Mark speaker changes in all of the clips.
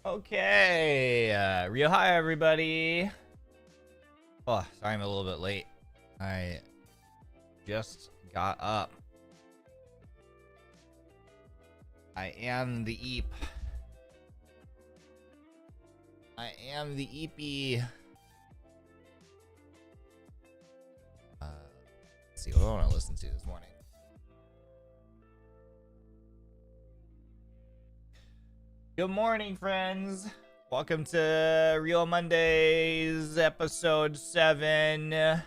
Speaker 1: Okay, real hi everybody. Oh, sorry I'm a little bit late. I just got up. I am the Eep. I am the Eepy. Let's see what I want to listen to this morning. Good morning, friends. Welcome to RyoMondays, Ep.7.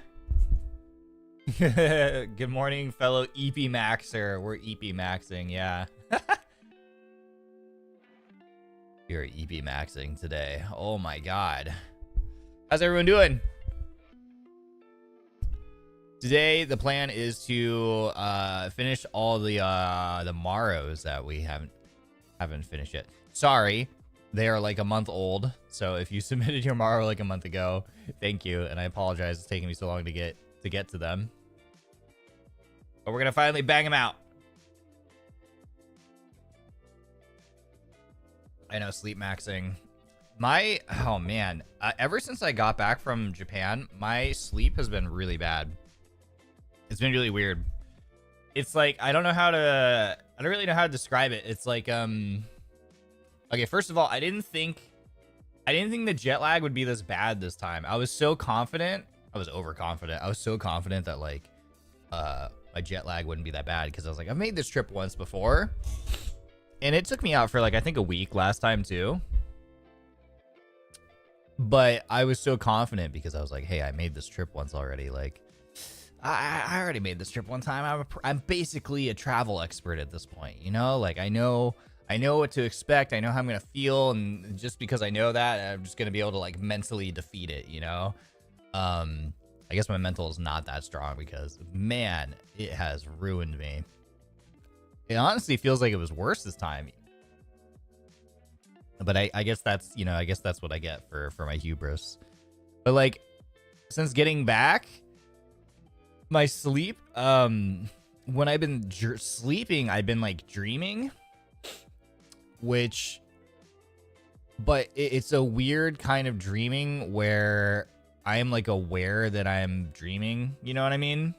Speaker 1: Good morning, fellow EP Maxer. We're EP Maxing, yeah. You're EP Maxing today. Oh my god. How's everyone doing? Today, the plan is to finish all the Morrows that we haven't finished yet. Sorry, they are like a month old. So if you submitted your Morrow like a month ago, thank you, and I apologize it's taking me so long to get to them. But we're gonna finally bang them out. I know, sleep maxing. Oh man, ever since I got back from Japan, my sleep has been really bad. It's been really weird. It's like I don't really know how to describe it. It's like okay, first of all, I didn't think the jet lag would be this bad this time. I was so confident. I was overconfident. I was so confident that like my jet lag wouldn't be that bad because I was like, I've made this trip once before. And it took me out for like I think a week last time too. But I was so confident because I was like, hey, I made this trip once already. Like I already made this trip one time. I'm basically a travel expert at this point, you know? Like I know what to expect. I know how I'm going to feel. And just because I know that, I'm just going to be able to like mentally defeat it, you know? I guess my mental is not that strong because, man, it has ruined me. It honestly feels like it was worse this time. But I guess that's, you know, I guess that's what I get for my hubris. But like, since getting back, my sleep, when I've been sleeping, I've been like dreaming. But it's a weird kind of dreaming where I am like aware that I'm dreaming. You know what I mean?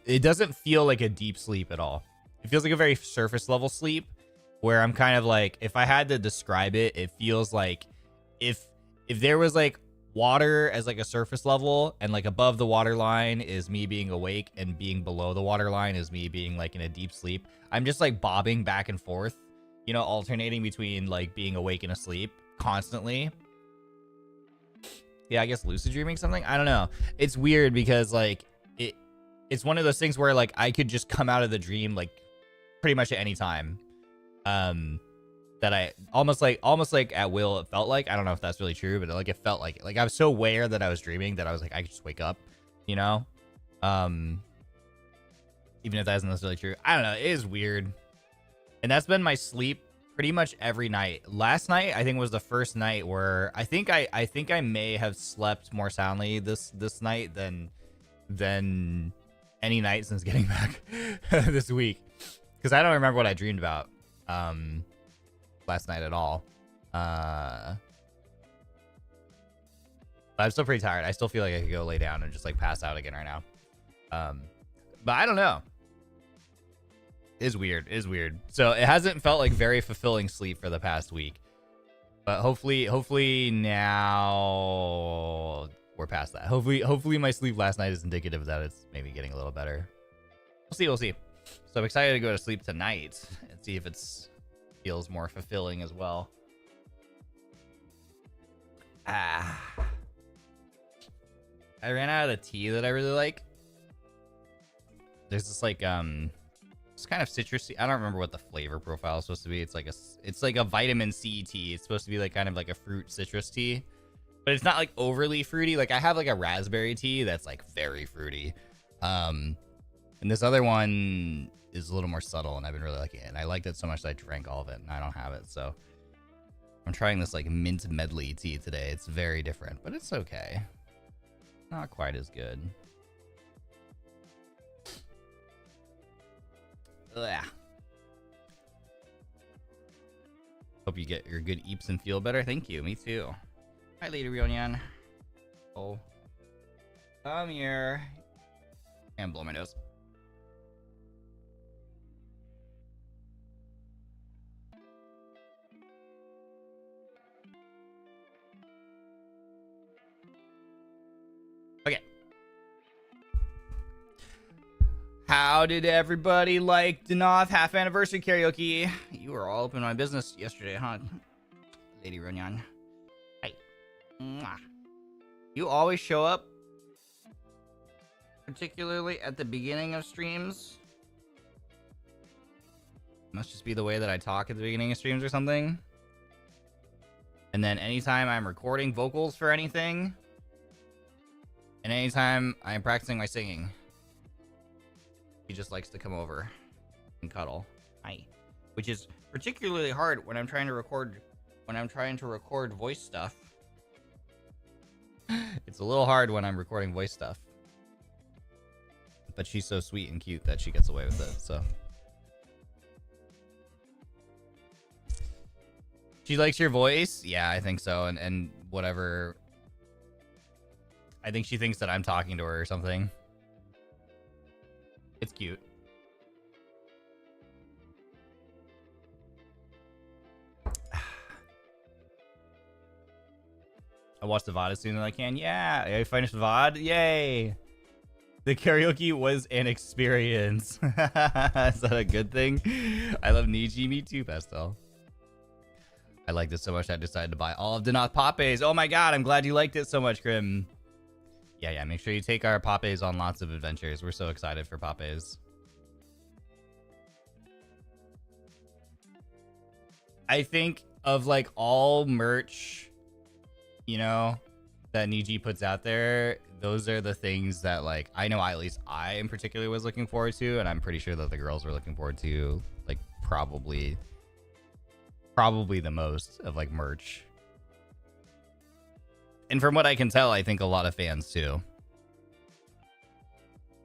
Speaker 1: It doesn't feel like a deep sleep at all. It feels like a very surface level sleep where I'm kind of like, if I had to describe it, it feels like if there was like water as like a surface level and like above the water line is me being awake and being below the water line is me being like in a deep sleep. I'm just like bobbing back and forth, you know, alternating between like being awake and asleep constantly. Yeah, I guess lucid dreaming something. I don't know. It's weird because like it's one of those things where like I could just come out of the dream like pretty much at any time. That I almost like at will it felt like. I don't know if that's really true, but like it felt like it. Like I was so aware that I was dreaming that I was like I could just wake up, you know? Even if that isn't necessarily true. I don't know. It is weird. And that's been my sleep pretty much every night. Last night I think was the first night where I think I may have slept more soundly this night than any night since getting back this week. Because I don't remember what I dreamed about last night at all. But I'm still pretty tired. I still feel like I could go lay down and just like pass out again right now. But I don't know. It's weird. So it hasn't felt like very fulfilling sleep for the past week. But hopefully now we're past that. Hopefully my sleep last night is indicative that it's maybe getting a little better. We'll see. So I'm excited to go to sleep tonight and see if it feels more fulfilling as well. I ran out of the tea that I really like. There's this like it's kind of citrusy. I don't remember what the flavor profile is supposed to be. It's like a vitamin C tea. It's supposed to be like kind of like a fruit citrus tea, but it's not like overly fruity. Like I have like a raspberry tea that's like very fruity. And this other one is a little more subtle, and I've been really liking it. And I liked it so much that I drank all of it, and I don't have it. So I'm trying this like mint medley tea today. It's very different, but it's okay. Not quite as good. Ugh. Hope you get your good eeps and feel better. Thank you. Me too. Hi, Lady Rionyan. Oh. Come here. And blow my nose. Okay. How did everybody like Denauth half anniversary karaoke? You were all up in my business yesterday, huh? Lady Runyan. Hi. Mwah. You always show up, particularly at the beginning of streams. Must just be the way that I talk at the beginning of streams or something. And then anytime I'm recording vocals for anything, and anytime I'm practicing my singing, he just likes to come over and cuddle. Hi. Which is particularly hard when I'm trying to record voice stuff. It's a little hard when I'm recording voice stuff. But she's so sweet and cute that she gets away with it, so. She likes your voice? Yeah, I think so. And whatever. I think she thinks that I'm talking to her or something. It's cute. I watch the VOD as soon as I can. Yeah, I finished VOD. Yay! The karaoke was an experience. Is that a good thing? I love Niji. Me too, Pastel. I liked it so much I decided to buy all of Denauth Popes. Oh my god, I'm glad you liked it so much, Grim. Yeah, make sure you take our Popes on lots of adventures. We're so excited for Popes. I think of like all merch, you know, that Niji puts out there, those are the things that like I know at least I in particular was looking forward to, and I'm pretty sure that the girls were looking forward to, like probably the most of like merch. And from what I can tell, I think a lot of fans too.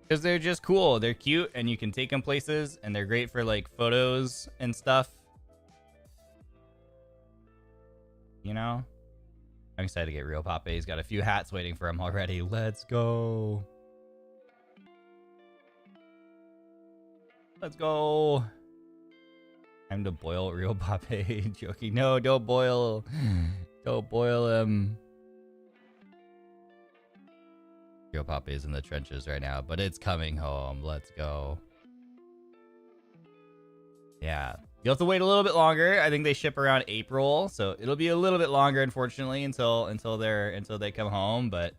Speaker 1: Because they're just cool. They're cute and you can take them places, and they're great for like photos and stuff. You know? I'm excited to get real Pape. He's got a few hats waiting for him already. Let's go. Let's go. Time to boil real Pape. Joking. No, don't boil. Don't boil him. Real Pape is in the trenches right now, but it's coming home. Let's go. Yeah. You'll have to wait a little bit longer. I think they ship around April, so it'll be a little bit longer, unfortunately, until they come home. But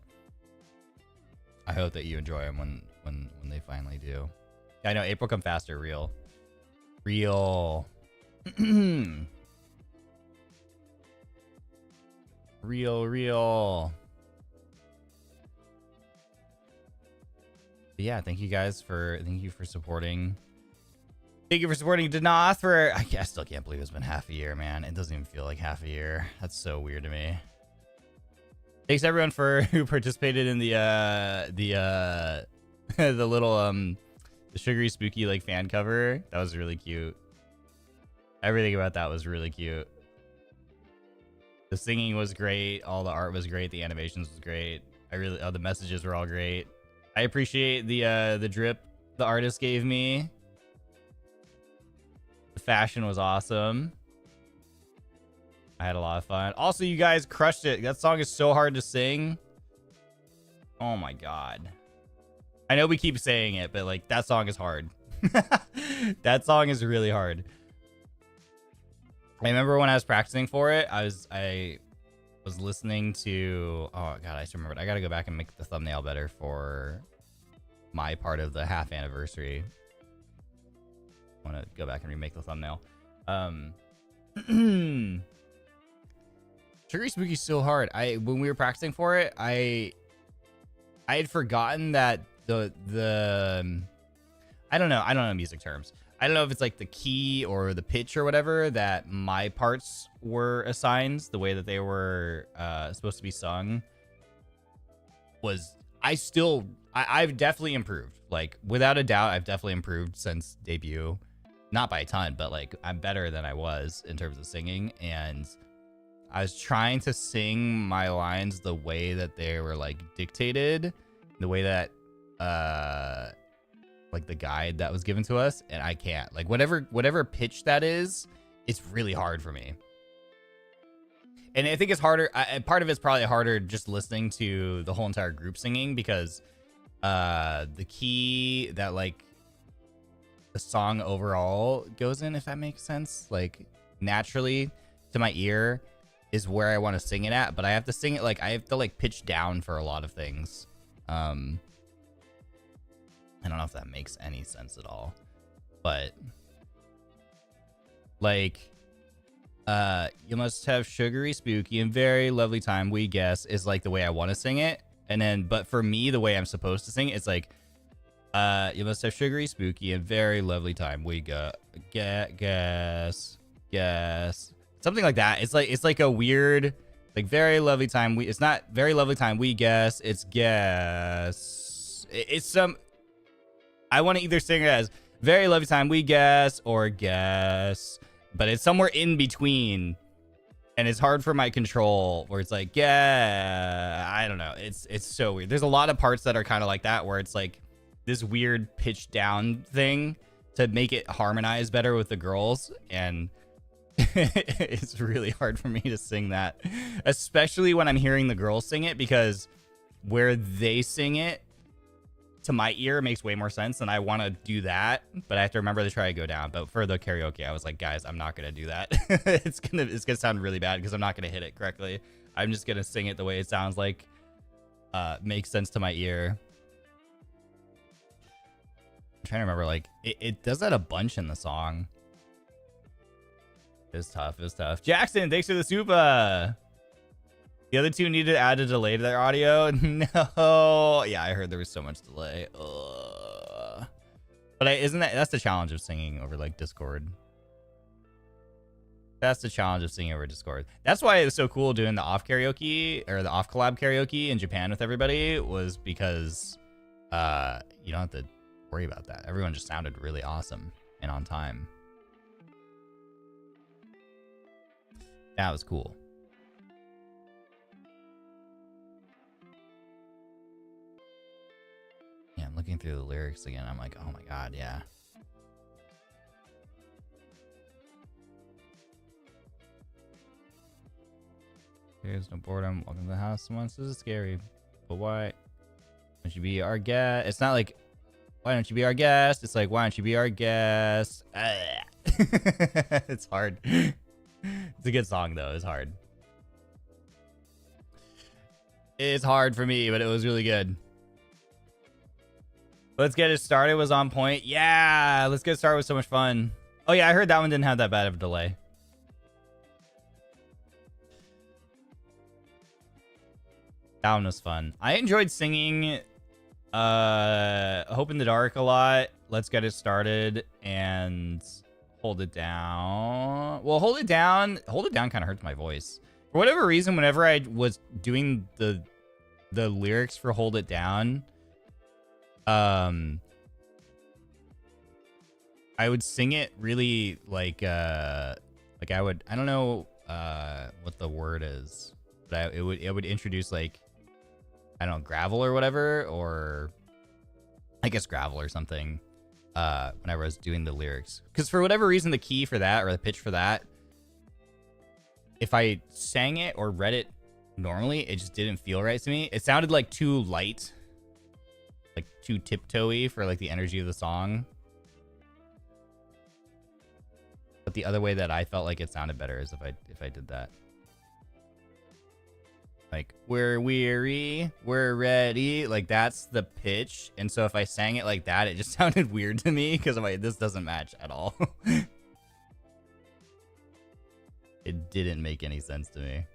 Speaker 1: I hope that you enjoy them when they finally do. Yeah, I know April come faster. Real. Real. But yeah, thank you for supporting. Thank you for supporting Denauth for... I still can't believe it's been half a year, man. It doesn't even feel like half a year. That's so weird to me. Thanks everyone who participated in the the little the sugary spooky like fan cover. That was really cute. Everything about that was really cute. The singing was great. All the art was great. The animations was great. The messages were all great. I appreciate the drip the artist gave me. The fashion was awesome. I had a lot of fun. Also, you guys crushed it. That song is so hard to sing. Oh my god. I know we keep saying it, but like that song is hard. That song is really hard. I remember when I was practicing for it, I was listening to, oh god, I just remembered. I gotta go back and make the thumbnail better for my part of the half anniversary. I want to go back and remake the thumbnail. Sugary Spooky's so hard. When we were practicing for it, I had forgotten that the I don't know music terms. I don't know if it's like the key or the pitch or whatever that my parts were assigned, the way that they were supposed to be sung. I've definitely improved. Like without a doubt, I've definitely improved since debut. not by a ton, but like I'm better than I was in terms of singing. And I was trying to sing my lines the way that they were like dictated, the way that like the guide that was given to us, and I can't. Like whatever pitch that is, it's really hard for me. And I think it's harder. Part of it's probably harder just listening to the whole entire group singing, because the key that like the song overall goes in, if that makes sense, like naturally to my ear is where I want to sing it at, but I have to sing it like I have to like pitch down for a lot of things. I don't know if that makes any sense at all, but like you must have sugary, spooky, and very lovely time, we guess, is like the way I want to sing it. And then, but for me, the way I'm supposed to sing it, it's like, you must have sugary, spooky, and very lovely time, we guess, something like that. It's like a weird, like very lovely time. It's not very lovely time, we guess. It's guess. It's some. I want to either sing it as very lovely time, we guess, or guess. But it's somewhere in between, and it's hard for my control, where it's like, yeah, I don't know. It's so weird. There's a lot of parts that are kind of like that, where it's like this weird pitch down thing to make it harmonize better with the girls, and it's really hard for me to sing that, especially when I'm hearing the girls sing it, because where they sing it to my ear makes way more sense, and I want to do that, but I have to remember to try to go down. But for the karaoke, I was like, guys, I'm not gonna do that. it's gonna sound really bad because I'm not gonna hit it correctly. I'm just gonna sing it the way it sounds like makes sense to my ear. I'm trying to remember, like it does that a bunch in the song. It's tough. It's tough. Jackson, thanks for the super. The other two needed to add a delay to their audio. No. Yeah, I heard there was so much delay. Ugh. But that's the challenge of singing over like Discord. That's the challenge of singing over Discord. That's why it was so cool doing the off karaoke or the off collab karaoke in Japan with everybody, was because you don't have to worry about that. Everyone just sounded really awesome and on time. That was cool. Yeah, I'm looking through the lyrics again. I'm like, oh my god, yeah. There's no boredom. Welcome to the house. Once this is scary, but why don't you be our guest? It's not like, why don't you be our guest? It's like, why don't you be our guest? It's hard. It's a good song though. It's hard. It's hard for me, but it was really good. Let's get it started was on point. Yeah, let's get started with so much fun. Oh yeah, I heard that one didn't have that bad of a delay. That one was fun. I enjoyed singing Hope in the Dark a lot. Let's get it started and Hold It Down. Well, Hold It Down kind of hurts my voice. For whatever reason, whenever I was doing the lyrics for Hold It Down, I would sing it really like I don't know what the word is, but it would introduce like, I don't know, gravel or whatever, or I guess gravel or something whenever I was doing the lyrics, because for whatever reason the key for that or the pitch for that, if I sang it or read it normally, it just didn't feel right to me. It sounded like too light, like too tiptoey for like the energy of the song. But the other way that I felt like it sounded better is if I did that. Like, we're weary, we're ready. Like, that's the pitch. And so if I sang it like that, it just sounded weird to me because I'm like, this doesn't match at all. It didn't make any sense to me.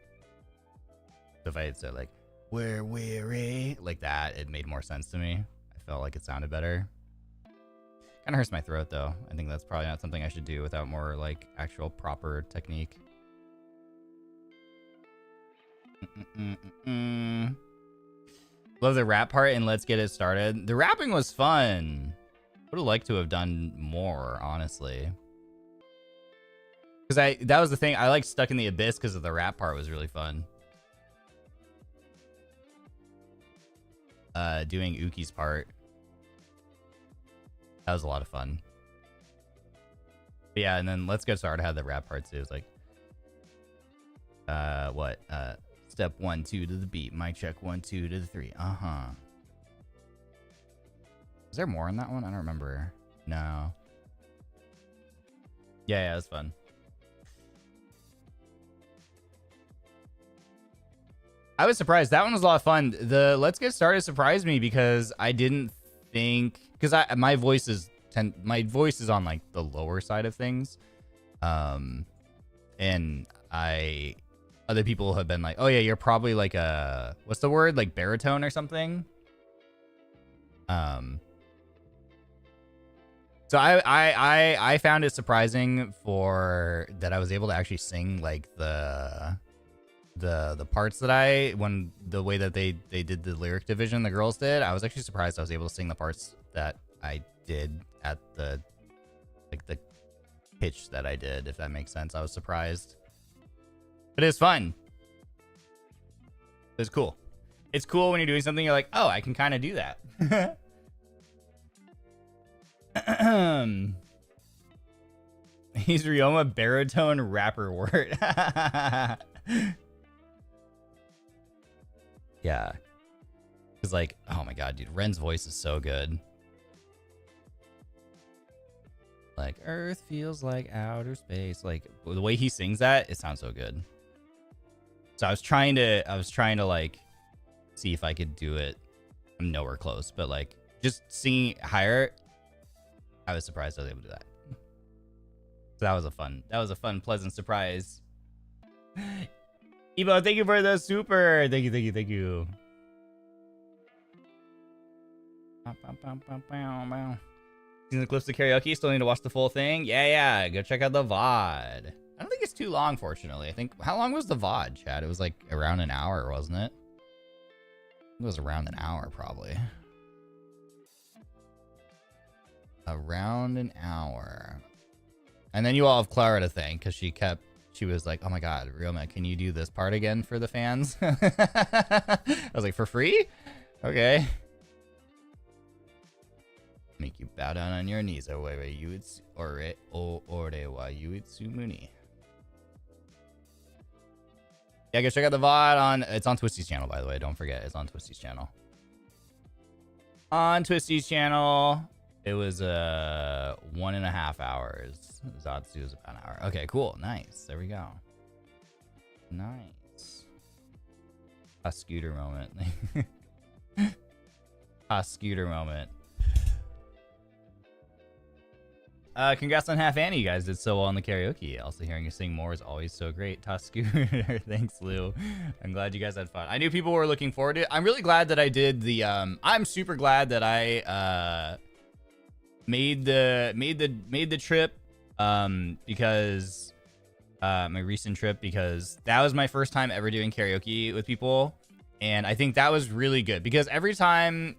Speaker 1: So if I had said like, we're weary, like that, it made more sense to me. I felt like it sounded better. Kind of hurts my throat though. I think that's probably not something I should do without more like actual proper technique. Love the rap part and Let's Get It Started. The rapping was fun. Would have liked to have done more, honestly. because that was the thing. I like Stuck in the Abyss because of the rap part was really fun. Doing Uki's part. That was a lot of fun. But yeah, and then Let's Get Started had the rap part too. It's like, step 1, 2 to the beat. Mic check 1, 2 to the 3. Is there more in that one? I don't remember. No. Yeah, it was fun. I was surprised. That one was a lot of fun. The Let's Get Started surprised me because I didn't think, because my voice is on like the lower side of things, and other people have been like, oh yeah, you're probably like a, what's the word, like baritone or something. So I found it surprising for that I was able to actually sing like the parts that when the way that they did the lyric division, the girls did. I was actually surprised I was able to sing the parts that I did at the pitch that I did, if that makes sense. I was surprised, but it was fun. It was cool. It's cool when you're doing something, you're like, oh, I can kind of do that. He's Ryoma baritone rapper word. Yeah. It's like, oh my god, dude, Ren's voice is so good. Like, Earth feels like outer space. Like, the way he sings that, it sounds so good. So I was trying to like see if I could do it. I'm nowhere close, but like just singing higher, I was surprised I was able to do that. So that was a fun, pleasant surprise. Evo, thank you for the super. Thank you. Seen the clips of karaoke? Still need to watch the full thing? Yeah. Go check out the VOD. I don't think it's too long, fortunately. I think, how long was the VOD, Chad? It was like around an hour, wasn't it? It was around an hour, probably. Around an hour. And then you all have Clara to thank, because she was like, oh my god, Ryoma, can you do this part again for the fans? I was like, for free? Okay. Make you bow down on your knees. Yeah, go check out the VOD it's on Twisty's channel, by the way. Don't forget, it's on Twisty's channel. On Twisty's channel, it was 1.5 hours. Zatsu is about an hour. Okay, cool. Nice. There we go. Nice. A scooter moment. A scooter moment. Congrats on Half Annie. You guys did so well on the karaoke. Also, hearing you sing more is always so great. Scooter. Thanks, Lou. I'm glad you guys had fun. I knew people were looking forward to it. I'm really glad that I did the I'm super glad that I made the trip because my recent trip, because that was my first time ever doing karaoke with people. And I think that was really good because every time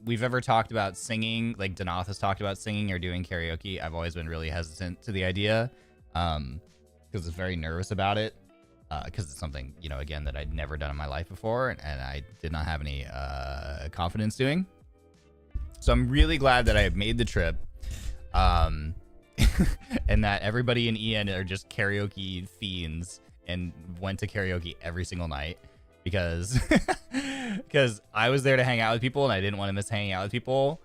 Speaker 1: we've ever talked about singing, like Denauth has talked about singing or doing karaoke, I've always been really hesitant to the idea because I was very nervous about it because it's something, you know, again, that I'd never done in my life before and I did not have any confidence doing. So I'm really glad that I made the trip and that everybody in EN are just karaoke fiends and went to karaoke every single night. Because I was there to hang out with people and I didn't want to miss hanging out with people.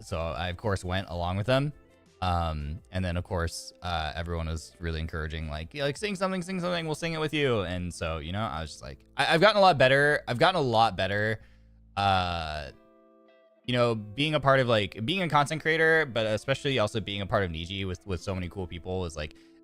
Speaker 1: So I, of course, went along with them. And then, of course, everyone was really encouraging, like sing something, we'll sing it with you. And so, you know, I was just like, I've gotten a lot better. You know, being a part of being a content creator, but especially also being a part of Niji with so many cool people is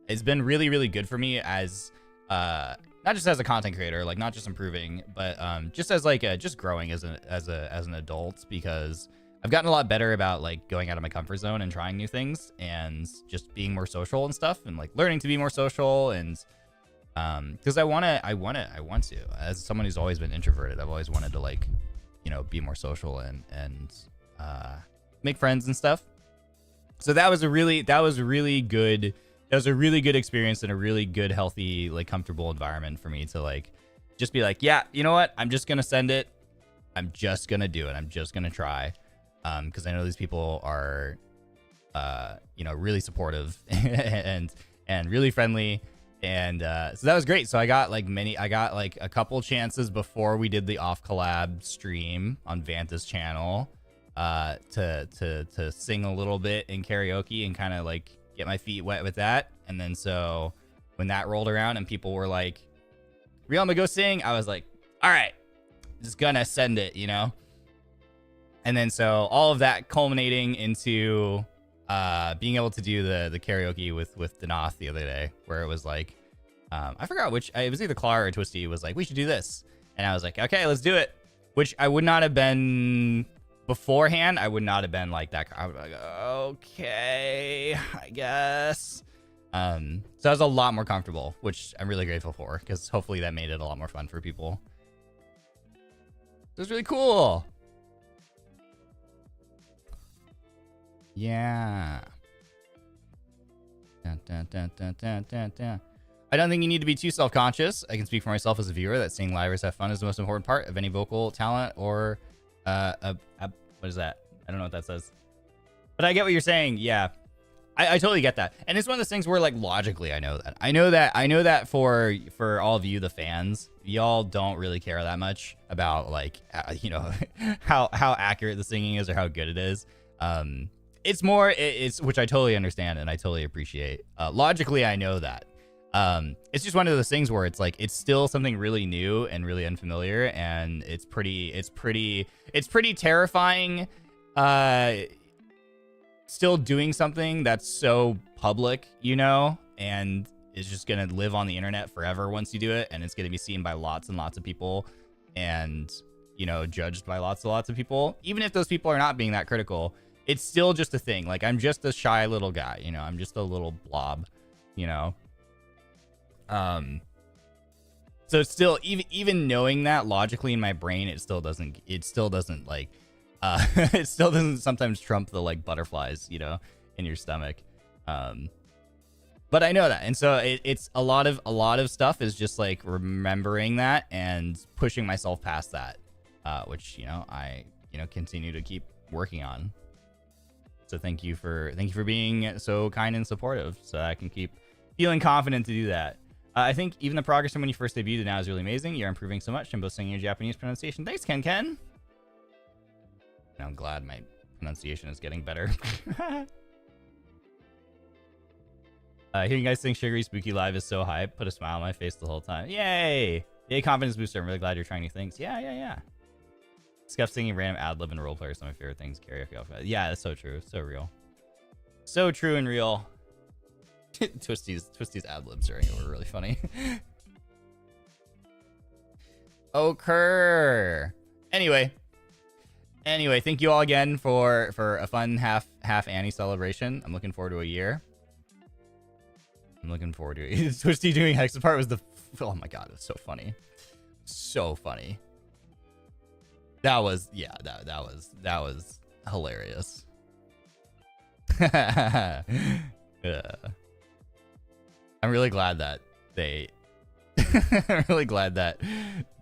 Speaker 1: it's been really, really good for me as, not just as a content creator, like not just improving, but just as just growing as an adult, because I've gotten a lot better about going out of my comfort zone and trying new things and just being more social and stuff and learning to be more social and because I want to, as someone who's always been introverted, I've always wanted to you know, be more social and make friends and stuff. So that was a really good was a really good experience and a really good, healthy, like comfortable environment for me to like just be like, yeah, you know what? I'm just gonna send it. I'm just gonna do it. I'm just gonna try, because I know these people are, you know, really supportive and really friendly, and so that was great. So I got like a couple chances before we did the off collab stream on Vanta's channel, to sing a little bit in karaoke and kind of like get my feet wet with that. And then so when that rolled around and people were like, Ryoma, go sing, I was like, all right, just gonna send it, you know? And then so all of that culminating into being able to do the karaoke with Denauth the other day, where it was like, I forgot which, it was either Clara or Twisty was like, we should do this. And I was like, okay, let's do it. Which I would not have been beforehand. I would not have been like that. I would be like, okay, I guess. So I was a lot more comfortable, which I'm really grateful for, because hopefully that made it a lot more fun for people. It was really cool. Yeah. Dun, dun, dun, dun, dun, dun, dun. I don't think you need to be too self-conscious. I can speak for myself as a viewer that seeing livers have fun is the most important part of any vocal talent or what is that? I don't know what that says. But I get what you're saying. Yeah. I totally get that. And it's one of those things where like logically I know that. I know that for all of you, the fans, y'all don't really care that much about like you know, how accurate the singing is or how good it is. It's more it's which I totally understand and I totally appreciate. Logically I know that. It's just one of those things where it's like it's still something really new and really unfamiliar, and it's pretty terrifying still doing something that's so public, you know, and is just gonna live on the internet forever once you do it, and it's gonna be seen by lots and lots of people, and you know, judged by lots of people. Even if those people are not being that critical, it's still just a thing. Like, I'm just a shy little guy, you know, I'm just a little blob, you know. So still, even knowing that logically in my brain, it still doesn't like it still doesn't sometimes trump the like butterflies, you know, in your stomach. But I know that, and so it's a lot of stuff is just like remembering that and pushing myself past that, which, you know, I continue to keep working on. So thank you for being so kind and supportive, so I can keep feeling confident to do that. I think even the progress from when you first debuted to now is really amazing. You're improving so much in both singing and Japanese pronunciation. Thanks, Ken. I'm glad my pronunciation is getting better. Hearing you guys sing Sugary Spooky live is so hype. Put a smile on my face the whole time. Yay! Yay, confidence booster. I'm really glad you're trying new things. Yeah. Scuff singing random ad-lib and role players. Some of my favorite things. Karaoke. Yeah, that's so true. So real. So true and real. Twisty's ad-libs during it were really funny. Okay. Anyway, thank you all again for a fun half Annie celebration. I'm looking forward to a year. I'm looking forward to it. Twisty doing Hex part was oh my god, it was so funny. So funny. That was hilarious. I'm really glad that they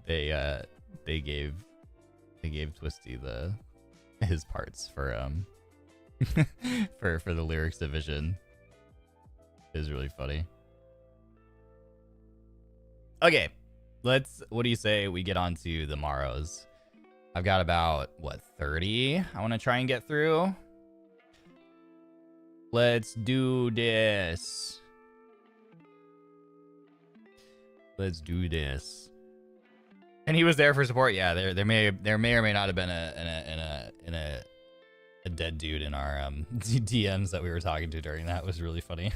Speaker 1: they gave Twisty his parts for for the lyrics division. It was really funny. Okay, what do you say we get on to the Morrows? I've got about 30 I want to try and get through. Let's do this. And he was there for support. Yeah, there may or may not have been a dead dude in our DMs that we were talking to during that. It was really funny.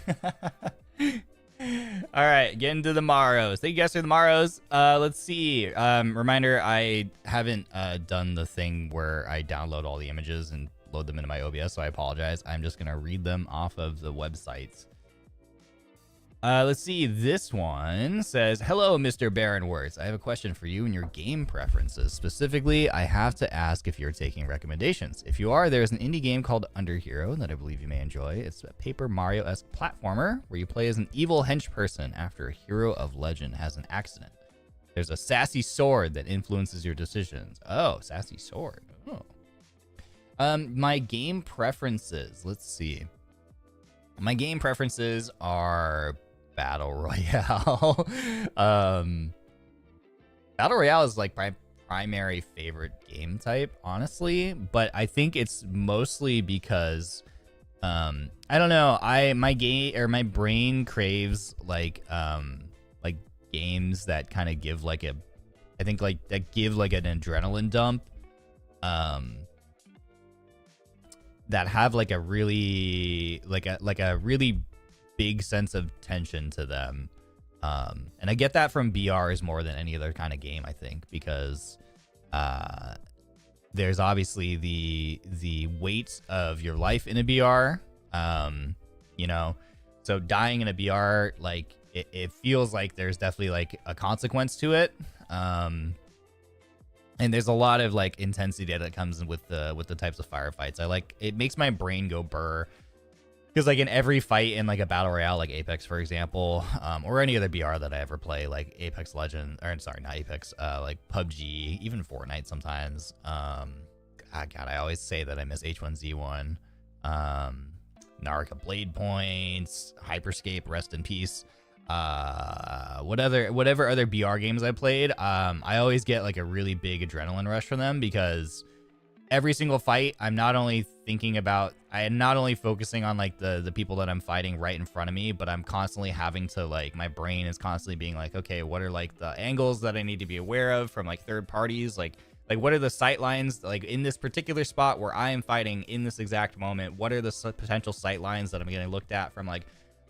Speaker 1: All right, get into the Morrows. Thank you guys for the Morrows. Let's see. Reminder, I haven't done the thing where I download all the images and load them into my OBS, so I apologize. I'm just gonna read them off of the websites. Let's see. This one says, "Hello, Mr. Barrenwort. I have a question for you and your game preferences. Specifically, I have to ask if you're taking recommendations. If you are, there's an indie game called Underhero that I believe you may enjoy. It's a Paper Mario-esque platformer where you play as an evil hench person after a hero of legend has an accident. There's a sassy sword that influences your decisions." Oh, sassy sword. Oh. My game preferences. Let's see. My game preferences are Battle Royale. Battle Royale is like my primary favorite game type, honestly, but I think it's mostly because I don't know, my brain craves like games that kind of give like that give like an adrenaline dump, that have like a really really big sense of tension to them, and I get that from BRs more than any other kind of game, I think, because there's obviously the weight of your life in a BR, you know, so dying in a BR, like it feels like there's definitely like a consequence to it, and there's a lot of like intensity that comes with the types of firefights. It makes my brain go burr, because like in every fight in like a battle royale, like Apex, for example, or any other BR that I ever play, like Apex Legend, or sorry, not Apex, like PUBG, even Fortnite sometimes. God, I always say that I miss H1Z1, Naraka Blade Points, Hyperscape, rest in peace. Whatever other BR games I played, I always get like a really big adrenaline rush from them, because every single fight I'm not only focusing on like the people that I'm fighting right in front of me, but I'm constantly having to like, my brain is constantly being like, okay, what are like the angles that I need to be aware of from like third parties, like what are the sight lines, like in this particular spot where I am fighting in this exact moment, what are the potential sight lines that I'm getting looked at from like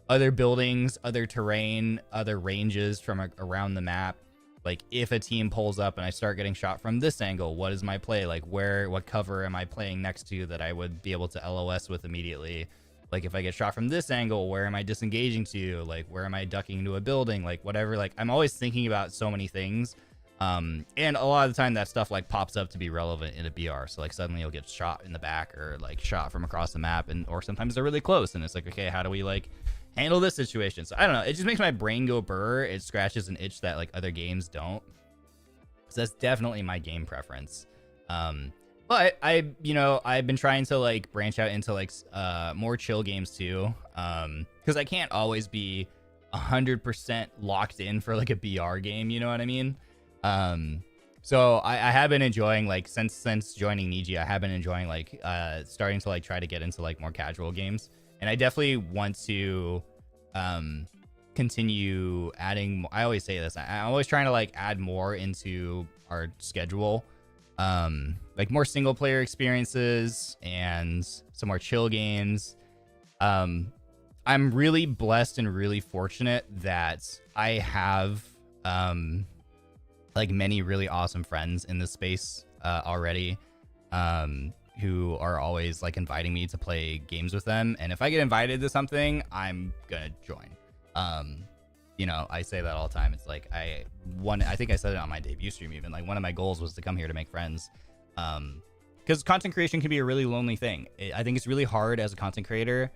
Speaker 1: other buildings, other terrain, other ranges from around the map. Like if a team pulls up and I start getting shot from this angle, what is my play? Like what cover am I playing next to that I would be able to LOS with immediately? Like if I get shot from this angle, where am I disengaging to? Like where am I ducking into a building? Like whatever, like I'm always thinking about so many things. And a lot of the time that stuff like pops up to be relevant in a BR. So like suddenly you'll get shot in the back, or like shot from across the map, or sometimes they're really close and it's like, okay, how do we like handle this situation? So I don't know, it just makes my brain go burr. It scratches an itch that like other games don't. So that's definitely my game preference. But I've been trying to like branch out into like more chill games too, because I can't always be 100% locked in for like a BR game, you know what I mean? So I have been enjoying, like, since joining Niji, I have been enjoying like starting to like try to get into like more casual games. And I definitely want to continue adding. I always say this. I'm always trying to like add more into our schedule, like more single player experiences and some more chill games. I'm really blessed and really fortunate that I have like many really awesome friends in this space already. Who are always like inviting me to play games with them, and if I get invited to something, I'm gonna join. I say that all the time. It's like I think I said it on my debut stream even, like one of my goals was to come here to make friends, because content creation can be a really lonely thing. I think it's really hard as a content creator,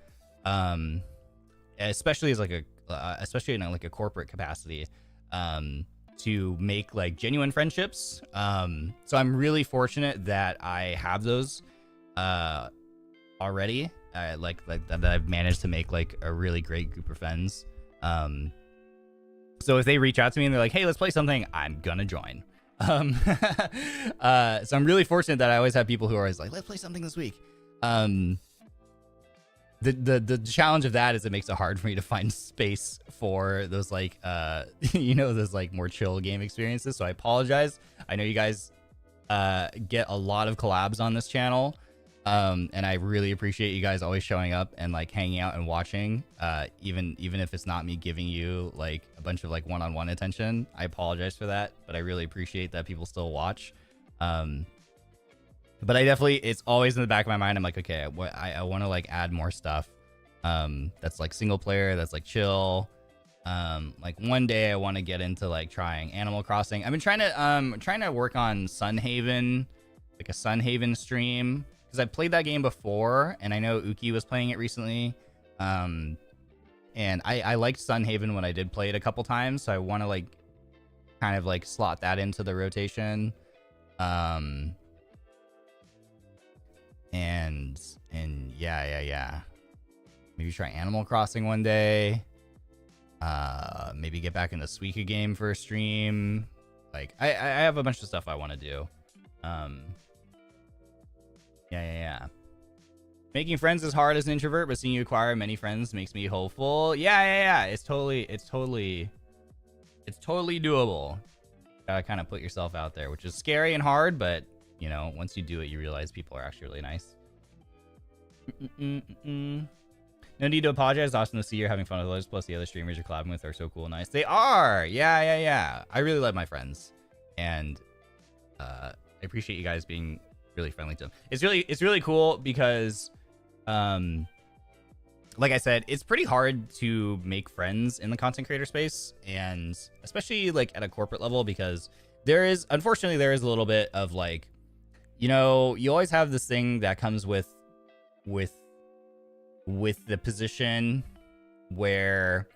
Speaker 1: especially as like especially in like a corporate capacity, to make like genuine friendships. So I'm really fortunate that I have those already, like that I've managed to make like a really great group of friends. So if they reach out to me and they're like, hey, let's play something, I'm gonna join. So I'm really fortunate that I always have people who are always like, let's play something this week. The challenge of that is it makes it hard for me to find space for those like those like more chill game experiences. So I apologize. I know you guys get a lot of collabs on this channel, and I really appreciate you guys always showing up and like hanging out and watching, even if it's not me giving you like a bunch of like one-on-one attention. I apologize for that, but I really appreciate that people still watch. But I definitely, it's always in the back of my mind. I'm like, okay, I want to like add more stuff that's like single player, that's like chill, Like one day I want to get into like trying Animal Crossing. I've been trying to work on Sunhaven, like a Sunhaven stream, because I played that game before, and I know Uki was playing it recently. And I liked Sunhaven when I did play it a couple times, so I want to like kind of like slot that into the rotation. And yeah. Maybe try Animal Crossing one day. Maybe get back in the Suika game for a stream. Like I have a bunch of stuff I want to do. Yeah. Making friends is hard as an introvert, but seeing you acquire many friends makes me hopeful. Yeah. It's totally doable. Gotta kind of put yourself out there, which is scary and hard, but you know, once you do it, you realize people are actually really nice. No need to apologize. Awesome to see you're having fun with others. Plus, the other streamers you're collabing with are so cool and nice. They are. Yeah. I really love my friends, and I appreciate you guys being really friendly to them. It's really cool because, like I said, it's pretty hard to make friends in the content creator space, and especially like at a corporate level, because unfortunately there is a little bit of like, you know, you always have this thing that comes with the position where,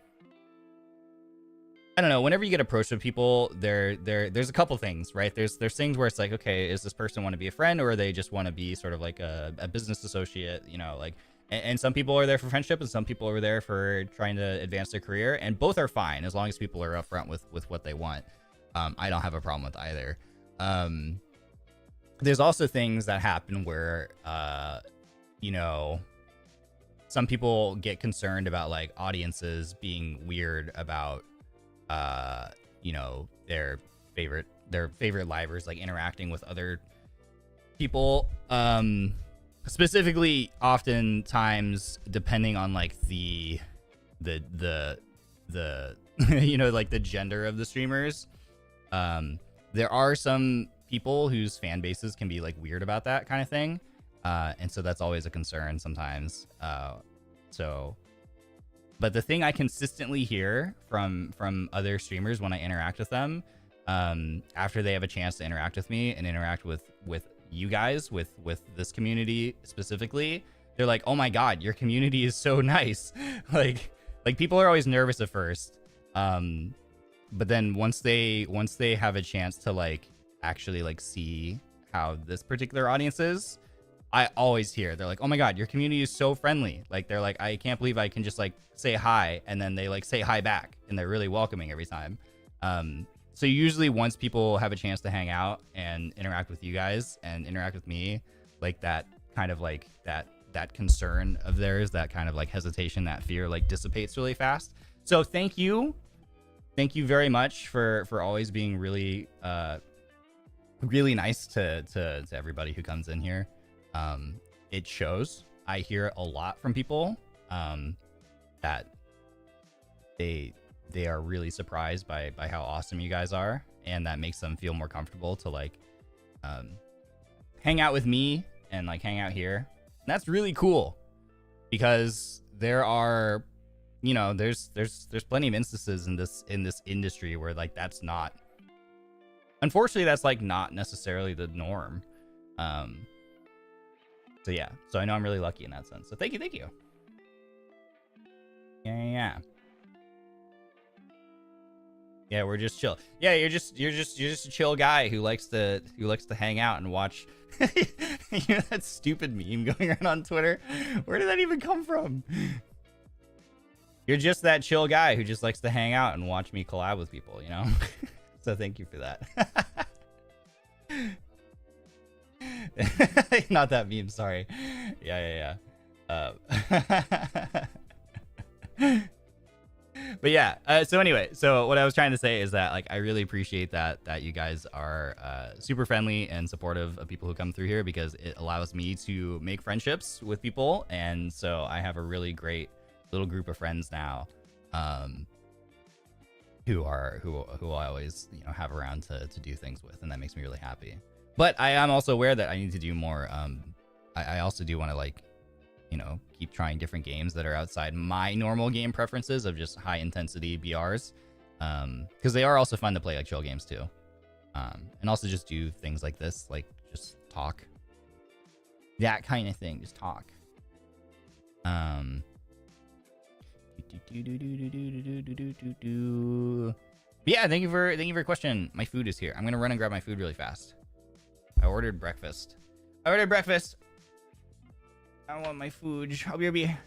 Speaker 1: I don't know, whenever you get approached with people, there's a couple things, right? There's things where it's like, okay, is this person want to be a friend, or they just want to be sort of like a business associate, you know, like, and some people are there for friendship, and some people are there for trying to advance their career, and both are fine as long as people are upfront with what they want. I don't have a problem with either. There's also things that happen where, you know, some people get concerned about like audiences being weird about, you know, their favorite livers like interacting with other people. Specifically, oftentimes, depending on like the you know, like the gender of the streamers, there are some people whose fan bases can be like weird about that kind of thing. And so that's always a concern sometimes. But the thing I consistently hear from other streamers when I interact with them, after they have a chance to interact with me and interact with you guys, with this community specifically, they're like, oh my god, your community is so nice. like people are always nervous at first, but then once they have a chance to like actually like see how this particular audience is, I always hear they're like, oh my god, your community is so friendly. Like they're like, I can't believe I can just like say hi, and then they like say hi back, and they're really welcoming every time. So usually once people have a chance to hang out and interact with you guys and interact with me, like that kind of like that concern of theirs, that kind of like hesitation, that fear like dissipates really fast. So thank you very much for always being really really nice to everybody who comes in here. It shows. I hear a lot from people that they are really surprised by how awesome you guys are, and that makes them feel more comfortable to like hang out with me and like hang out here. And that's really cool, because there are, you know, there's plenty of instances in this industry where like that's not, unfortunately, that's like not necessarily the norm. So yeah, so I know I'm really lucky in that sense. So thank you. Yeah, we're just chill. Yeah, you're just a chill guy who likes to hang out and watch. You know that stupid meme going around on Twitter? Where did that even come from? You're just that chill guy who just likes to hang out and watch me collab with people, you know? So thank you for that. Not that meme, sorry. Yeah. But yeah, so anyway, so what I was trying to say is that like I really appreciate that you guys are super friendly and supportive of people who come through here, because it allows me to make friendships with people, and so I have a really great little group of friends now, who I always, you know, have around to do things with, and that makes me really happy. But I am also aware that I need to do more. I also do want to like you know, keep trying different games that are outside my normal game preferences of just high intensity BRs. Because they are also fun to play like chill games too. And also just do things like this, like just talk. That kind of thing, just talk. Yeah, thank you for your question. My food is here. I'm gonna run and grab my food really fast. I ordered breakfast. I want my food. I'll be right back.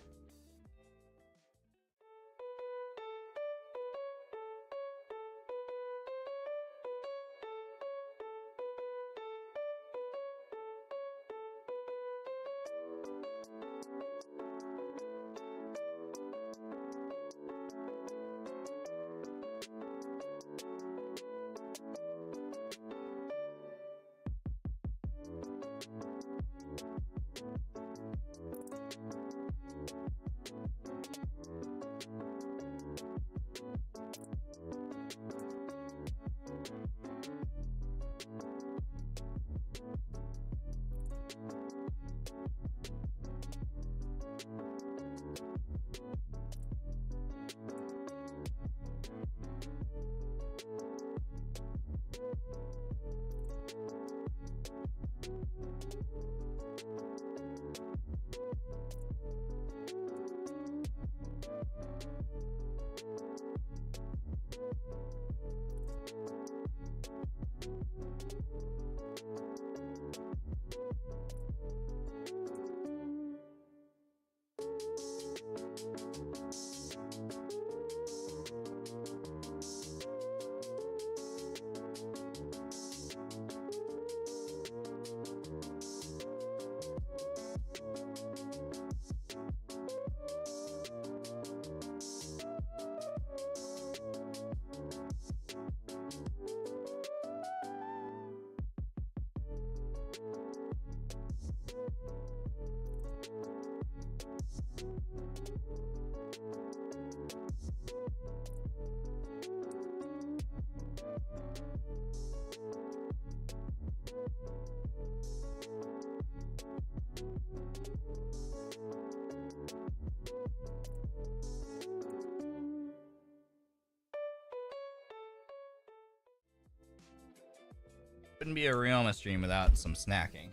Speaker 1: Wouldn't be a Ryoma stream without some snacking.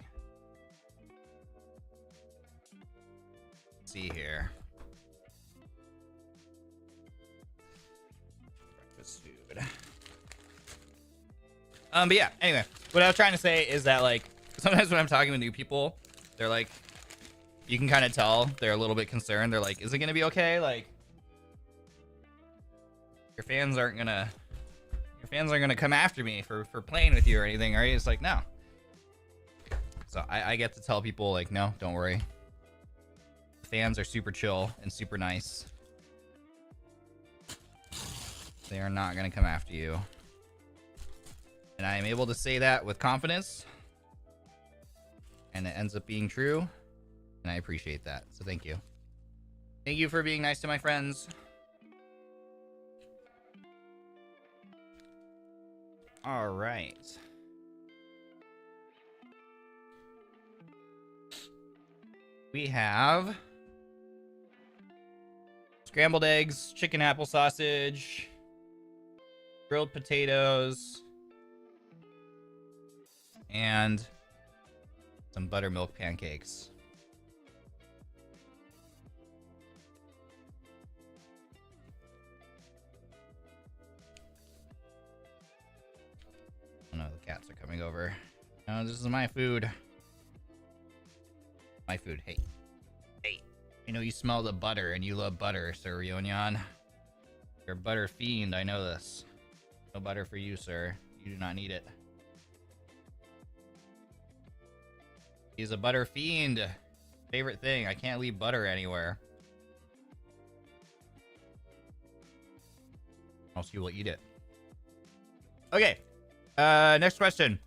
Speaker 1: Let's see here. Breakfast food. But yeah, anyway, what I was trying to say is that, like, sometimes when I'm talking with new people, they're like, you can kind of tell they're a little bit concerned. They're like, is it gonna be okay? Like, your fans aren't gonna come after me for playing with you or anything, right? It's like, no. So I get to tell people, like, no, don't worry. The fans are super chill and super nice. They are not gonna come after you. And I am able to say that with confidence. And it ends up being true. And I appreciate that. So thank you. Thank you for being nice to my friends. All right. We have scrambled eggs, chicken apple sausage, grilled potatoes, and some buttermilk pancakes. Oh no, the cats are coming over. No, this is my food. My food. Hey. Hey. I know you smell the butter and you love butter, Sir Ryonyan. You're a butter fiend, I know this. No butter for you, sir. You do not need it. He's a butter fiend. Favorite thing. I can't leave butter anywhere. Else you will eat it. Okay. Next question.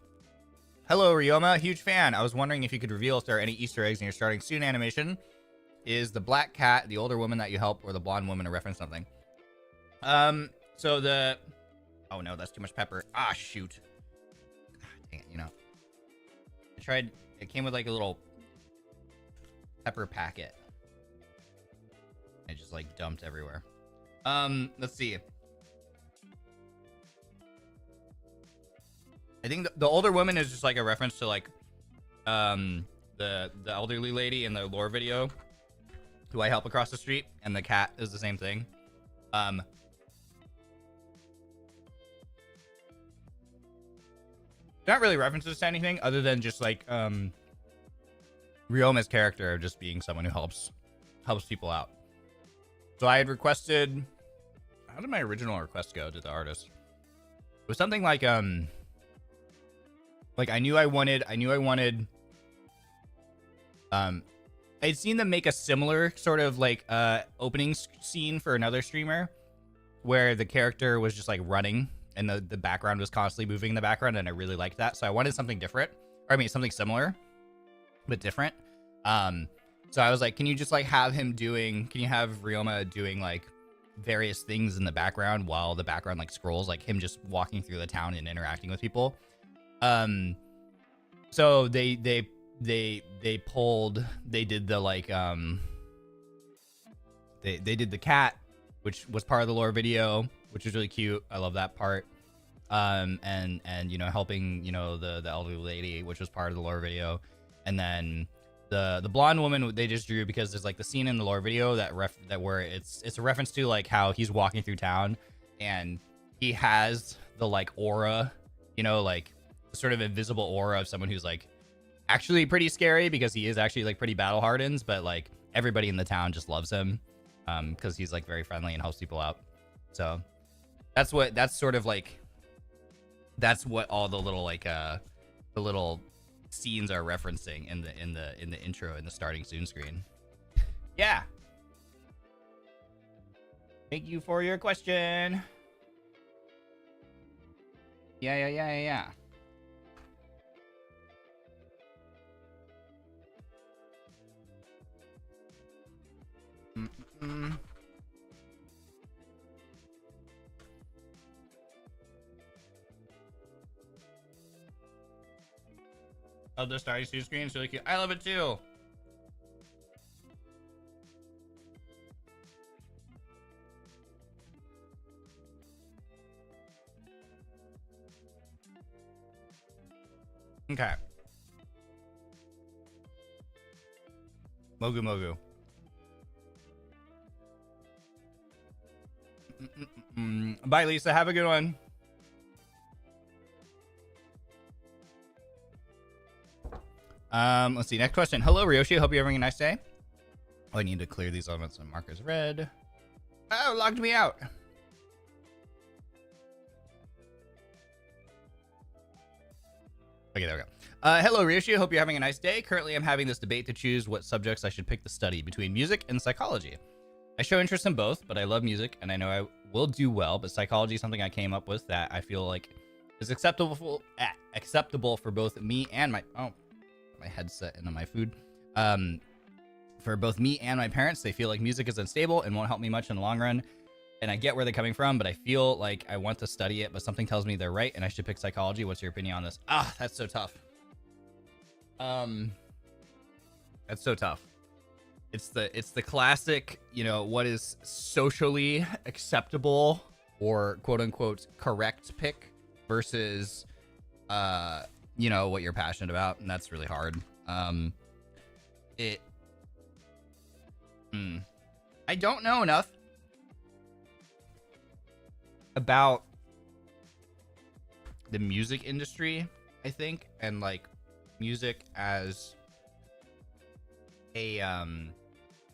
Speaker 1: Hello, Ryoma. Huge fan. I was wondering if you could reveal if there are any Easter eggs in your starting soon animation. Is the black cat the older woman that you help, or the blonde woman to reference something? So the... Oh no, that's too much pepper. Ah, shoot. Dang it, you know. I tried... It came with like a little pepper packet. I just like dumped everywhere. Let's see. I think the older woman is just like a reference to like the elderly lady in the lore video who I help across the street, and the cat is the same thing. Not really references to anything other than just like Ryoma's character just being someone who helps people out. So I had requested, how did my original request go to the artist? It was something like I knew I wanted I'd seen them make a similar sort of like opening scene for another streamer where the character was just like running and the background was constantly moving in the background, and I really liked that. So I wanted something different, or I mean something similar but different. So I was like, can you just like have Ryoma doing like various things in the background while the background like scrolls, like him just walking through the town and interacting with people. So they did the like they did the cat, which was part of the lore video, which was really cute. I love that part. And you know, helping, you know, the elderly lady, which was part of the lore video. And then the blonde woman they just drew because there's like the scene in the lore video that where it's a reference to like how he's walking through town and he has the like aura, you know, like sort of invisible aura of someone who's like actually pretty scary because he is actually like pretty battle hardened, but like everybody in the town just loves him because he's like very friendly and helps people out. So that's what all the little like the little scenes are referencing in the intro, in the starting soon screen. Yeah, thank you for your question. Yeah. Oh, the starting soon screen is really cute. I love it too. Okay. Mogu. Bye, Lisa. Have a good one. Let's see. Next question. Hello, Ryoshi. Hope you're having a nice day. Oh, I need to clear these elements and mark as red. Oh, logged me out. Okay, there we go. Hello, Ryoshi. Hope you're having a nice day. Currently, I'm having this debate to choose what subjects I should pick to study between music and psychology. I show interest in both, but I love music, and I know I will do well, but psychology is something I came up with that I feel like is acceptable for both me and my headset into my food. For both me and my parents, they feel like music is unstable and won't help me much in the long run. And I get where they're coming from, but I feel like I want to study it, but something tells me they're right and I should pick psychology. What's your opinion on this? Ah, that's so tough. That's so tough. It's the classic, you know, what is socially acceptable or quote unquote correct pick versus you know, what you're passionate about, and that's really hard. I don't know enough about the music industry, I think, and like music as a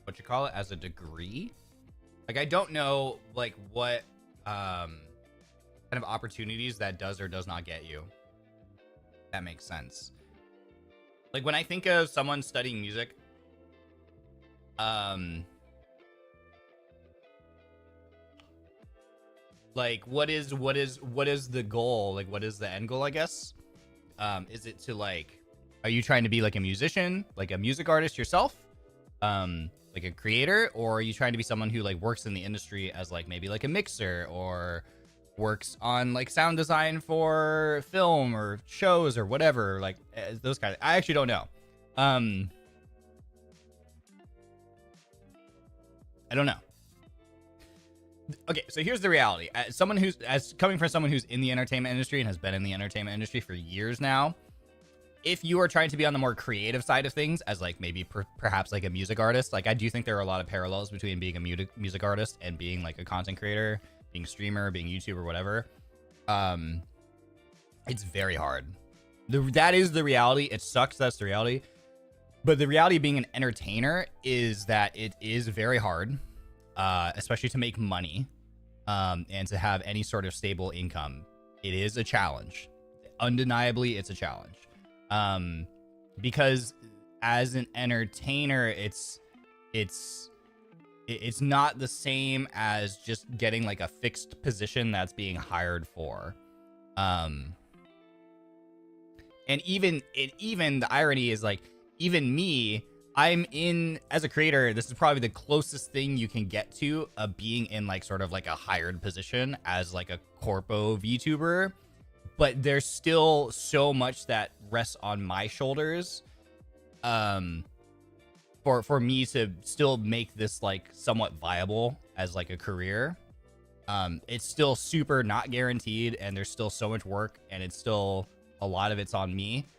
Speaker 1: what you call it, as a degree. Like, I don't know like what kind of opportunities that does or does not get you. That makes sense. Like, when I think of someone studying music, like what is the goal? Like, what is the end goal, I guess? Is it to like, are you trying to be like a musician, like a music artist yourself? Like a creator, or are you trying to be someone who like works in the industry as like maybe like a mixer or works on like sound design for film or shows or whatever, like those kind of, I actually don't know. I don't know. Okay, so here's the reality. As coming from someone who's in the entertainment industry and has been in the entertainment industry for years now, if you are trying to be on the more creative side of things, as like maybe perhaps like a music artist, like I do think there are a lot of parallels between being a music artist and being like a content creator, being a streamer, being YouTuber, whatever. It's very hard. That is the reality. It sucks. That's the reality. But the reality of being an entertainer is that it is very hard, especially to make money, and to have any sort of stable income. It is a challenge. Undeniably, it's a challenge. Because as an entertainer, it's not the same as just getting like a fixed position that's being hired for. And even the irony is like, even me, I'm in, as a creator, this is probably the closest thing you can get to being in like sort of like a hired position as like a corpo VTuber. But there's still so much that rests on my shoulders for me to still make this like somewhat viable as like a career. It's still super not guaranteed, and there's still so much work, and it's still a lot of it's on me.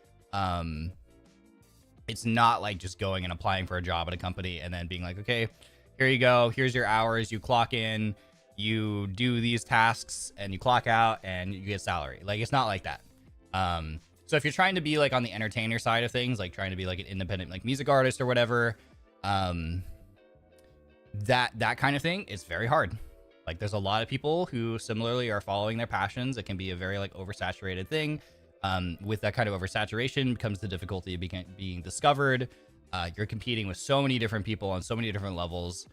Speaker 1: It's not like just going and applying for a job at a company and then being like, okay, here you go, here's your hours, you clock in, you do these tasks, and you clock out, and you get salary. Like, it's not like that. So if you're trying to be like on the entertainer side of things, like trying to be like an independent like music artist or whatever, that kind of thing, it's very hard. Like, there's a lot of people who similarly are following their passions. It can be a very like oversaturated thing. With that kind of oversaturation comes the difficulty of being discovered. You're competing with so many different people on so many different levels.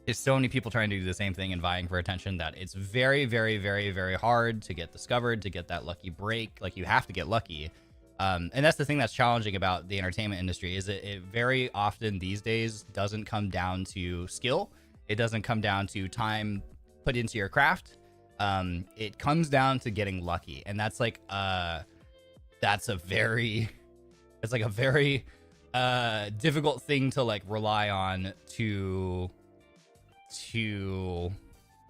Speaker 1: There's so many people trying to do the same thing and vying for attention that it's very, very, very, very hard to get discovered, to get that lucky break. Like, you have to get lucky. And that's the thing that's challenging about the entertainment industry, is it very often these days doesn't come down to skill. It doesn't come down to time put into your craft. It comes down to getting lucky. And that's like, it's a very difficult thing to like rely on to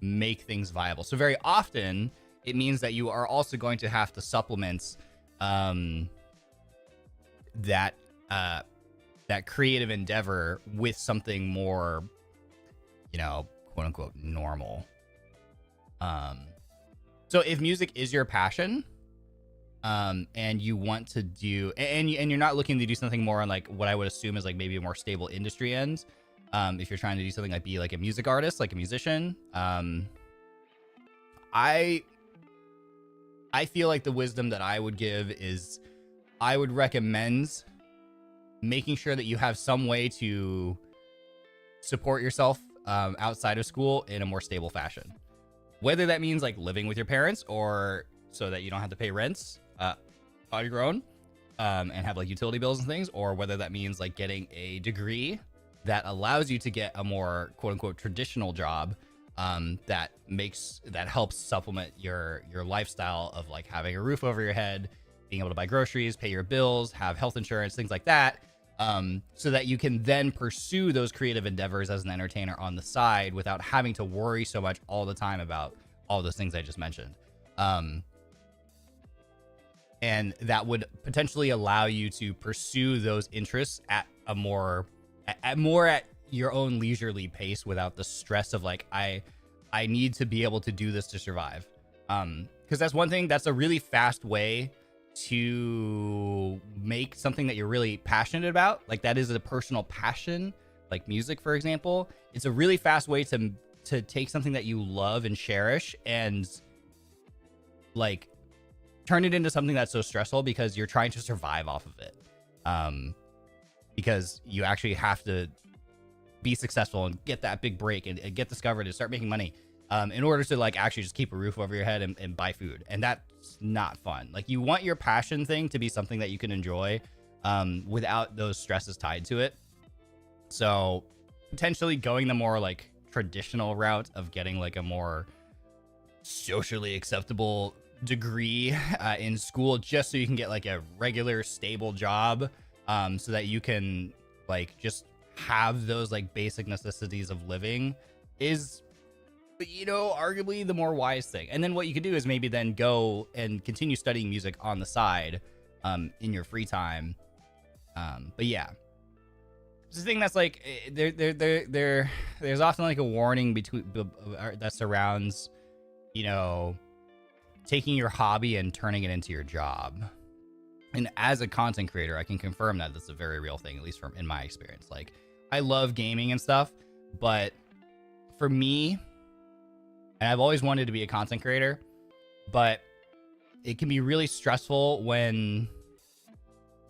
Speaker 1: make things viable. So very often it means that you are also going to have to supplement that creative endeavor with something more, quote unquote, normal. So if music is your passion, and you want to do, and you're not looking to do something more on like what I would assume is like maybe a more stable industry end, if you're trying to do something like be like a music artist, like a musician, I feel like the wisdom that I would give is I would recommend making sure that you have some way to support yourself outside of school in a more stable fashion. Whether that means like living with your parents, or so that you don't have to pay rents on your own, and have like utility bills and things, or whether that means like getting a degree that allows you to get a more quote unquote traditional job that helps supplement your lifestyle of like having a roof over your head, being able to buy groceries, pay your bills, have health insurance, things like that, so that you can then pursue those creative endeavors as an entertainer on the side without having to worry so much all the time about all those things I just mentioned. And that would potentially allow you to pursue those interests at a more at your own leisurely pace without the stress of like, I need to be able to do this to survive. Because that's one thing, that's a really fast way to make something that you're really passionate about. Like, that is a personal passion, like music, for example. It's a really fast way to take something that you love and cherish and like turn it into something that's so stressful because you're trying to survive off of it. Because you actually have to be successful and get that big break and get discovered and start making money in order to like actually just keep a roof over your head and buy food. And that's not fun. Like, you want your passion thing to be something that you can enjoy without those stresses tied to it. So potentially going the more like traditional route of getting like a more socially acceptable degree in school, just so you can get like a regular stable job, so that you can like just have those like basic necessities of living is, you know, arguably the more wise thing. And then what you could do is maybe then go and continue studying music on the side in your free time. But yeah, it's the thing that's like there's often like a warning between that surrounds, you know, taking your hobby and turning it into your job. And as a content creator, I can confirm that that's a very real thing, at least from in my experience. Like, I love gaming and stuff, but for me, and I've always wanted to be a content creator, but it can be really stressful when,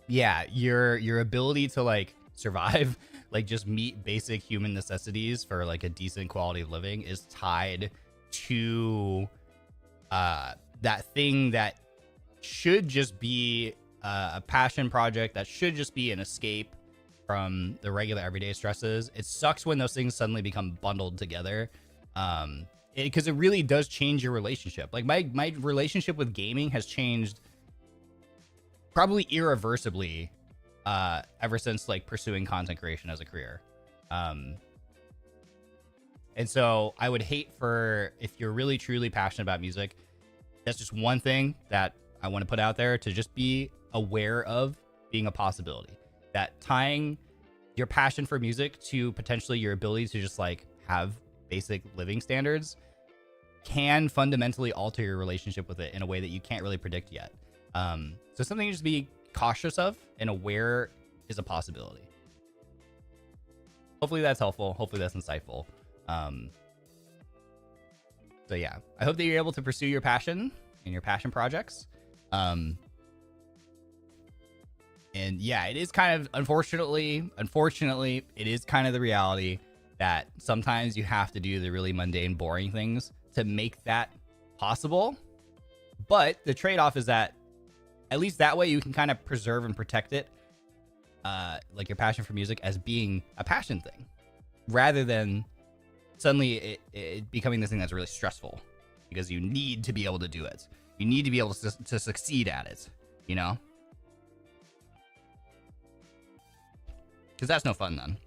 Speaker 1: yeah, your ability to like survive, like just meet basic human necessities for like a decent quality of living is tied to that thing that should just be a passion project, that should just be an escape from the regular everyday stresses. It sucks when those things suddenly become bundled together, because it really does change your relationship. Like my relationship with gaming has changed probably irreversibly ever since like pursuing content creation as a career. And so I would hate for, if you're really truly passionate about music, that's just one thing that I want to put out there, to just be aware of being a possibility. That tying your passion for music to potentially your ability to just like have basic living standards can fundamentally alter your relationship with it in a way that you can't really predict yet. So something to just be cautious of and aware is a possibility. Hopefully that's helpful. Hopefully that's insightful. So yeah, I hope that you're able to pursue your passion and your passion projects. And yeah, it is kind of, unfortunately, it is kind of the reality that sometimes you have to do the really mundane, boring things to make that possible. But the trade-off is that at least that way you can kind of preserve and protect it, like your passion for music, as being a passion thing, rather than suddenly it becoming this thing that's really stressful because you need to be able to do it. You need to be able to succeed at it, you know? Because that's no fun then.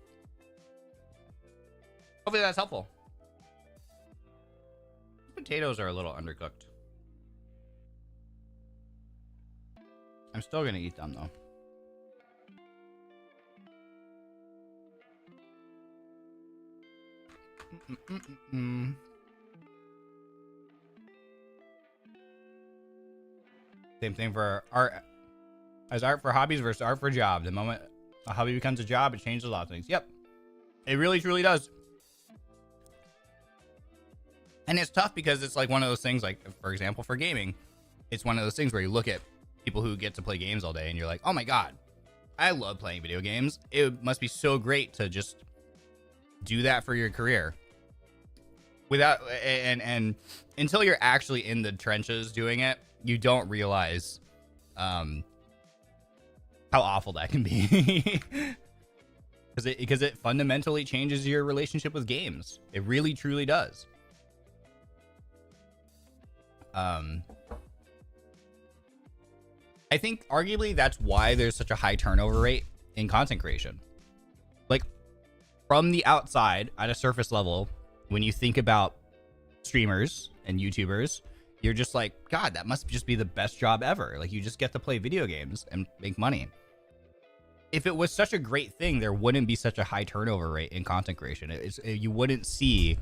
Speaker 1: Hopefully that's helpful. Potatoes are a little undercooked. I'm still going to eat them though. Same thing for art. As art for hobbies versus art for job. The moment a hobby becomes a job, it changes a lot of things. Yep. It really, truly does. And it's tough because it's like one of those things, like, for example, for gaming, it's one of those things where you look at people who get to play games all day and you're like, oh my God, I love playing video games. It must be so great to just do that for your career. Without, and until you're actually in the trenches doing it, you don't realize how awful that can be. Because it fundamentally changes your relationship with games. It really, truly does. I think arguably that's why there's such a high turnover rate in content creation. Like, from the outside, at a surface level, when you think about streamers and YouTubers, you're just like, God, that must just be the best job ever. Like, you just get to play video games and make money. If it was such a great thing, there wouldn't be such a high turnover rate in content creation. You wouldn't see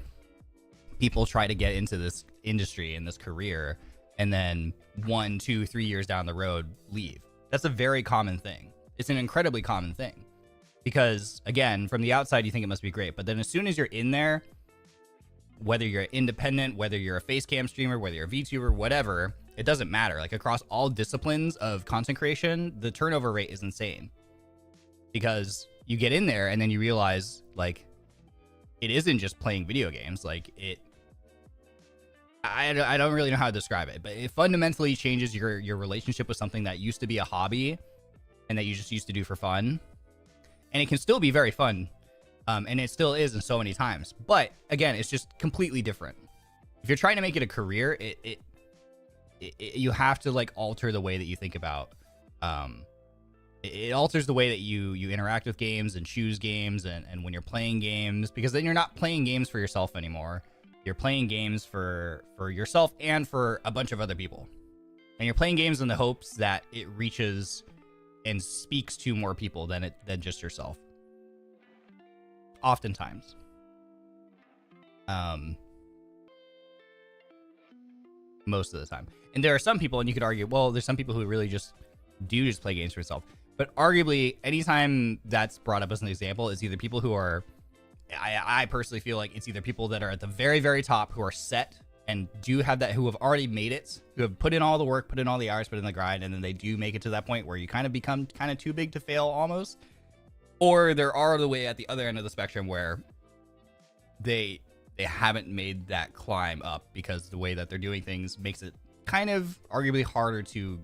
Speaker 1: people try to get into this industry and this career and then 1, 2, 3 years down the road leave. That's a very common thing. It's an incredibly common thing because, again, from the outside, you think it must be great. But then as soon as you're in there, whether you're independent, whether you're a face cam streamer, whether you're a VTuber, whatever, it doesn't matter. Like, across all disciplines of content creation, the turnover rate is insane. Because you get in there and then you realize, like, it isn't just playing video games. Like, I don't really know how to describe it, but it fundamentally changes your relationship with something that used to be a hobby and that you just used to do for fun. And it can still be very fun. And it still is in so many times. But again, it's just completely different. If you're trying to make it a career, you have to like alter the way that you think about it alters the way that you interact with games and choose games and when you're playing games, because then you're not playing games for yourself anymore. You're playing games for yourself and for a bunch of other people. And you're playing games in the hopes that it reaches and speaks to more people than just yourself. Oftentimes. Most of the time. And there are some people, and you could argue, well, there's some people who really just play games for themselves. But arguably, anytime that's brought up as an example, it's either people who are, I personally feel like it's either people that are at the very, very top who are set and do have that, who have already made it, who have put in all the work, put in all the hours, put in the grind, and then they do make it to that point where you kind of become kind of too big to fail almost. Or there are the way at the other end of the spectrum where they haven't made that climb up because the way that they're doing things makes it kind of arguably harder to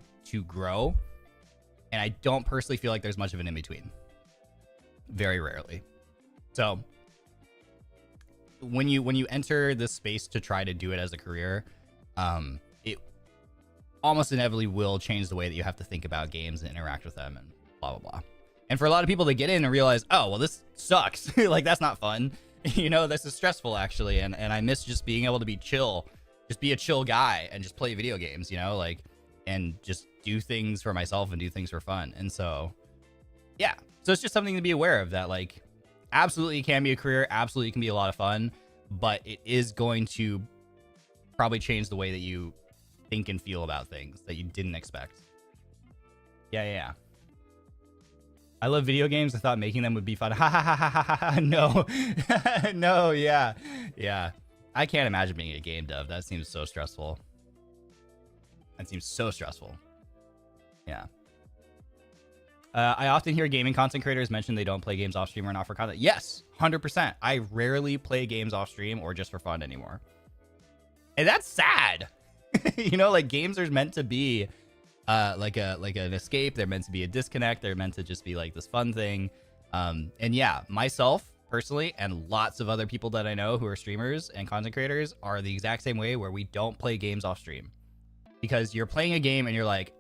Speaker 1: grow. And I don't personally feel like there's much of an in-between. Very rarely. So when you enter this space to try to do it as a career, it almost inevitably will change the way that you have to think about games and interact with them and blah, blah, blah. And for a lot of people, they get in and realize, oh, well, this sucks. Like, that's not fun. You know, this is stressful, actually. And I miss just being able to be chill, just be a chill guy and just play video games, you know, like, and just do things for myself and do things for fun. And so, yeah. So it's just something to be aware of, that, like, absolutely can be a career, absolutely can be a lot of fun, but it is going to probably change the way that you think and feel about things that you didn't expect. Yeah. I love video games. I thought making them would be fun. Ha ha ha ha ha ha. No. No, yeah. I can't imagine being a game dev. That seems so stressful. Yeah. I often hear gaming content creators mention they don't play games off stream or not for content. Yes, 100%. I rarely play games off stream or just for fun anymore. And that's sad. You know, like, games are meant to be like an escape. They're meant to be a disconnect. They're meant to just be like this fun thing. And yeah, myself personally and lots of other people that I know who are streamers and content creators are the exact same way, where we don't play games off stream. Because you're playing a game and you're like,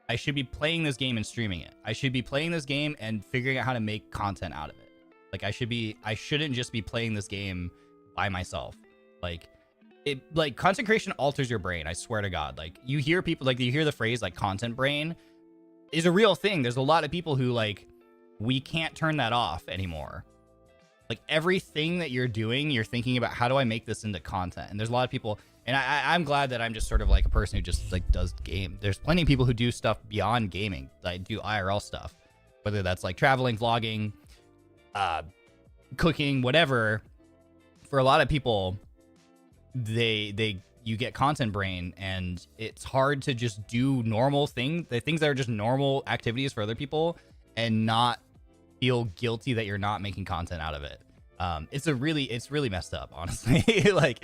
Speaker 1: I should be playing this game and streaming it. I should be playing this game and figuring out how to make content out of it. Like, I shouldn't just be playing this game by myself. Like, content creation alters your brain. I swear to God. Like, you hear people, like, you hear the phrase, like, content brain is a real thing. There's a lot of people who, like, we can't turn that off anymore. Like, everything that you're doing, you're thinking about, how do I make this into content? And there's a lot of people, and I'm glad that I'm just sort of like a person who just, like, does game. There's plenty of people who do stuff beyond gaming. Like, do IRL stuff, whether that's like traveling, vlogging, cooking, whatever. For a lot of people, you get content brain, and it's hard to just do normal things, the things that are just normal activities for other people, and not feel guilty that you're not making content out of it. It's really messed up, honestly. Like,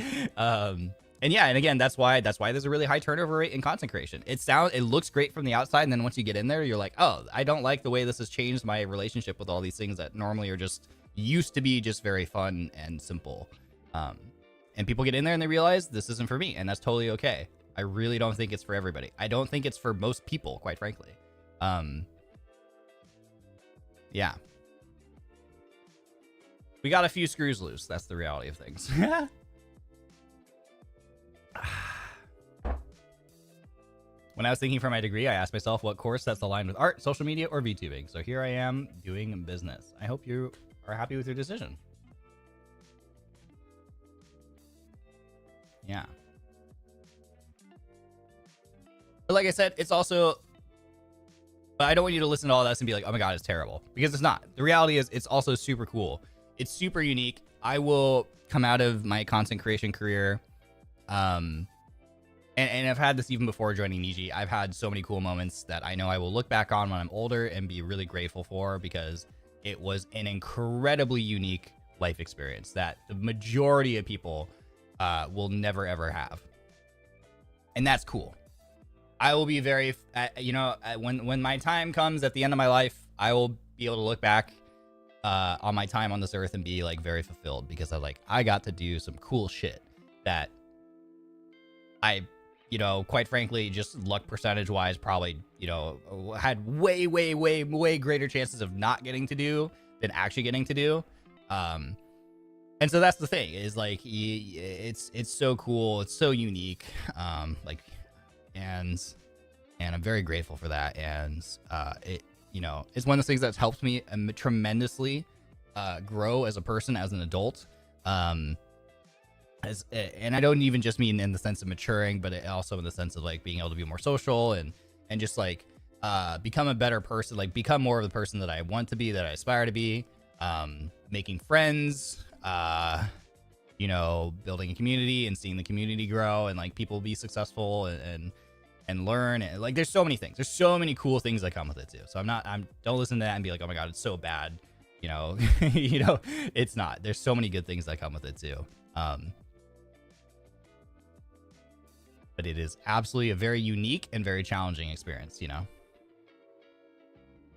Speaker 1: and yeah, and again, that's why there's a really high turnover rate in content creation. It looks great from the outside, and then once you get in there, you're like, oh, I don't like the way this has changed my relationship with all these things that normally are just used to be just very fun and simple. And people get in there and they realize this isn't for me, and that's totally okay. I really don't think it's for everybody. I don't think it's for most people, quite frankly. Yeah. We got a few screws loose. That's the reality of things. When I was thinking for my degree, I asked myself what course that's aligned with art, social media, or VTubing. So here I am doing business. I hope you are happy with your decision. Yeah. But like I said, it's also, but I don't want you to listen to all this and be like, oh my God, it's terrible. Because it's not. The reality is it's also super cool. It's super unique. I will come out of my content creation career. And I've had this even before joining Niji. I've had so many cool moments that I know I will look back on when I'm older and be really grateful for, because it was an incredibly unique life experience that the majority of people will never ever have. And that's cool. I will be very, when my time comes at the end of my life, I will be able to look back on my time on this earth and be like very fulfilled, because I got to do some cool shit that I you know, quite frankly, just luck percentage wise, probably, you know, had way greater chances of not getting to do than actually getting to do. And so that's the thing, is like, it's so cool. It's so unique. Like, and I'm very grateful for that. And, it, you know, it's one of those things that's helped me tremendously, grow as a person, as an adult. And I don't even just mean in the sense of maturing, but also in the sense of like being able to be more social and just like become a better person, like become more of the person that I want to be, that I aspire to be, making friends, you know, building a community and seeing the community grow and like people be successful and learn. And like, there's so many things, there's so many cool things that come with it too. So don't listen to that and be like, oh my God, it's so bad. You know, you know, it's not. There's so many good things that come with it too. But it is absolutely a very unique and very challenging experience, you know?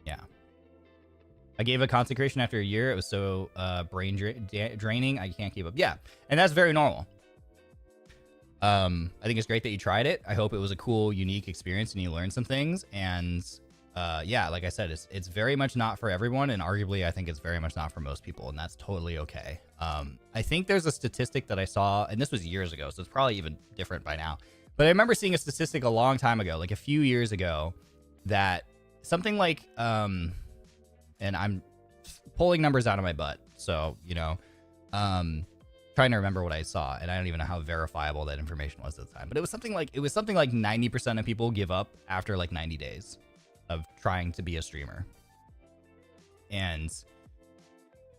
Speaker 1: Yeah. I gave a consecration after a year. It was so brain draining. I can't keep up. Yeah. And that's very normal. I think it's great that you tried it. I hope it was a cool, unique experience and you learned some things. And yeah, like I said, it's very much not for everyone. And arguably, I think it's very much not for most people. And that's totally okay. I think there's a statistic that I saw, and this was years ago, so it's probably even different by now. But I remember seeing a statistic a long time ago, like a few years ago, that something like, and I'm pulling numbers out of my butt. So, you know, trying to remember what I saw, and I don't even know how verifiable that information was at the time. But it was something like 90% of people give up after like 90 days of trying to be a streamer. And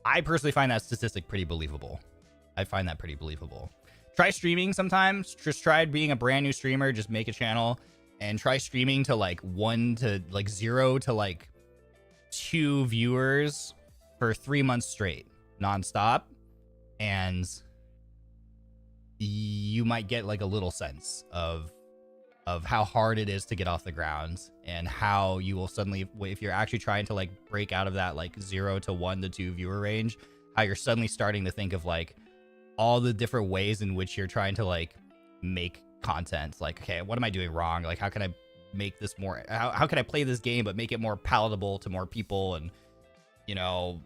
Speaker 1: I personally find that statistic pretty believable. I find that pretty believable. Try streaming sometimes. Just try being a brand new streamer. Just make a channel and try streaming to like 0 to like 2 viewers for 3 months straight, nonstop. And you might get like a little sense of how hard it is to get off the ground, and how you will suddenly, if you're actually trying to like break out of that like 0 to 1 to 2 viewer range, how you're suddenly starting to think of like all the different ways in which you're trying to like make content. Like, okay, what am I doing wrong? Like, how can I make this more, how can I play this game but make it more palatable to more people, and, you know,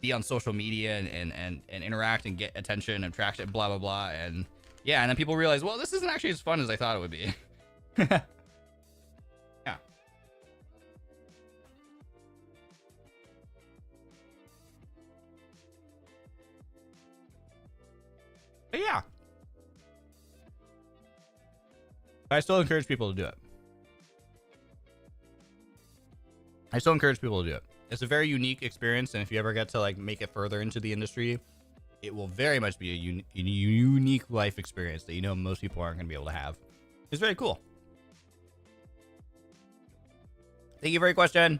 Speaker 1: be on social media and interact and get attention and traction, blah blah blah. And yeah, and then people realize, well, this isn't actually as fun as I thought it would be. Yeah. But yeah, I still encourage people to do it. It's a very unique experience, and if you ever get to like make it further into the industry, it will very much be a unique life experience that, you know, most people aren't going to be able to have. It's very cool. Thank you for your question.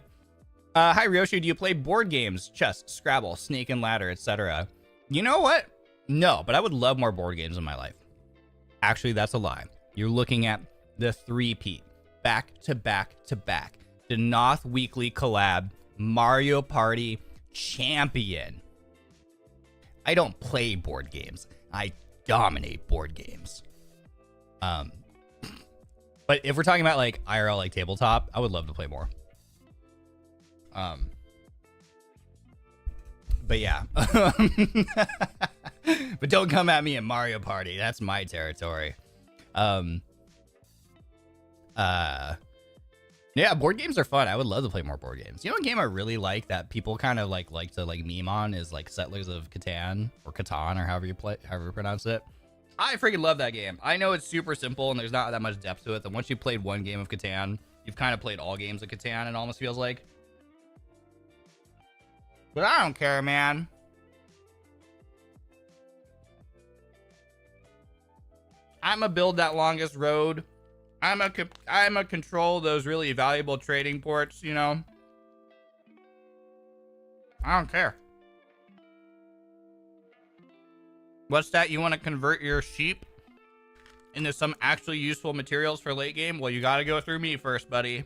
Speaker 1: Hi, Ryoshi. Do you play board games? Chess, Scrabble, Snake and Ladder, etc.? You know what? No, but I would love more board games in my life. Actually, that's a lie. You're looking at the 3-peat. Back to back to back. Denauth Weekly Collab. Mario Party Champion. I don't play board games. I dominate board games. But if we're talking about like IRL, like tabletop, I would love to play more. But yeah. But don't come at me in Mario Party. That's my territory. Yeah, board games are fun. I would love to play more board games. You know what game I really like that people kind of like to like meme on is like Settlers of Catan, or Catan, or however you pronounce it. I freaking love that game. I know it's super simple and there's not that much depth to it. Then once you've played one game of Catan, you've kind of played all games of Catan, it almost feels like. But I don't care, man. I'ma build that longest road. I'ma control those really valuable trading ports, you know? I don't care. What's that? You want to convert your sheep into some actually useful materials for late game? Well, you gotta go through me first, buddy.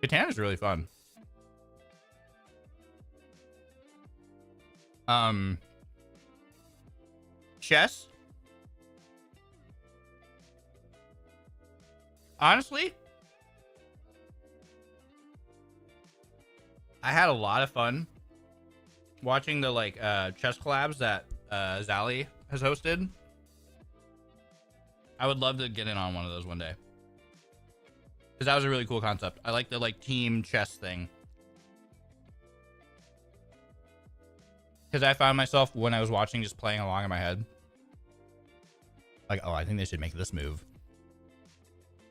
Speaker 1: Catan is really fun. Chess. Honestly, I had a lot of fun watching the like chess collabs that Zally has hosted. I would love to get in on one of those one day, because that was a really cool concept. I like the like team chess thing, because I found myself when I was watching just playing along in my head, like, oh, I think they should make this move.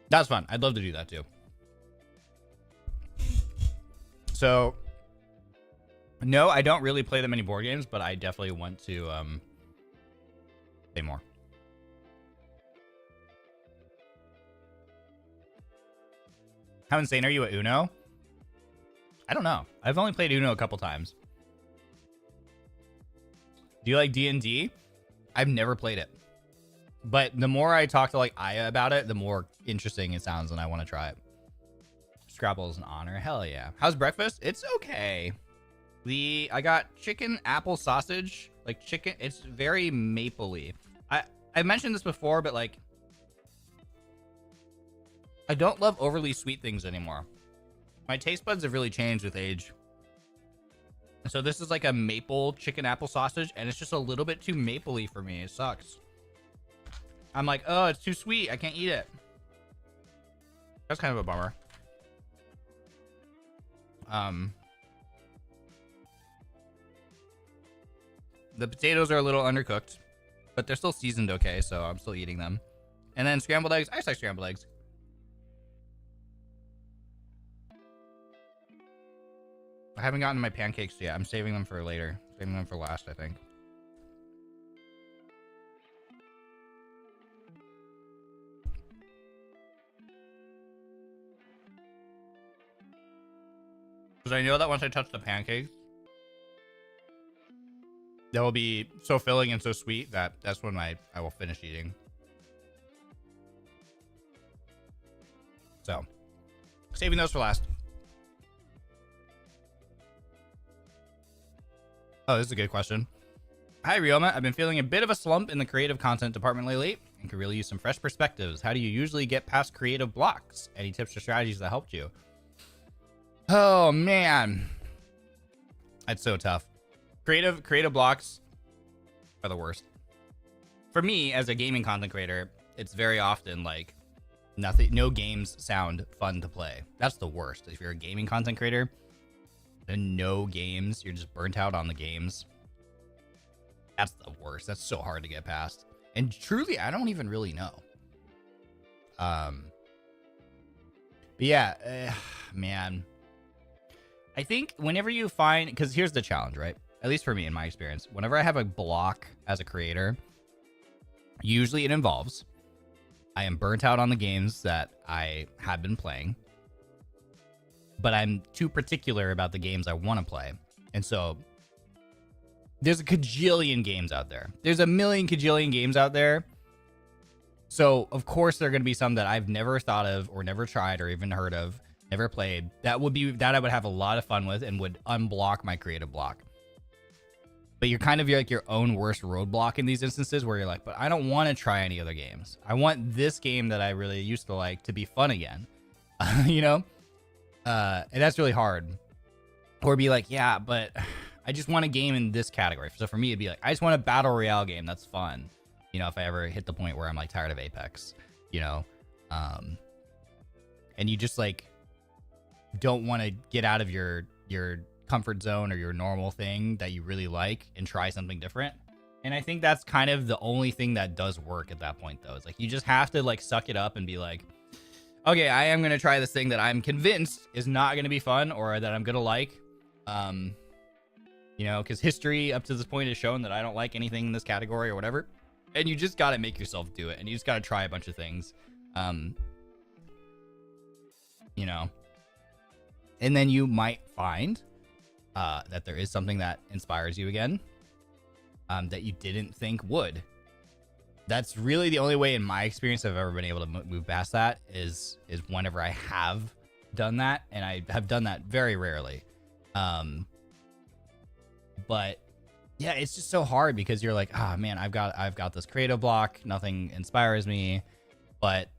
Speaker 1: That's fun. I'd love to do that too. So no, I don't really play that many board games, but I definitely want to play more. How insane are you at Uno? I don't know. I've only played Uno a couple times. Do you like D&D? I've never played it. But the more I talk to like Aya about it, the more interesting it sounds, and I want to try it. Scrabble is an honor. Hell yeah. How's breakfast? It's okay. I got chicken apple sausage. Like chicken. It's very mapley. I mentioned this before, but like, I don't love overly sweet things anymore. My taste buds have really changed with age. So this is like a maple chicken apple sausage, and it's just a little bit too mapley for me. It sucks. I'm like, oh, it's too sweet. I can't eat it. That's kind of a bummer. The potatoes are a little undercooked, but they're still seasoned okay, so I'm still eating them. And then scrambled eggs. I just like scrambled eggs. I haven't gotten my pancakes yet. I'm saving them for later. Saving them for last, I think. Because I know that once I touch the pancakes, they will be so filling and so sweet that that's when I will finish eating. So, saving those for last. Oh, this is a good question. Hi, Ryoma. I've been feeling a bit of a slump in the creative content department lately and could really use some fresh perspectives. How do you usually get past creative blocks? Any tips or strategies that helped you? Oh, man. That's so tough. Creative blocks are the worst. For me, as a gaming content creator, it's very often like no games sound fun to play. That's the worst. If you're a gaming content creator and no games, you're just burnt out on the games. That's the worst. That's so hard to get past. And truly, I don't even really know. But yeah, man. I think whenever you find, because here's the challenge, right? At least for me, in my experience, whenever I have a block as a creator, usually it involves I am burnt out on the games that I have been playing, but I'm too particular about the games I want to play. And so there's a kajillion games out there. There's a million kajillion games out there. So of course there are going to be some that I've never thought of or never tried or even heard of, never played, that I would have a lot of fun with and would unblock my creative block. But you're kind of like your own worst roadblock in these instances where you're like, but I don't want to try any other games. I want this game that I really used to like to be fun again, you know? And that's really hard. Or be like, yeah, but I just want a game in this category. So for me, it'd be like, I just want a battle royale game that's fun. You know, if I ever hit the point where I'm like tired of Apex, you know? And you just like don't want to get out of your comfort zone or your normal thing that you really like and try something different. And I think that's kind of the only thing that does work at that point, though. It's like you just have to like suck it up and be like, okay, I am going to try this thing that I'm convinced is not going to be fun or that I'm going to like. You know, because history up to this point has shown that I don't like anything in this category or whatever. And you just got to make yourself do it. And you just got to try a bunch of things. You know, and then you might find that there is something that inspires you again, that you didn't think would. That's really the only way in my experience I've ever been able to move past that is whenever I have done that, and I have done that very rarely. But yeah, it's just so hard because you're like, ah, man, I've got this creative block. Nothing inspires me. But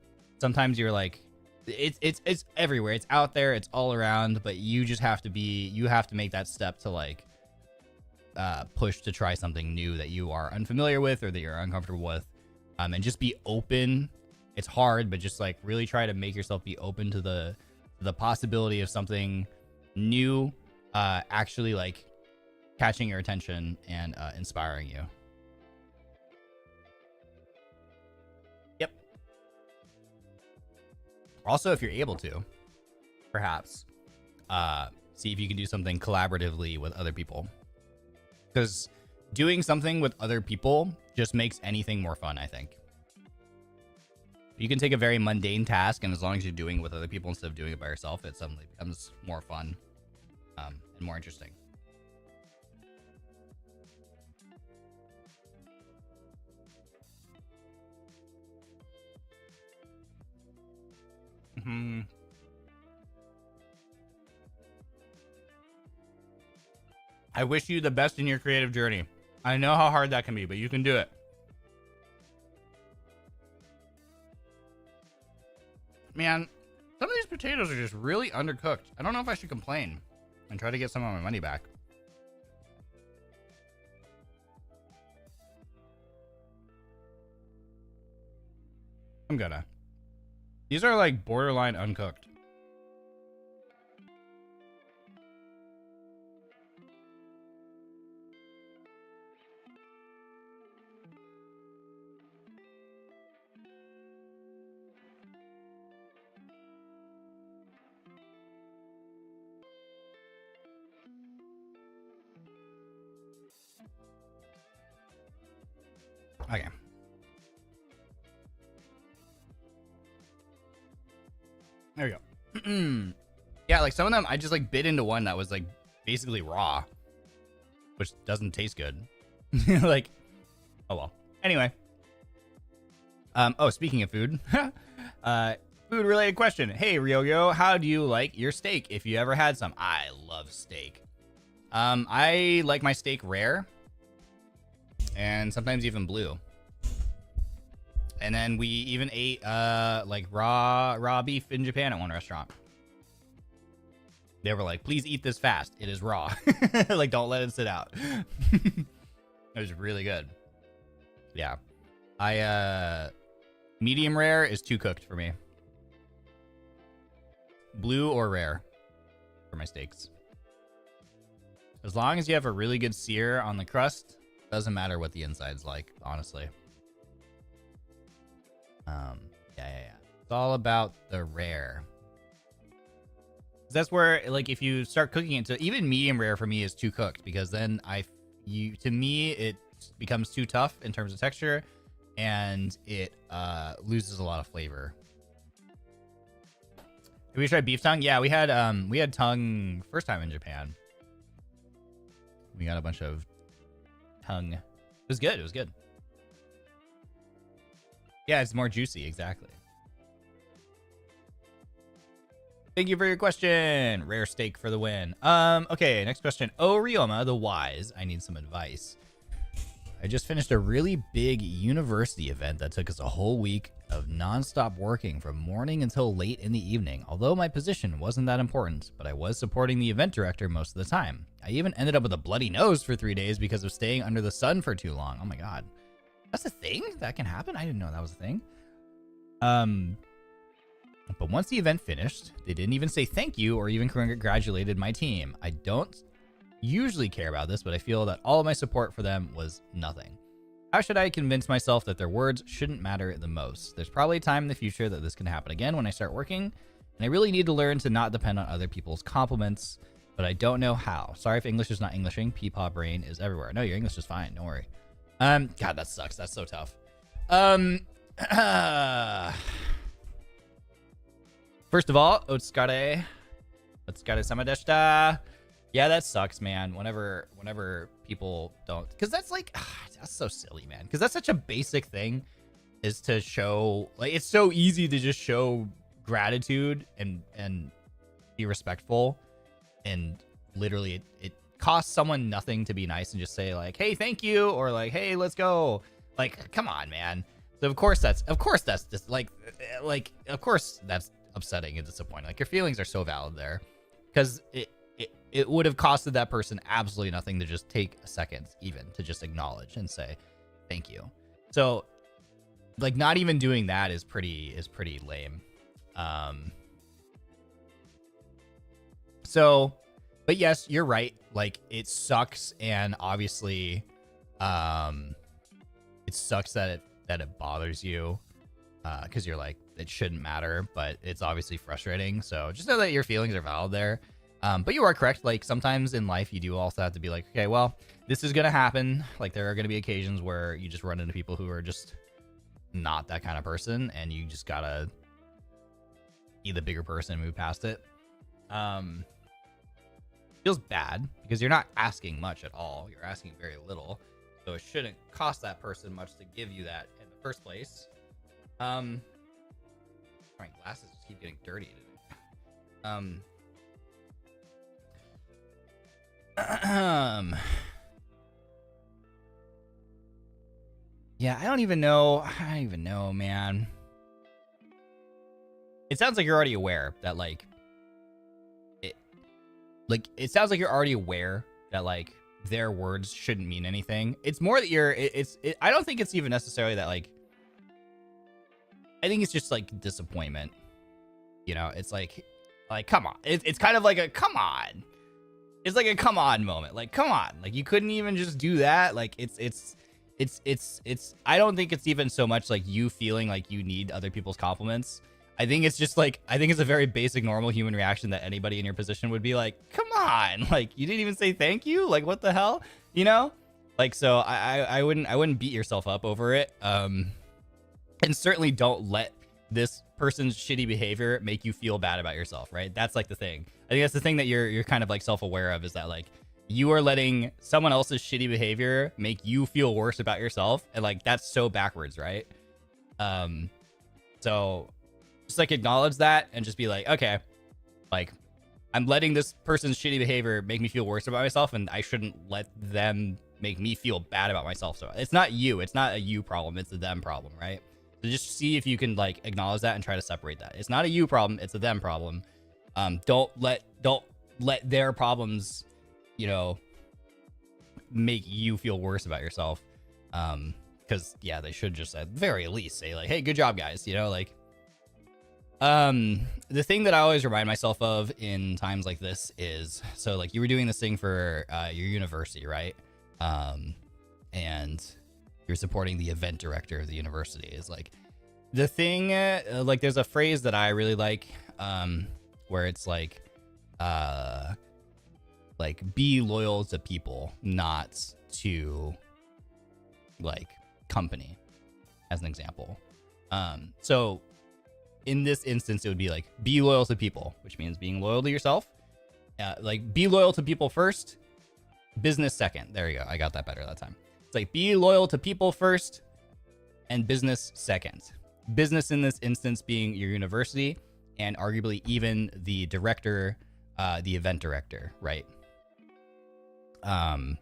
Speaker 1: sometimes you're like, it's everywhere. It's out there. It's all around. But you just have to make that step to like push to try something new that you are unfamiliar with or that you're uncomfortable with, and just be open. It's hard, but just like really try to make yourself be open to the possibility of something new actually like catching your attention and inspiring you. Yep. Also, if you're able to, perhaps see if you can do something collaboratively with other people, because doing something with other people just makes anything more fun, I think. You can take a very mundane task, and as long as you're doing it with other people instead of doing it by yourself, it suddenly becomes more fun and more interesting. I wish you the best in your creative journey. I know how hard that can be, but you can do it. Man, some of these potatoes are just really undercooked. I don't know if I should complain and try to get some of my money back. I'm gonna. These are like borderline uncooked. Okay. There we go. Yeah, like some of them I just like bit into one that was like basically raw, which doesn't taste good. Like, oh well. Anyway. Oh, speaking of food, food related question. Hey Ryo, how do you like your steak if you ever had some? I love steak. I like my steak rare and sometimes even blue. And then we even ate like raw beef in Japan at one restaurant. They were like, please eat this fast. It is raw. Like, don't let it sit out. It was really good. Yeah. Medium rare is too cooked for me. Blue or rare for my steaks. As long as you have a really good sear on the crust, doesn't matter what the inside's like, honestly. Yeah. It's all about the rare. That's where, like, if you start cooking it, so even medium rare for me is too cooked, because then to me it becomes too tough in terms of texture, and it loses a lot of flavor. Did we try beef tongue? Yeah, we had tongue first time in Japan. We got a bunch of tongue. It was good. It was good. Yeah, it's more juicy. Exactly. Thank you for your question. Rare steak for the win. Okay, next question. Oh, Ryoma the Wise. I need some advice. I just finished a really big university event that took us a whole week of nonstop working from morning until late in the evening. Although my position wasn't that important, but I was supporting the event director most of the time. I even ended up with a bloody nose for 3 days because of staying under the sun for too long. Oh my god. That's a thing? That can happen? I didn't know that was a thing. But once the event finished, they didn't even say thank you or even congratulated my team. I don't usually care about this, but I feel that all of my support for them was nothing. How should I convince myself that their words shouldn't matter the most? There's probably a time in the future that this can happen again when I start working, and I really need to learn to not depend on other people's compliments, but I don't know how. Sorry if English is not Englishing. Peepaw brain is everywhere. No, your English is fine. Don't worry. God, that sucks. That's so tough. First of all, Otsukare samadeshita. Yeah, that sucks, man. Whenever people don't, because that's like, that's so silly, man. Because that's such a basic thing, is to show, like, it's so easy to just show gratitude and be respectful, and literally it costs someone nothing to be nice and just say like, hey, thank you, or like, hey, let's go. Like, come on, man. So of course that's just like of course that's upsetting and disappointing. Like, your feelings are so valid there, because it would have costed that person absolutely nothing to just take a second even to just acknowledge and say thank you. So like, not even doing that is pretty lame. So, but yes, you're right. Like, it sucks, and obviously it sucks that it bothers you, because you're like, it shouldn't matter, but it's obviously frustrating. So just know that your feelings are valid there. But you are correct. Like, sometimes in life you do also have to be like, okay, well, this is gonna happen. Like, there are gonna be occasions where you just run into people who are just not that kind of person, and you just gotta be the bigger person and move past it. Feels bad because you're not asking much at all. You're asking very little, so it shouldn't cost that person much to give you that in the first place. My glasses just keep getting dirty today. Yeah, I don't even know, man. It sounds like you're already aware that it sounds like you're already aware that like their words shouldn't mean anything. It's more that I don't think it's even necessarily that like, I think it's just like disappointment. You know, it's like come on. It's kind of like a come on. It's like a come on moment. Like, come on. Like, you couldn't even just do that. Like, it's I don't think it's even so much like you feeling like you need other people's compliments. I think it's just like, I think it's a very basic normal human reaction that anybody in your position would be like, come on, like, you didn't even say thank you, like, what the hell, you know? Like, so I wouldn't beat yourself up over it. And certainly don't let this person's shitty behavior make you feel bad about yourself, right? That's like the thing. I think that's the thing that you're kind of like self-aware of, is that like you are letting someone else's shitty behavior make you feel worse about yourself, and like that's so backwards, right? So just like acknowledge that and just be like, okay, like, I'm letting this person's shitty behavior make me feel worse about myself, and I shouldn't let them make me feel bad about myself. So it's not you, it's not a you problem, it's a them problem, right? So just see if you can like acknowledge that and try to separate that. It's not a you problem, it's a them problem. Don't let their problems, you know, make you feel worse about yourself. Because yeah, they should just at the very least say like, hey, good job, guys, you know, like. The thing that I always remind myself of in times like this is, so like you were doing this thing for your university, right? And you're supporting the event director of the university. Is like the thing, like there's a phrase that I really like, where it's like be loyal to people, not to like company, as an example. So in this instance, it would be like, be loyal to people, which means being loyal to yourself. Like, be loyal to people first, business second. There you go. I got that better that time. It's like, be loyal to people first and business second. Business in this instance being your university, and arguably even the director, the event director, right? And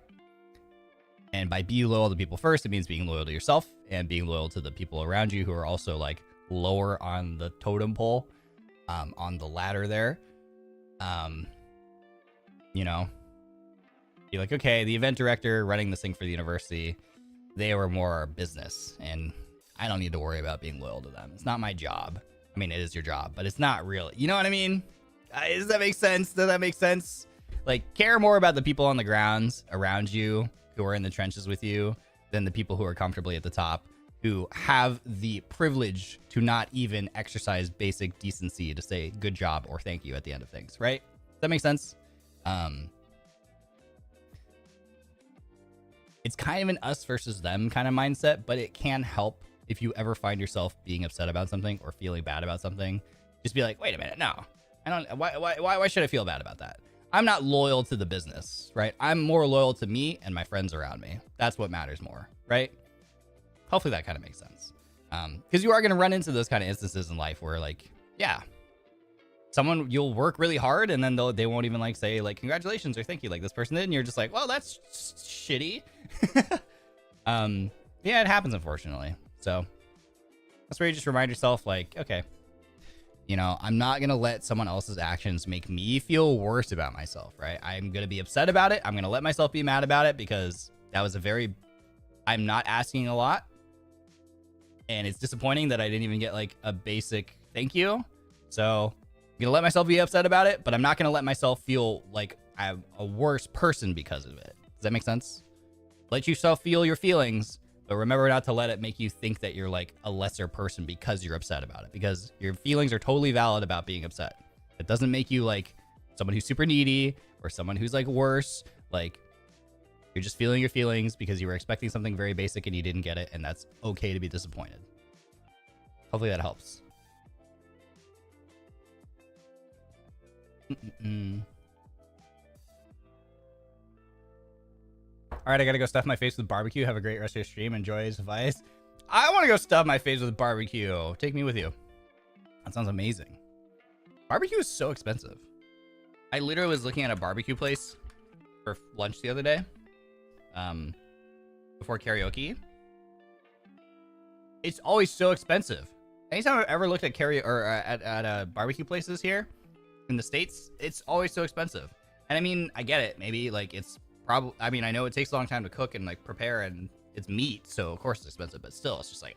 Speaker 1: by be loyal to people first, it means being loyal to yourself and being loyal to the people around you who are also like lower on the totem pole, on the ladder there. You know, be like, okay, the event director running this thing for the university, they were more business, and I don't need to worry about being loyal to them. It's not my job. I mean, it is your job, but it's not really, you know what I mean? Does that make sense? Does that make sense? Like, care more about the people on the grounds around you who are in the trenches with you than the people who are comfortably at the top, who have the privilege to not even exercise basic decency to say good job or thank you at the end of things, right? Does that make sense? It's kind of an us versus them kind of mindset, but it can help if you ever find yourself being upset about something or feeling bad about something. Just be like, wait a minute, no, I don't. Why should I feel bad about that? I'm not loyal to the business, right? I'm more loyal to me and my friends around me. That's what matters more, right? Hopefully that kind of makes sense. Because you are going to run into those kind of instances in life where, like, yeah, you'll work really hard and then they won't even like say like congratulations or thank you like this person did, and you're just like, well, that's shitty. Yeah, it happens, unfortunately. So that's where you just remind yourself, like, okay, you know, I'm not gonna let someone else's actions make me feel worse about myself, right? I'm gonna be upset about it. I'm gonna let myself be mad about it because that was I'm not asking a lot, and it's disappointing that I didn't even get like a basic thank you. So I'm gonna let myself be upset about it, but I'm not gonna let myself feel like I'm a worse person because of it. Does that make sense? Let yourself feel your feelings, but remember not to let it make you think that you're like a lesser person because you're upset about it, because your feelings are totally valid about being upset. It doesn't make you like someone who's super needy or someone who's like worse. Like, you're just feeling your feelings because you were expecting something very basic and you didn't get it, and that's okay to be disappointed. Hopefully that helps. All right, I gotta go stuff my face with barbecue. Have a great rest of your stream. Enjoy his advice. I want to go stuff my face with barbecue. Take me with you. That sounds amazing. Barbecue is so expensive. I literally was looking at a barbecue place for lunch the other day, before karaoke. It's always so expensive. Anytime I've ever looked at at barbecue places here in the States, it's always so expensive. And I mean, I get it. Maybe like it's probably, I mean, I know it takes a long time to cook and like prepare, and it's meat, so of course it's expensive, but still, it's just like,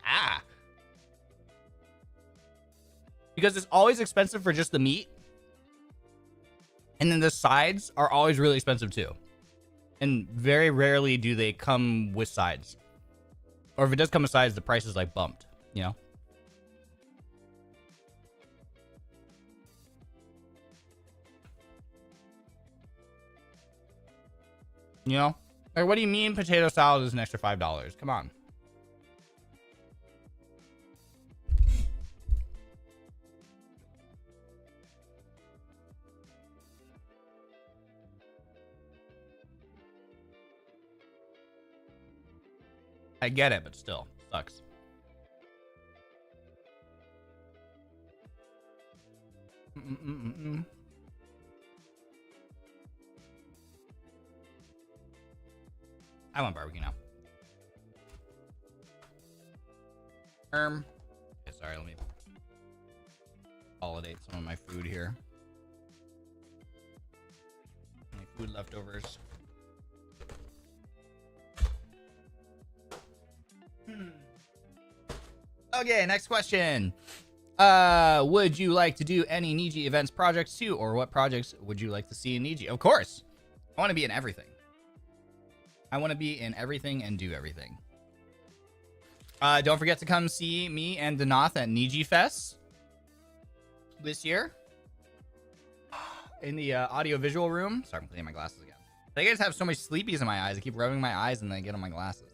Speaker 1: because it's always expensive for just the meat, and then the sides are always really expensive too, and very rarely do they come with sides, or if it does come with sides, the price is like bumped, you know. You know, like, what do you mean potato salad is an extra $5? Come on. I get it, but still sucks. I want barbecue now. Okay, sorry, let me consolidate some of my food here. Any food leftovers. Okay, next question. Would you like to do any Niji events projects too, or what projects would you like to see in Niji? Of course. I want to be in everything. I want to be in everything and do everything. Don't forget to come see me and Denauth at Niji Fest this year in the audio-visual room. Sorry, I'm cleaning my glasses again. I just have so much sleepies in my eyes. I keep rubbing my eyes and then I get on my glasses.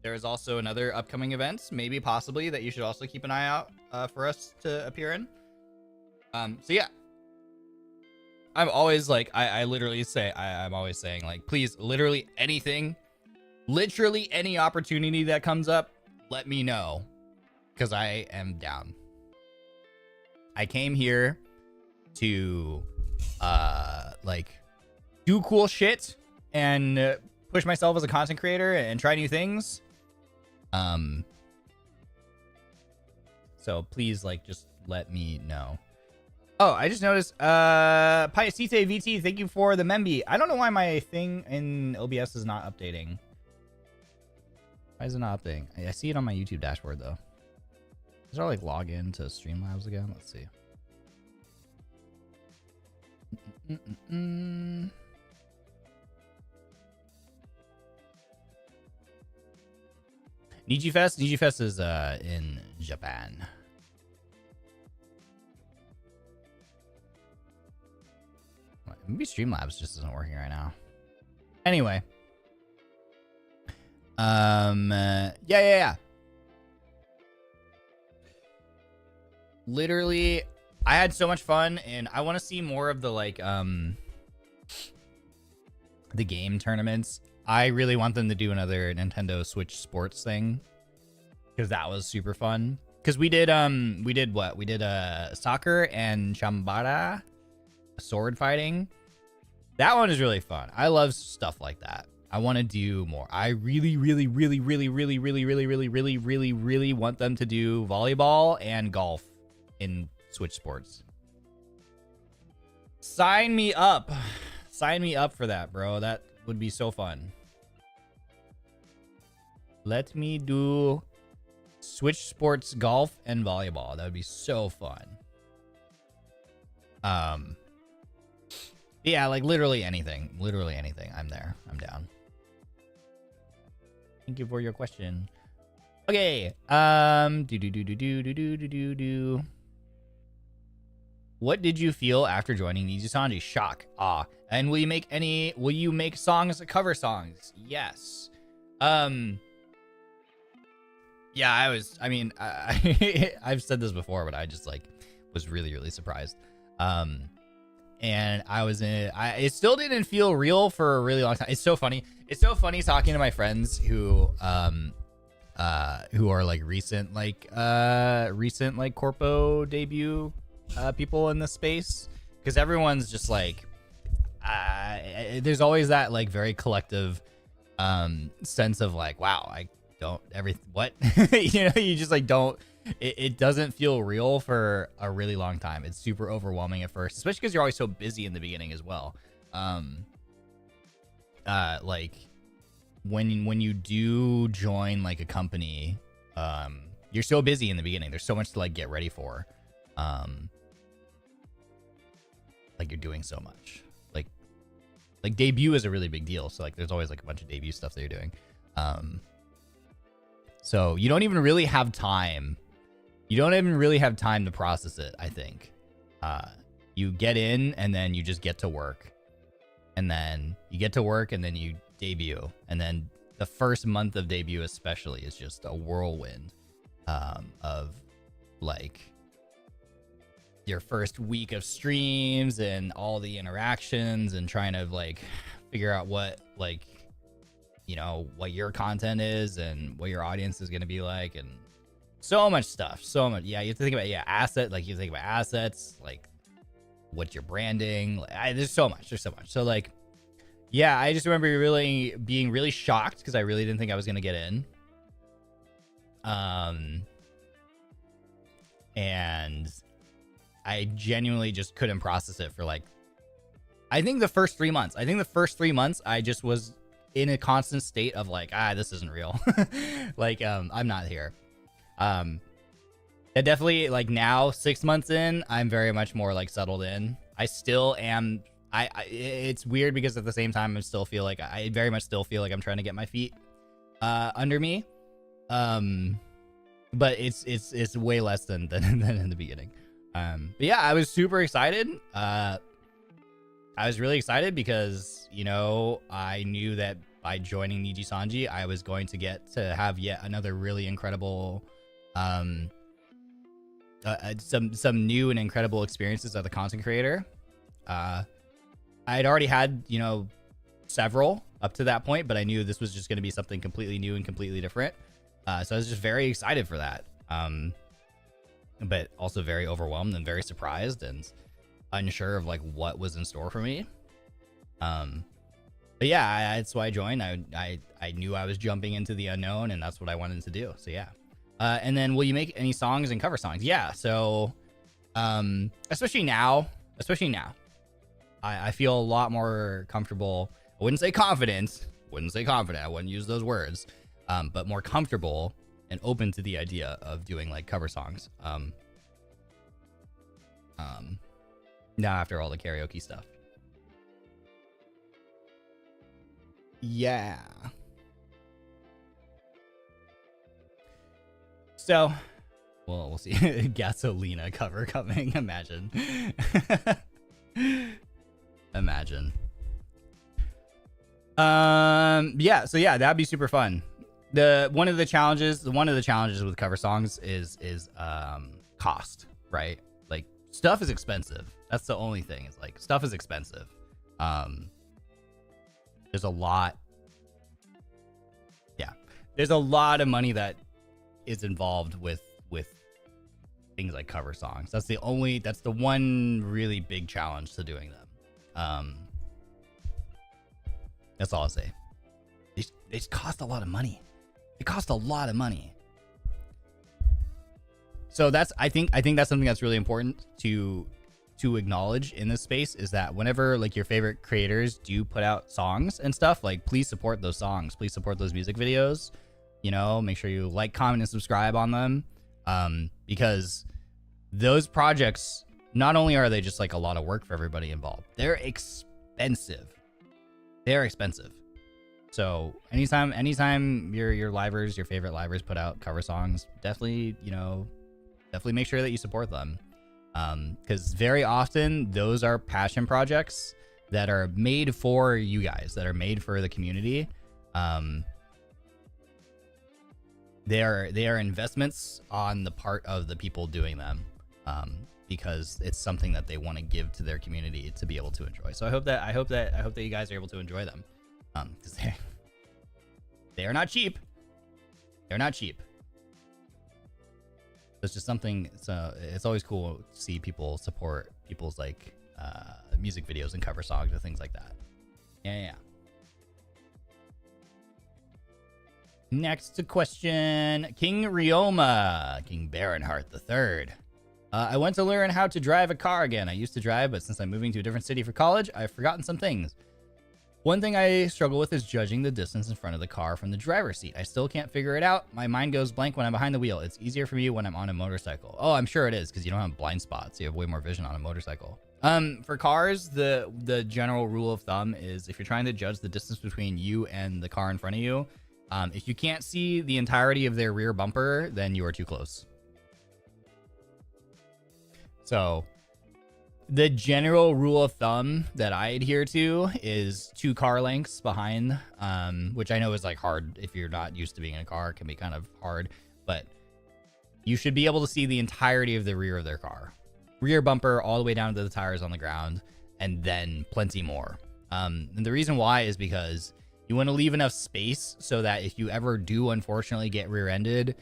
Speaker 1: There is also another upcoming event, maybe possibly, that you should also keep an eye out for us to appear in. So yeah, I'm always like, I literally say, I'm always saying like, please, literally anything, literally any opportunity that comes up, let me know, because I am down. I came here to, like, do cool shit and push myself as a content creator and try new things. So please, like, just let me know. Oh, I just noticed, Piacite VT, thank you for the Membi. I don't know why my thing in OBS is not updating. Why is it not updating? I see it on my YouTube dashboard, though. Should I, like, log in to Streamlabs again? Let's see. Niji Fest? Niji Fest is, in Japan. Maybe Streamlabs just isn't working right now. Anyway. Yeah. Literally, I had so much fun, and I want to see more of the, like, the game tournaments. I really want them to do another Nintendo Switch Sports thing, because that was super fun. Because we did what? We did soccer and chambara, sword fighting. That one is really fun. I love stuff like that. I want to do more. I really want them to do volleyball and golf in Switch Sports. Sign me up. Sign me up for that, bro. That would be so fun. Let me do Switch Sports golf and volleyball. That would be so fun. Yeah, like literally anything. Literally anything. I'm there. I'm down. Thank you for your question. Okay. What did you feel after joining NIJISANJI? Shock. And will you make songs, cover songs? Yes. Yeah, I've said this before, but I just like was really surprised. And it still didn't feel real for a really long time. It's so funny. It's so funny talking to my friends who are like recent corpo debut people in this space, because everyone's just like there's always that like very collective sense of like, wow, I don't what you know, you just like don't, it doesn't feel real for a really long time. It's super overwhelming at first, especially because you're always so busy in the beginning as well. Like when you do join like a company, you're so busy in the beginning. There's so much to like get ready for. Like you're doing so much. Like debut is a really big deal. So like there's always like a bunch of debut stuff that you're doing. So you don't even really have time. You don't even really have time to process it, I think. You get in and then you just get to work. And then you get to work and then you debut. And then the first month of debut especially is just a whirlwind of like your first week of streams and all the interactions and trying to like figure out what like, you know, what your content is and what your audience is going to be like, and so much stuff. So much. Yeah, you have to think about you have to think about assets, like what's your branding. There's so much. So like, yeah, I just remember being really shocked because I really didn't think I was going to get in. And I genuinely just couldn't process it for like, I think the first 3 months. I just was in a constant state of like, this isn't real. Like, I'm not here. I definitely, like, now 6 months in, I'm very much more like settled in. I still am. It's weird because at the same time, I very much still feel like I'm trying to get my feet under me. But it's way less than in the beginning. But yeah, I was super excited. I was really excited because, you know, I knew that by joining NIJISANJI, I was going to get to have yet another really incredible, some new and incredible experiences as a content creator. I had already had, you know, several up to that point, but I knew this was just going to be something completely new and completely different. So I was just very excited for that. But also very overwhelmed and very surprised and unsure of like what was in store for me. But yeah, that's why I joined. I knew I was jumping into the unknown, and that's what I wanted to do. So yeah. And then, will you make any songs and cover songs? Yeah. So, especially now, I feel a lot more comfortable. I wouldn't say confident. I wouldn't use those words. But more comfortable and open to the idea of doing like cover songs. Now after all the karaoke stuff. Yeah. So, well, we'll see. Gasolina cover coming. Imagine. Imagine. Yeah. So yeah, that'd be super fun. One of the challenges with cover songs is cost, right? Like stuff is expensive. That's the only thing. Is like stuff is expensive. There's a lot there's a lot of money that is involved with things like cover songs. That's the one really big challenge to doing them. That's all I'll say. They just cost a lot of money. They cost a lot of money. So I think that's something that's really important to acknowledge in this space, is that whenever like your favorite creators do put out songs and stuff, like please support those songs, please support those music videos, you know, make sure you like, comment, and subscribe on them, because those projects, not only are they just like a lot of work for everybody involved, they're expensive. So anytime your livers, your favorite livers put out cover songs, definitely make sure that you support them. Because very often those are passion projects that are made for you guys, that are made for the community. They are investments on the part of the people doing them, because it's something that they want to give to their community to be able to enjoy. So I hope that you guys are able to enjoy them, because they are not cheap. They're not cheap. It's just something. It's always cool to see people support people's like music videos and cover songs and things like that. Yeah. Next question, King Ryoma Barrenwort III. I went to learn how to drive a car again. I used to drive, but since I'm moving to a different city for college, I've forgotten some things. One thing I struggle with is judging the distance in front of the car from the driver's seat. I still can't figure it out. My mind goes blank when I'm behind the wheel. It's easier for me when I'm on a motorcycle. Oh, I'm sure it is, because you don't have blind spots. You have way more vision on a motorcycle. For cars, the general rule of thumb is if you're trying to judge the distance between you and the car in front of you, if you can't see the entirety of their rear bumper, then you are too close. So the general rule of thumb that I adhere to is 2 car lengths behind, which I know is like hard if you're not used to being in a car. It can be kind of hard, but you should be able to see the entirety of the rear of their car. Rear bumper all the way down to the tires on the ground, and then plenty more. And the reason why is because you want to leave enough space so that if you ever do unfortunately get rear-ended,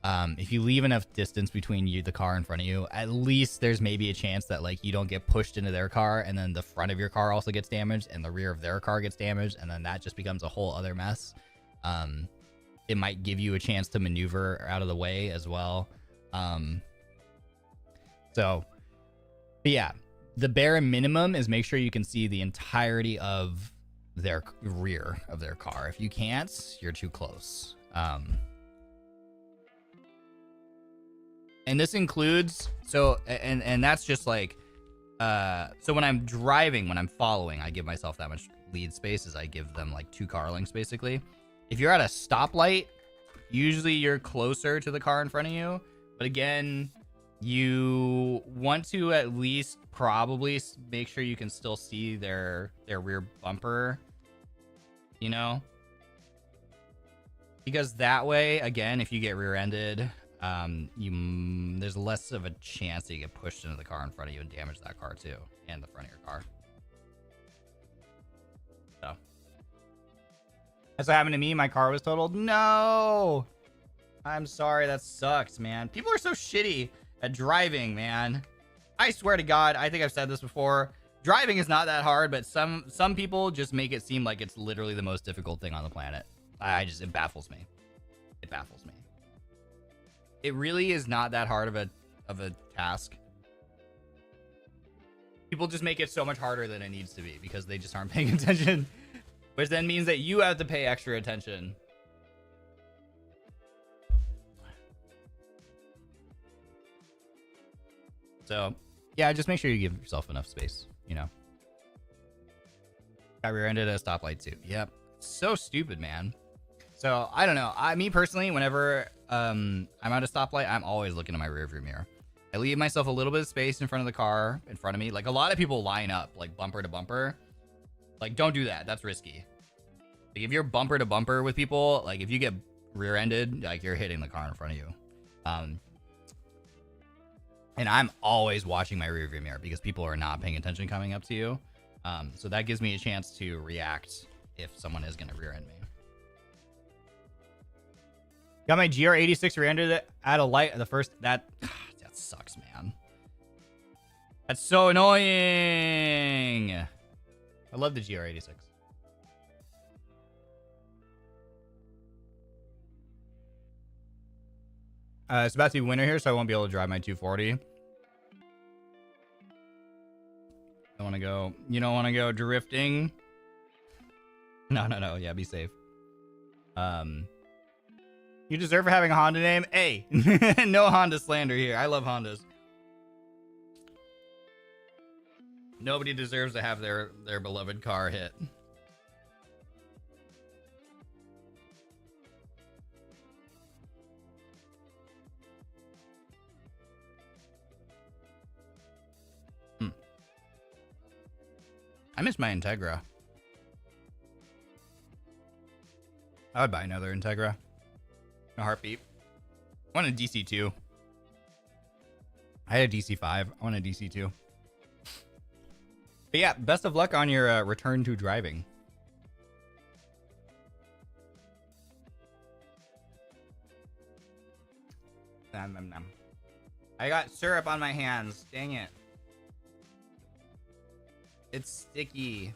Speaker 1: if you leave enough distance between you, the car in front of you, at least there's maybe a chance that like you don't get pushed into their car, and then the front of your car also gets damaged, and the rear of their car gets damaged, and then that just becomes a whole other mess. It might give you a chance to maneuver out of the way as well. But yeah, the bare minimum is make sure you can see the entirety of their rear of their car. If you can't, you're too close. And this includes, and that's just like, so when I'm driving, when I'm following, I give myself that much lead space as I give them like 2 car lengths basically. If you're at a stoplight, usually you're closer to the car in front of you, but again, you want to at least probably make sure you can still see their rear bumper, you know, because that way, again, if you get rear-ended, there's less of a chance that you get pushed into the car in front of you and damage that car too, and the front of your car. So that's what happened to me. My car was totaled. No, I'm sorry. That sucks, man. People are so shitty at driving, man. I swear to God, I think I've said this before. Driving is not that hard, but some people just make it seem like it's literally the most difficult thing on the planet. It baffles me. It baffles me. It really is not that hard of a task. People just make it so much harder than it needs to be because they just aren't paying attention, which then means that you have to pay extra attention. So yeah, just make sure you give yourself enough space, you know. Got rear-ended at a stoplight too. Yep. So stupid, man. So I don't know. Me personally, whenever I'm at a stoplight, I'm always looking at my rearview mirror. I leave myself a little bit of space in front of the car in front of me. Like a lot of people line up like bumper to bumper. Like don't do that. That's risky. Like if you're bumper to bumper with people, like if you get rear-ended, like you're hitting the car in front of you. And I'm always watching my rearview mirror because people are not paying attention coming up to you. So that gives me a chance to react if someone is going to rear-end me. Got my GR86 rear-ended at a light at the first. That sucks, man. That's so annoying. I love the GR86. It's about to be winter here, so I won't be able to drive my 240. I want to go. You don't want to go drifting? No. Yeah, be safe. You deserve for having a Honda name. Hey, no Honda slander here. I love Hondas. Nobody deserves to have their beloved car hit. I miss my Integra. I would buy another Integra. A heartbeat. I want a DC2. I had a DC5. I want a DC2. But yeah, best of luck on your return to driving. Nom, nom, nom. I got syrup on my hands. Dang it. It's sticky.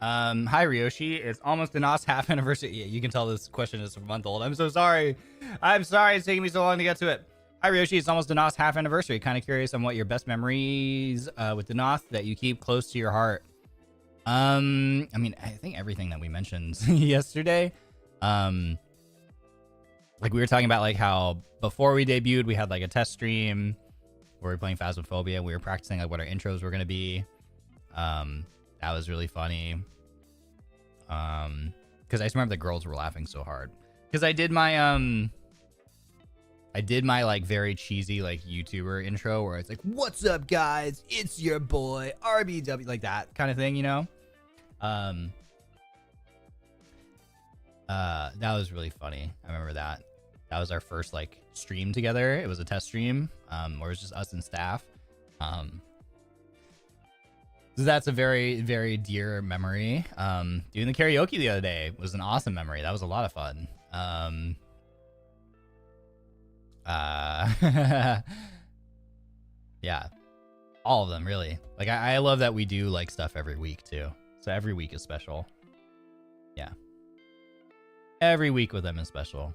Speaker 1: Hi Ryoshi. It's almost Denauth's half anniversary. Yeah, you can tell this question is a month old. I'm so sorry. I'm sorry it's taking me so long to get to it. Hi Ryoshi. It's almost Denauth's half anniversary. Kind of curious on what your best memories with Denauth that you keep close to your heart. I mean, I think everything that we mentioned yesterday. Like we were talking about like how before we debuted, we had like a test stream where we were playing Phasmophobia. We were practicing like what our intros were going to be. That was really funny. Because I just remember the girls were laughing so hard. Because I did my like very cheesy like YouTuber intro where it's like, "What's up, guys? It's your boy RBW," like that kind of thing, you know. That was really funny. I remember that. That was our first like stream together. It was a test stream, where it was just us and staff. So that's a very, very dear memory. Doing the karaoke the other day was an awesome memory. That was a lot of fun. Yeah, all of them really. Like I love that we do like stuff every week too. So every week is special. Yeah, every week with them is special.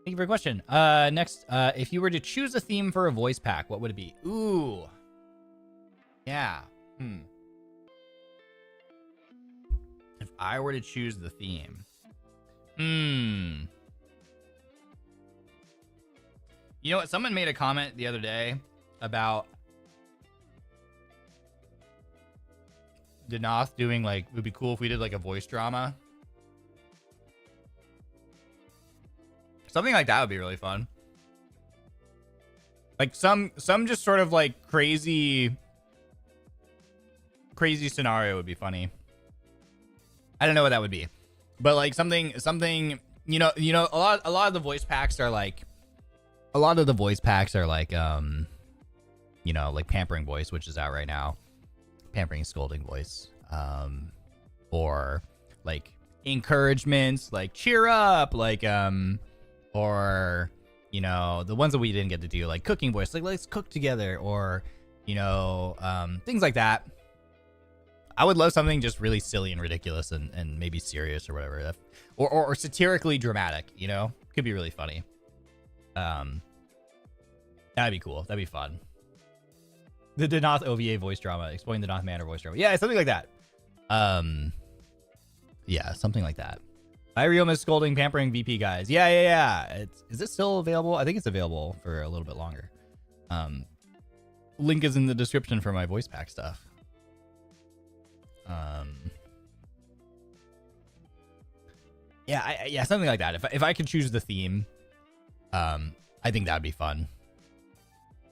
Speaker 1: Thank you for your question. Next, if you were to choose a theme for a voice pack, what would it be? Ooh, yeah. If I were to choose the theme, you know what? Someone made a comment the other day about Denauth doing like, it would be cool if we did like a voice drama. Something like that would be really fun. Like some just sort of like crazy scenario would be funny. I don't know what that would be, but like something, you know, a lot of the voice packs are like, you know, like pampering voice, which is out right now, pampering and scolding voice, or like encouragements, like cheer up, like or you know, the ones that we didn't get to do, like cooking voice, like let's cook together, or you know, things like that. I would love something just really silly and ridiculous and maybe serious or whatever. Or satirically dramatic, you know? Could be really funny. That'd be cool. That'd be fun. The Denauth OVA voice drama. Exploring the Denauth Manor voice drama. Yeah, something like that. Yeah, something like that. Hi, Ryoma scolding, pampering VP guys. Yeah. Is it still available? I think it's available for a little bit longer. Link is in the description for my voice pack stuff. Yeah, something like that. If I could choose the theme, I think that'd be fun.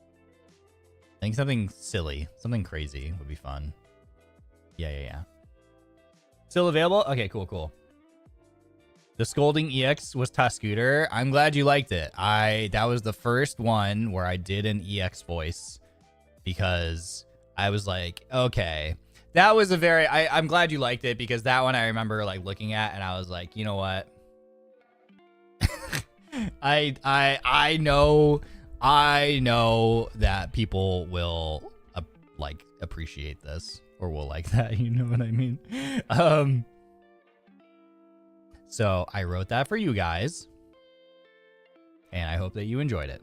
Speaker 1: I think something silly, something crazy would be fun. Yeah. Still available? Okay, cool. The Scolding EX was Tuscooter. I'm glad you liked it. That was the first one where I did an EX voice because I was like, okay, That was a very, I'm glad you liked it, because that one I remember like looking at and I was like, you know what? I know that people will like appreciate this, or will like that, you know what I mean? So I wrote that for you guys, and I hope that you enjoyed it.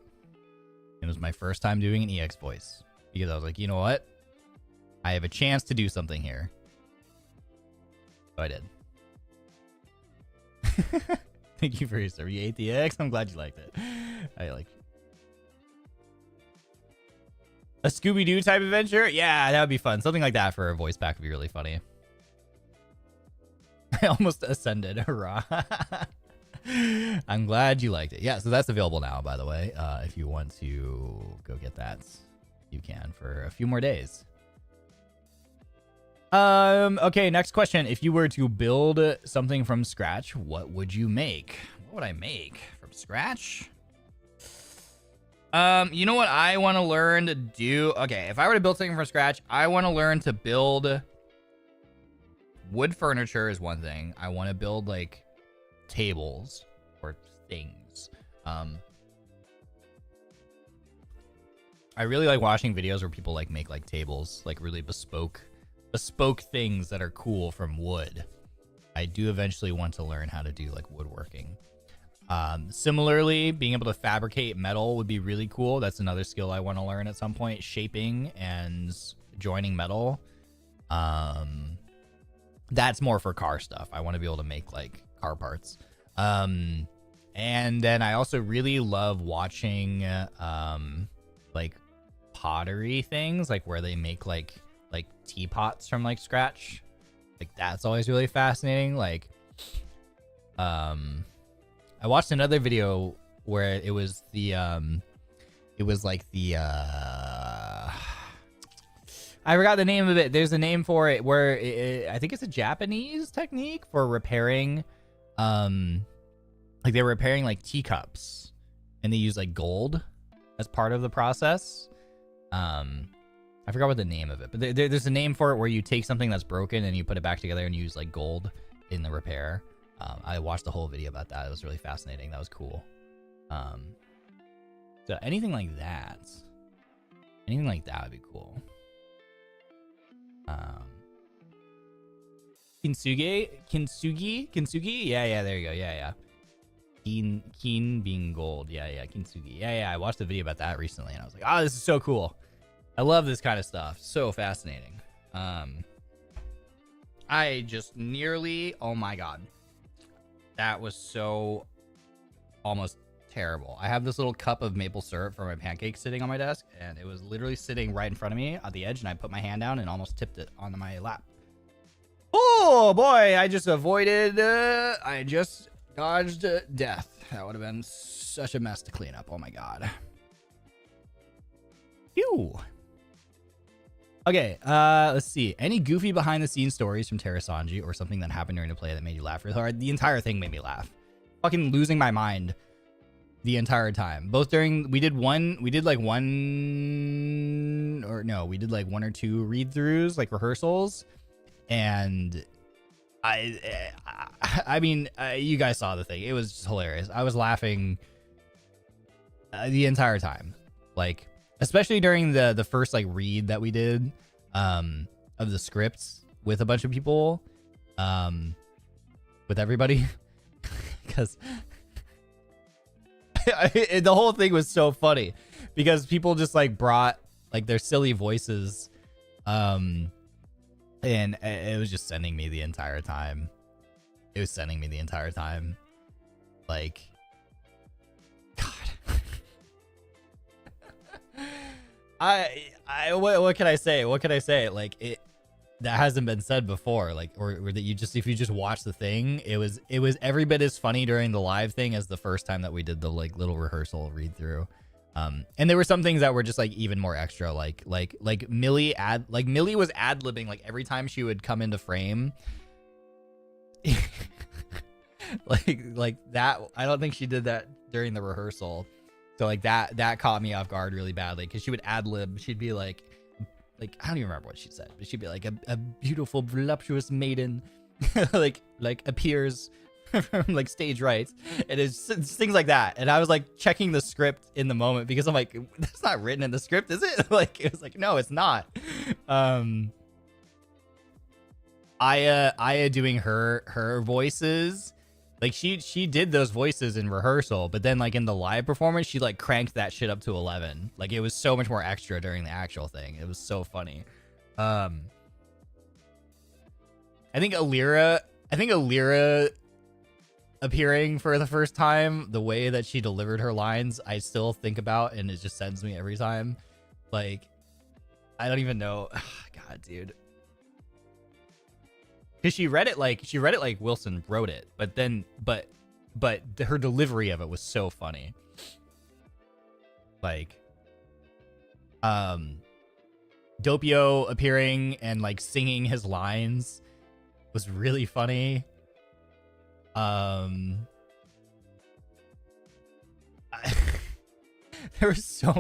Speaker 1: It was my first time doing an EX voice, because I was like, you know what? I have a chance to do something here. So I did. Thank you for your service. You ate the EX? I'm glad you liked it. I like a Scooby-Doo type adventure? Yeah, that would be fun. Something like that for a voice pack would be really funny. I almost ascended. Hurrah. I'm glad you liked it. Yeah, so that's available now, by the way. If you want to go get that, you can for a few more days. Okay, next question. If you were to build something from scratch, what would you make? What would I make from scratch? You know what I want to learn to do? Okay, if I were to build something from scratch, I want to learn to build wood furniture is one thing. I want to build like tables or things. I really like watching videos where people like make like tables, like really bespoke things that are cool from wood. I do eventually want to learn how to do like woodworking. Similarly, being able to fabricate metal would be really cool. That's another skill I want to learn at some point. Shaping and joining metal. That's more for car stuff. I want to be able to make like car parts. And then I also really love watching like pottery things, like where they make like teapots from like scratch. Like that's always really fascinating. Like I watched another video where it was the I forgot the name of it. There's a name for it where I think it's a Japanese technique for repairing like they're repairing like teacups, and they use like gold as part of the process. I forgot what the name of it, but there's a name for it where you take something that's broken and you put it back together and use like gold in the repair. I watched the whole video about that. It was really fascinating. That was cool. So anything like that would be cool. Kintsugi? Yeah, there you go. Yeah. Keen being gold. Yeah, kintsugi. Yeah, I watched a video about that recently and I was like, oh, this is so cool. I love this kind of stuff. So fascinating. I just nearly, oh my God. That was so almost terrible. I have this little cup of maple syrup for my pancakes sitting on my desk, and it was literally sitting right in front of me at the edge, and I put my hand down and almost tipped it onto my lap. Oh boy, I just dodged death. That would have been such a mess to clean up. Oh my God. Phew. Okay, let's see. Any goofy behind-the-scenes stories from NIJISANJI or something that happened during the play that made you laugh really hard? The entire thing made me laugh. Fucking losing my mind the entire time. Both during, we did one or two read-throughs, like rehearsals, and I mean, you guys saw the thing. It was just hilarious. I was laughing the entire time, like, especially during the first like read that we did of the scripts with a bunch of people, with everybody, because the whole thing was so funny because people just like brought like their silly voices, and it was just sending me the entire time. It was sending me the entire time, like, God. What can I say? What can I say? Like, it that hasn't been said before. Like, or that if you just watch the thing, it was every bit as funny during the live thing as the first time that we did the like little rehearsal read through. And there were some things that were just like even more extra. Like Millie was ad-libbing like every time she would come into frame. like that. I don't think she did that during the rehearsal. So like that caught me off guard really badly because she would ad-lib. She'd be like, like, I don't even remember what she said, but she'd be like, a beautiful, voluptuous maiden, like appears from like stage right. And it's things like that. And I was like checking the script in the moment because I'm like, that's not written in the script, is it? Like, it was like, no, it's not. Aya doing her voices, like she did those voices in rehearsal, but then like in the live performance she like cranked that shit up to 11. Like it was so much more extra during the actual thing. It was so funny. I think Alira appearing for the first time, the way that she delivered her lines, I still think about, and it just sends me every time. Like, I don't even know. God, dude. Because she read it like Wilson wrote it, but her delivery of it was so funny. Like, Doppio appearing and like singing his lines was really funny. There was so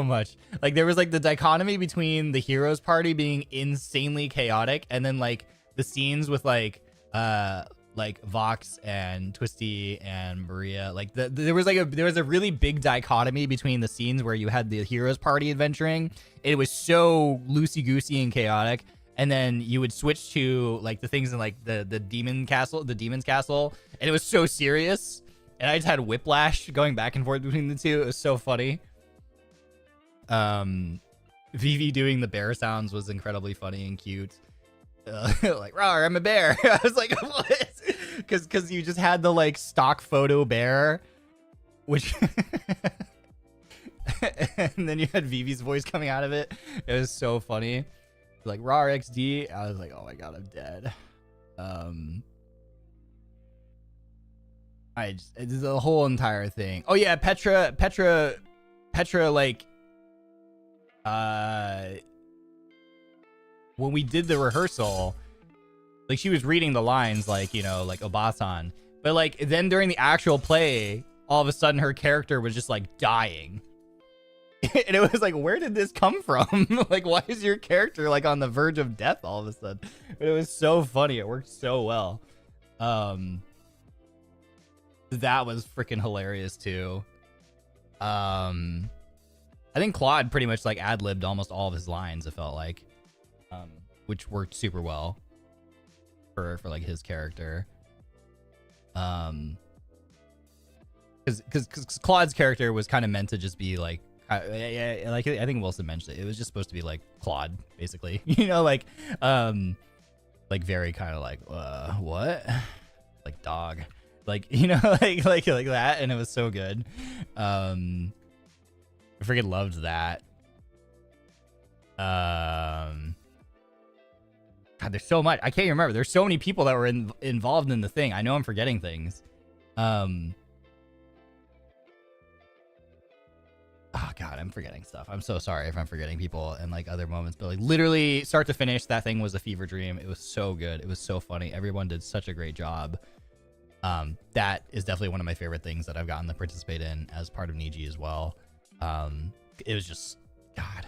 Speaker 1: much. Like, there was like the dichotomy between the heroes party being insanely chaotic, and then like the scenes with like Vox and Twisty and Maria. Like there was a really big dichotomy between the scenes where you had the heroes party adventuring. It was so loosey goosey and chaotic. And then you would switch to like the things in like the demon's castle, and it was so serious. And I just had whiplash going back and forth between the two. It was so funny. Vivi doing the bear sounds was incredibly funny and cute. Like, rawr, I'm a bear. I was like, what? Because you just had the like stock photo bear, which and then you had Vivi's voice coming out of it. It was so funny. Like, rawr XD. I was like, oh my god, I'm dead. It's the whole entire thing. Oh yeah, Petra, like, when we did the rehearsal, like, she was reading the lines, like, you know, like Obatan, but like then during the actual play, all of a sudden her character was just like dying. And it was like, where did this come from? Like, why is your character like on the verge of death all of a sudden? But it was so funny. It worked so well. That was freaking hilarious too. I think Claude pretty much like ad-libbed almost all of his lines, it felt like, which worked super well for like his character. Because Claude's character was kind of meant to just be like, like I think Wilson mentioned it. It was just supposed to be like Claude, basically. You know, like very kind of like what, like dog, like, you know, like that, and it was so good. I freaking loved that. God, there's so much. I can't even remember. There's so many people that were involved in the thing. I know I'm forgetting things. Oh god, I'm forgetting stuff. I'm so sorry if I'm forgetting people and like other moments, but like literally start to finish, that thing was a fever dream. It was so good. It was so funny. Everyone did such a great job. That is definitely one of my favorite things that I've gotten to participate in as part of Niji as well. It was just, God, I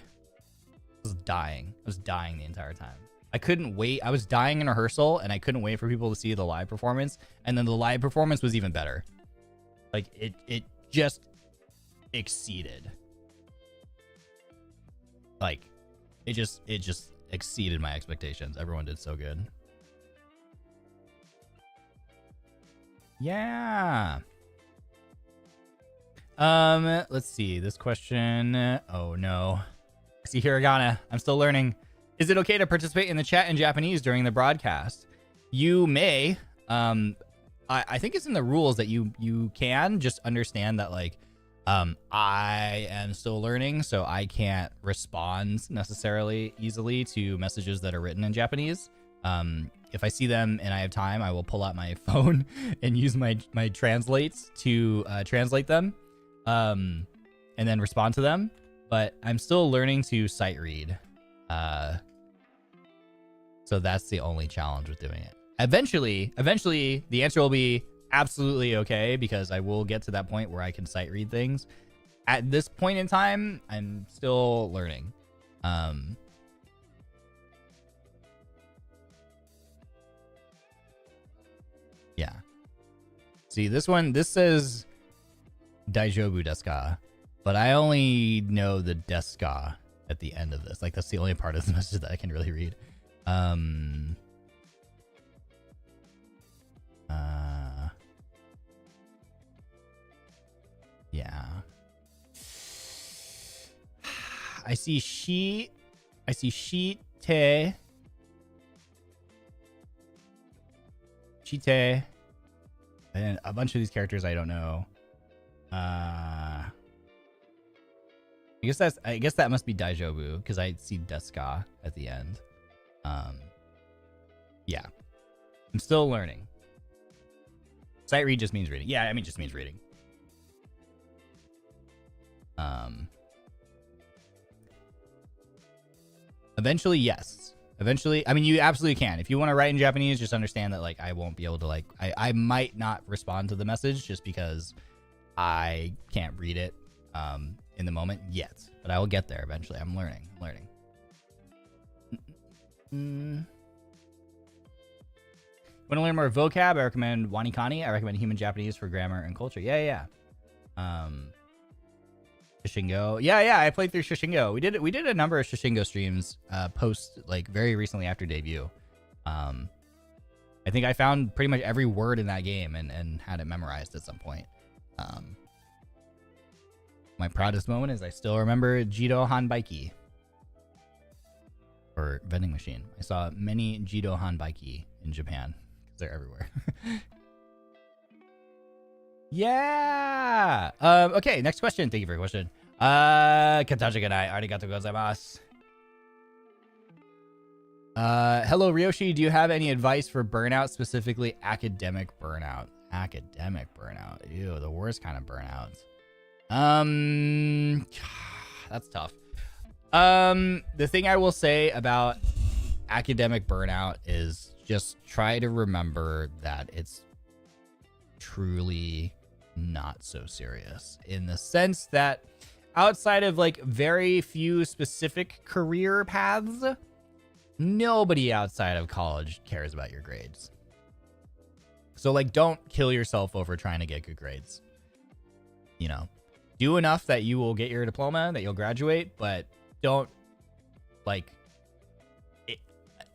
Speaker 1: was dying. I was dying the entire time. I couldn't wait. I was dying in rehearsal and I couldn't wait for people to see the live performance. And then the live performance was even better. Like it just exceeded. Like it just exceeded my expectations. Everyone did so good. Yeah. Let's see this question. Oh no. See, Hiragana, I'm still learning. Is it okay to participate in the chat in Japanese during the broadcast? You may. I think it's in the rules that you can. Just understand that, like, I am still learning, so I can't respond necessarily easily to messages that are written in Japanese. If I see them and I have time, I will pull out my phone and use my translates to translate them, and then respond to them. But I'm still learning to sight read. So that's the only challenge with doing it. Eventually, the answer will be absolutely okay, because I will get to that point where I can sight read things. At this point in time, I'm still learning. Yeah. See, this says Daijobu desu ka, but I only know the desu ka at the end of this. Like, that's the only part of the message that I can really read. Yeah. I see shite, and a bunch of these characters I don't know. I guess that must be Daijobu, because I see Deska at the end. Yeah. I'm still learning. Sight read just means reading. Yeah, I mean, just means reading. Eventually, yes. Eventually, I mean, you absolutely can. If you want to write in Japanese, just understand that, like, I won't be able to, like, I might not respond to the message just because I can't read it in the moment yet. But I will get there eventually. I'm learning. Want to learn more vocab? I recommend Wanikani. I recommend Human Japanese for grammar and culture. Yeah. Shishingo. Yeah, I played through Shishingo. We did a number of Shishingo streams post, like, very recently after debut. I think I found pretty much every word in that game and had it memorized at some point. My proudest moment is I still remember Jido Hanbaiki. Or vending machine. I saw many Jido Hanbaiki in Japan. They're everywhere. Yeah. Okay, next question. Thank you for your question. Kataja ganai. Arigatou gozaimasu. Hello, Ryoshi. Do you have any advice for burnout, specifically academic burnout? Academic burnout. Ew, the worst kind of burnout. That's tough. The thing I will say about academic burnout is just try to remember that it's truly not so serious, in the sense that outside of, like, very few specific career paths, nobody outside of college cares about your grades. So, like, don't kill yourself over trying to get good grades. You know, do enough that you will get your diploma, that you'll graduate, but don't, like,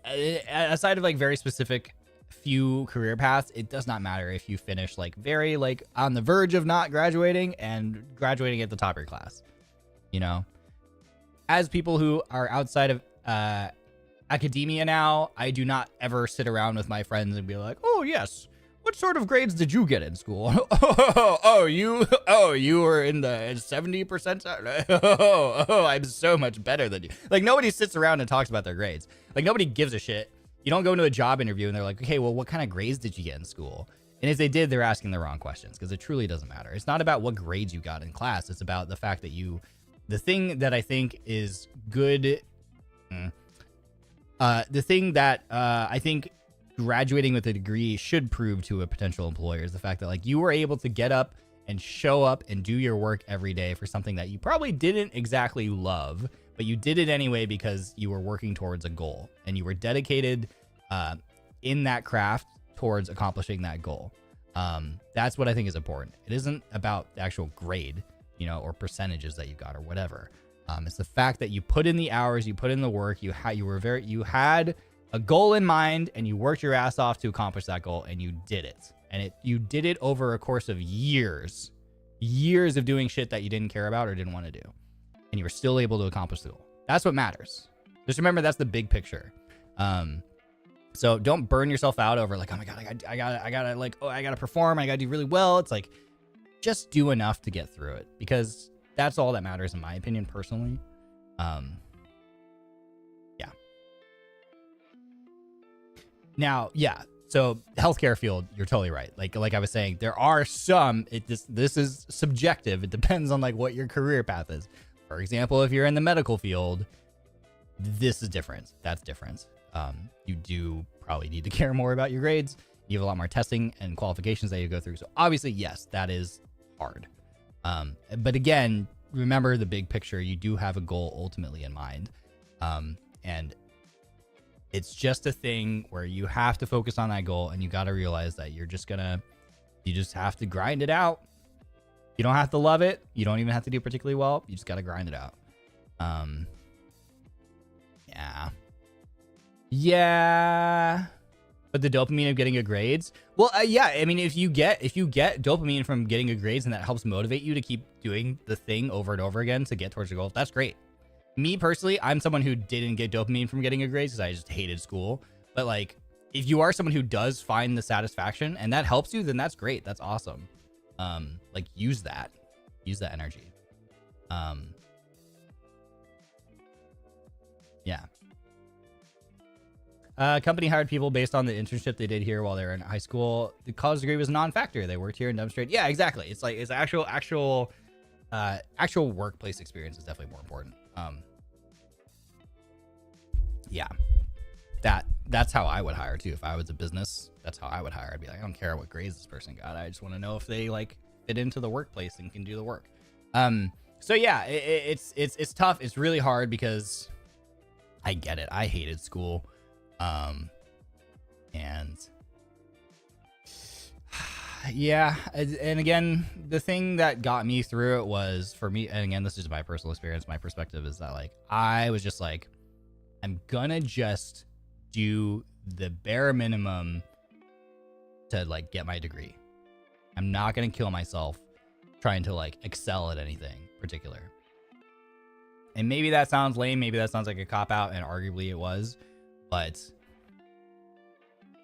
Speaker 1: aside of, like, very specific few career paths, it does not matter if you finish, like, very, like, on the verge of not graduating and graduating at the top of your class. You know, as people who are outside of academia now, I do not ever sit around with my friends and be like, oh yes, what sort of grades did you get in school? You were in the 70%. I'm so much better than you. Like, nobody sits around and talks about their grades. Like, nobody gives a shit. You don't go into a job interview and they're like, okay, well, what kind of grades did you get in school? And if they did, they're asking the wrong questions, because it truly doesn't matter. It's not about what grades you got in class. It's about the fact that the thing that I think is good, the thing that I think graduating with a degree should prove to a potential employer is the fact that, like, you were able to get up and show up and do your work every day for something that you probably didn't exactly love, but you did it anyway because you were working towards a goal and you were dedicated in that craft towards accomplishing that goal. That's what I think is important. It isn't about the actual grade, you know, or percentages that you got or whatever. It's the fact that you put in the hours, you put in the work, you had a goal in mind, and you worked your ass off to accomplish that goal, and you did it. And you did it over a course of years of doing shit that you didn't care about or didn't want to do, and you were still able to accomplish the goal. That's what matters. Just remember, that's the big picture. So don't burn yourself out over, like, oh my god, I gotta like, oh, I gotta perform, I gotta do really well. It's like, just do enough to get through it, because that's all that matters, in my opinion, personally. Yeah. Now, yeah. So healthcare field, you're totally right. Like I was saying, there are some. This is subjective. It depends on, like, what your career path is. For example, if you're in the medical field, this is different. That's different. You do probably need to care more about your grades. You have a lot more testing and qualifications that you go through. So obviously, yes, that is hard. But again, remember the big picture. You do have a goal ultimately in mind. And it's just a thing where you have to focus on that goal, and you got to realize that you just have to grind it out. You don't have to love it. You don't even have to do particularly well. You just got to grind it out. Yeah. But the dopamine of getting good grades. Well, yeah. I mean, if you get dopamine from getting good grades and that helps motivate you to keep doing the thing over and over again to get towards your goal, that's great. Me personally, I'm someone who didn't get dopamine from getting good grades because I just hated school. But like, if you are someone who does find the satisfaction and that helps you, then that's great. That's awesome. Like use that energy. Yeah. Company hired people based on the internship they did here while they were in high school. The college degree was a non-factor. They worked here and demonstrated. Yeah, exactly. It's like, it's actual workplace experience is definitely more important. Yeah, that's how I would hire too. If I was a business, that's how I would hire. I'd be like, I don't care what grades this person got. I just want to know if they like fit into the workplace and can do the work. So yeah, it's tough. It's really hard because I get it. I hated school. And yeah, and again, the thing that got me through it was, for me, and again, this is my personal experience, my perspective is that like, I was just like, I'm gonna just do the bare minimum to like get my degree. I'm not gonna kill myself trying to like excel at anything particular. And maybe that sounds lame, maybe that sounds like a cop-out, and arguably it was, but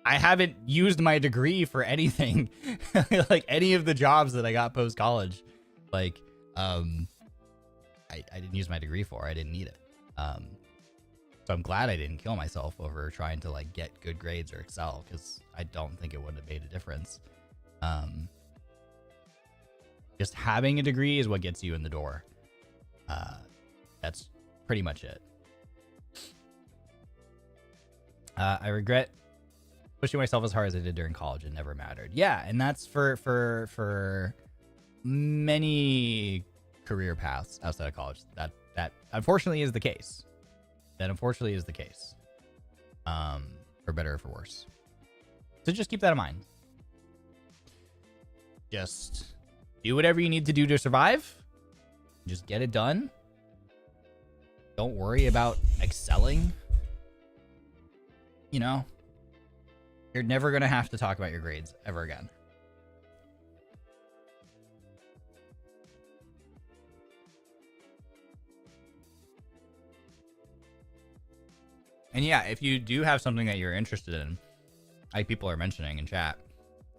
Speaker 1: I haven't used my degree for anything. Like any of the jobs that I got post-college, like I didn't use my degree for. I didn't need it. So I'm glad I didn't kill myself over trying to like get good grades or excel, because I don't think it would have made a difference. Just having a degree is what gets you in the door. That's pretty much it. I regret pushing myself as hard as I did during college. It never mattered. Yeah, and that's for many career paths outside of college. That unfortunately is the case. That unfortunately is the case. For better or for worse. So just keep that in mind. Just do whatever you need to do to survive. Just get it done. Don't worry about excelling. You know, you're never going to have to talk about your grades ever again. And yeah, if you do have something that you're interested in, like people are mentioning in chat,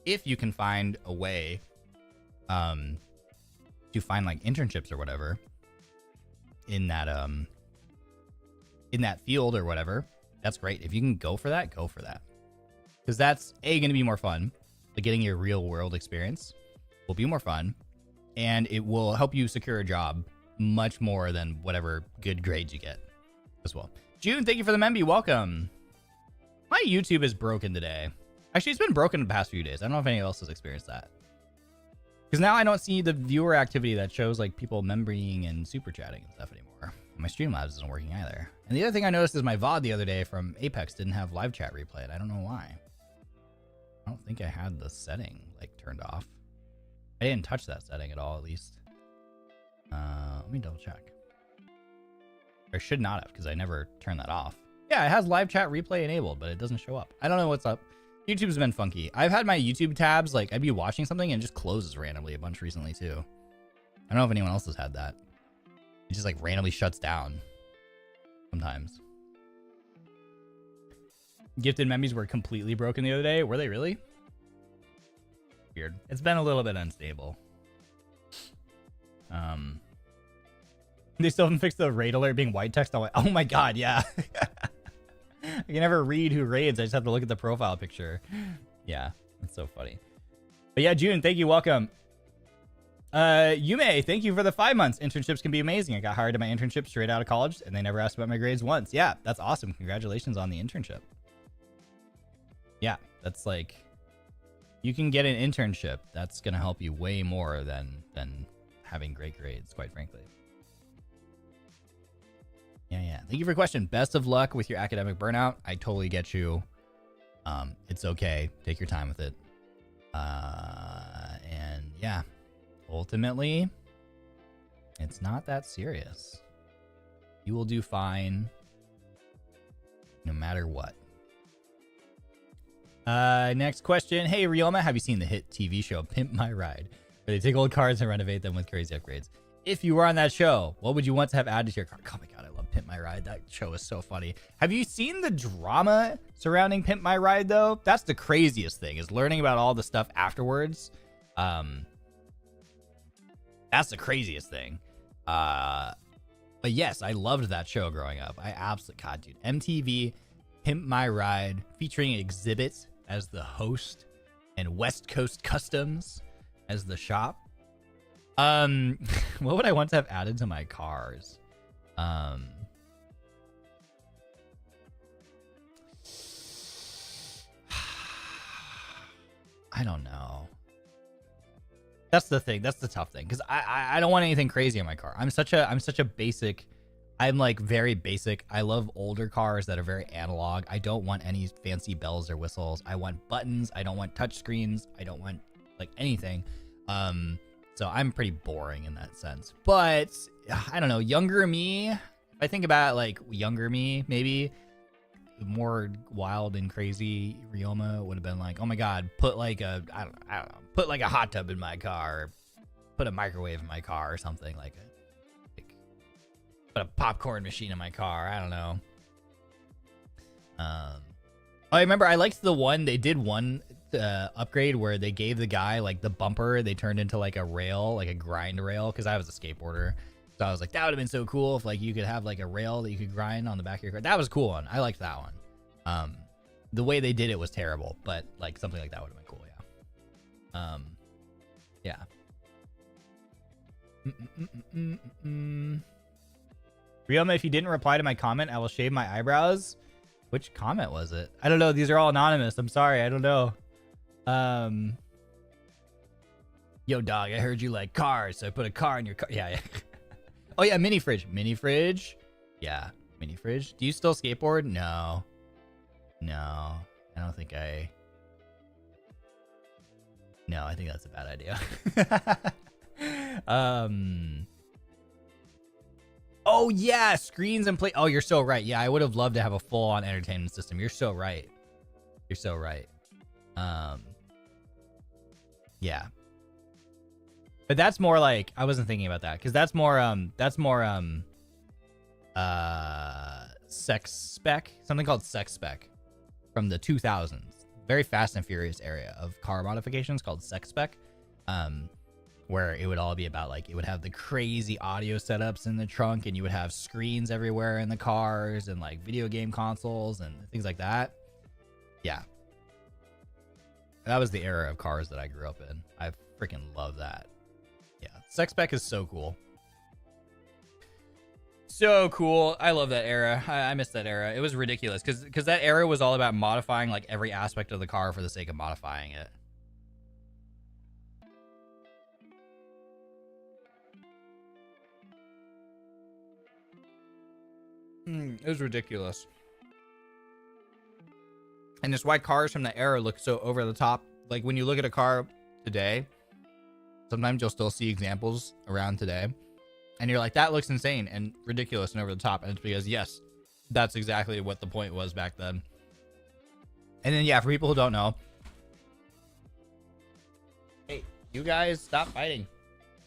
Speaker 1: if you can find a way to find like internships or whatever in that field or whatever, that's great. If you can go for that, go for that. Because that's going to be more fun. Like getting your real world experience will be more fun, and it will help you secure a job much more than whatever good grades you get as well. June, thank you for the memby. Welcome. My YouTube is broken today. Actually, it's been broken the past few days. I don't know if anyone else has experienced that. Because now I don't see the viewer activity that shows like people membering and super chatting and stuff anymore. And my Streamlabs isn't working either. And the other thing I noticed is my VOD the other day from Apex didn't have live chat replay, and I don't know why. I don't think I had the setting like turned off. I didn't touch that setting at all, at least. Let me double check. I should not have, because I never turned that off. Yeah, it has live chat replay enabled, but it doesn't show up. I don't know what's up. YouTube's been funky. I've had my YouTube tabs, like I'd be watching something and it just closes randomly a bunch recently too. I don't know if anyone else has had that. It just like randomly shuts down sometimes. Gifted memes were completely broken the other day. Were they really? Weird. It's been a little bit unstable. They still haven't fixed the raid alert being white text. Oh my god, yeah. I can never read who raids. I just have to look at the profile picture. Yeah, that's so funny. But yeah, June, thank you. Welcome. Yume, thank you for the 5 months. Internships can be amazing. I got hired at my internship straight out of college, and they never asked about my grades once. Yeah, that's awesome. Congratulations on the internship. Yeah, that's like, you can get an internship. That's going to help you way more than having great grades, quite frankly. Yeah. Thank you for your question. Best of luck with your academic burnout. I totally get you. It's okay. Take your time with it. And yeah, ultimately, it's not that serious. You will do fine no matter what. Next question. Hey, Ryoma, have you seen the hit TV show Pimp My Ride, where they take old cars and renovate them with crazy upgrades? If you were on that show, what would you want to have added to your car? Oh my god, I love Pimp My Ride. That show is so funny. Have you seen the drama surrounding Pimp My Ride, though? That's the craziest thing, is learning about all the stuff afterwards. That's the craziest thing. But yes, I loved that show growing up. I absolutely, god, dude. MTV, Pimp My Ride, featuring Exhibit as the host and West Coast Customs as the shop. What would I want to have added to my cars? I don't know. That's the thing. That's the tough thing, because I don't want anything crazy in my car. I'm such a basic. I'm like very basic. I love older cars that are very analog. I don't want any fancy bells or whistles. I want buttons. I don't want touch screens. I don't want like anything. So I'm pretty boring in that sense. But I don't know, younger me, if I think about like younger me, maybe more wild and crazy Ryoma would have been like, oh my god, put like a I don't know, put like a hot tub in my car, or put a microwave in my car or something, like put a popcorn machine in my car. I don't know. I remember I liked the one, they did one upgrade where they gave the guy like the bumper, they turned into like a rail, like a grind rail, because I was a skateboarder, so I was like, that would have been so cool if like you could have like a rail that you could grind on the back of your car. That was a cool one. I liked that one. The way they did it was terrible, but like something like that would have been cool. Yeah. Ryoma, if you didn't reply to my comment, I will shave my eyebrows. Which comment was it? I don't know. These are all anonymous. I'm sorry. I don't know. Yo, dog, I heard you like cars, so I put a car in your car. Yeah. Oh, yeah, mini fridge. Mini fridge? Yeah, mini fridge. Do you still skateboard? No. I don't think I... No, I think that's a bad idea. Oh, yeah, screens and play... Oh, you're so right. Yeah, I would have loved to have a full-on entertainment system. You're so right. Yeah. But that's more like, I wasn't thinking about that, because that's more sex spec, something called sex spec from the 2000s. Very Fast and Furious area of car modifications called sex spec, where it would all be about like, it would have the crazy audio setups in the trunk, and you would have screens everywhere in the cars, and like video game consoles and things like that. Yeah. That was the era of cars that I grew up in. I freaking love that. Yeah, sex spec is so cool. So cool. I love that era. I miss that era. It was ridiculous because that era was all about modifying like every aspect of the car for the sake of modifying it. It was ridiculous. And it's why cars from that era look so over the top. Like when you look at a car today, sometimes you'll still see examples around today, and you're like, that looks insane and ridiculous and over the top. And it's because, yes, that's exactly what the point was back then. And then, yeah, for people who don't know, hey, you guys, stop fighting.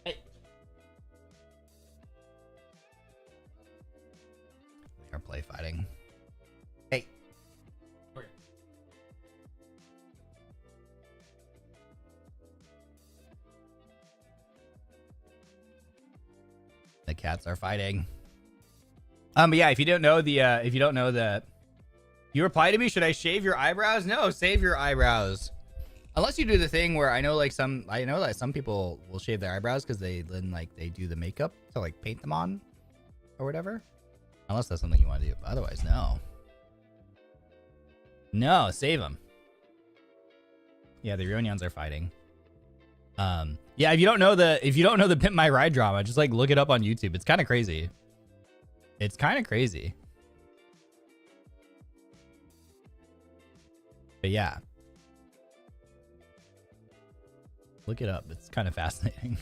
Speaker 1: Hey. We are play fighting. Hey. The cats are fighting. But yeah, if you don't know you reply to me, should I shave your eyebrows? No, save your eyebrows. Unless you do the thing where I know that some people will shave their eyebrows because they do the makeup to like paint them on or whatever. Unless that's something you want to do. But otherwise, no. No, save them. Yeah, the Ryonyans are fighting. Yeah, if you don't know the Pimp My Ride drama, just like look it up on YouTube. It's kind of crazy. But yeah. Look it up. It's kind of fascinating.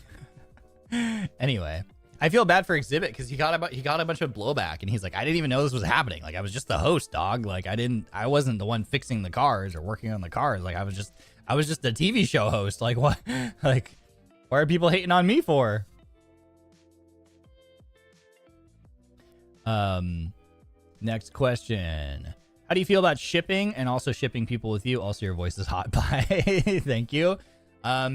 Speaker 1: Anyway, I feel bad for Exhibit because he got a bunch of blowback, and he's like, I didn't even know this was happening. Like, I was just the host, dog. Like, I wasn't the one fixing the cars or working on the cars. Like, I was just a TV show host. Like, what? Like, what are people hating on me for? Next question. How do you feel about shipping and also shipping people with you? Also, your voice is hot. Bye. Thank you. How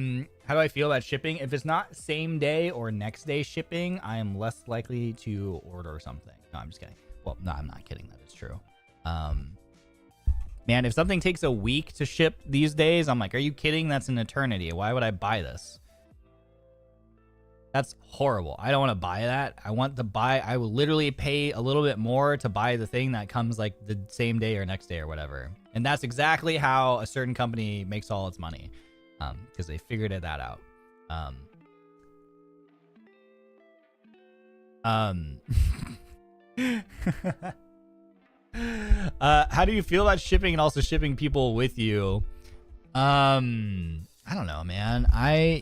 Speaker 1: do I feel about shipping? If it's not same day or next day shipping, I am less likely to order something. No, I'm just kidding. Well, no, I'm not kidding. That is true. Man, if something takes a week to ship these days, I'm like, are you kidding? That's an eternity. Why would I buy this? That's horrible. I don't want to buy that. I will literally pay a little bit more to buy the thing that comes like the same day or next day or whatever. And that's exactly how a certain company makes all its money. Because they figured that out. How do you feel about shipping and also shipping people with you? I don't know, man.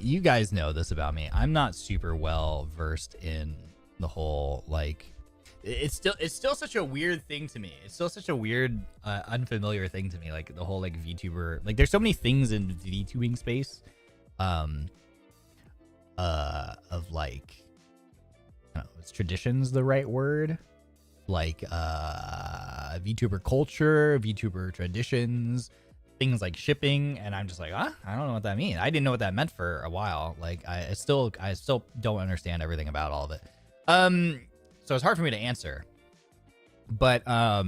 Speaker 1: You guys know this about me. I'm not super well versed in the whole, like, it's still such a weird thing to me. It's still such a weird, unfamiliar thing to me. Like the whole like VTuber, like there's so many things in the VTubing space, of like, I don't know, is traditions the right word? Like, VTuber culture, VTuber traditions, things like shipping, and I'm just like, I don't know what that means. I didn't know what that meant for a while. Like, I still don't understand everything about all of it. So it's hard for me to answer. But I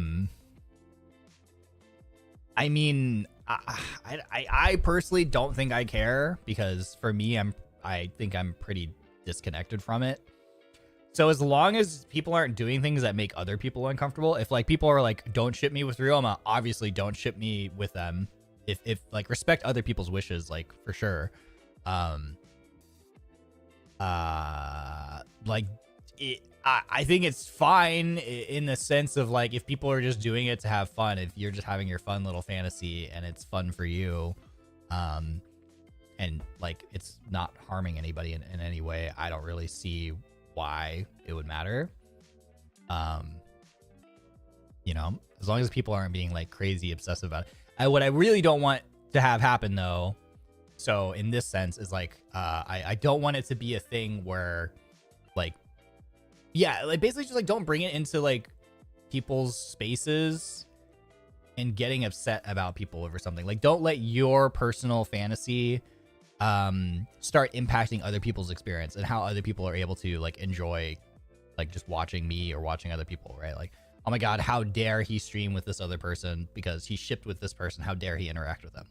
Speaker 1: mean, I personally don't think I care, because for me, I think I'm pretty disconnected from it. So as long as people aren't doing things that make other people uncomfortable, if like people are like, don't ship me with Ryoma, obviously don't ship me with them. If like, respect other people's wishes, like, for sure. Like, I think it's fine in the sense of like, if people are just doing it to have fun, if you're just having your fun little fantasy and it's fun for you, and like it's not harming anybody in any way, I don't really see why it would matter. You know, as long as people aren't being like crazy obsessive about it. What I really don't want to have happen though, so in this sense, is like, I don't want it to be a thing where like, yeah, like basically just like don't bring it into like people's spaces and getting upset about people over something. Like, don't let your personal fantasy start impacting other people's experience and how other people are able to like enjoy like just watching me or watching other people, right? Like, oh my god, how dare he stream with this other person because he shipped with this person, how dare he interact with them?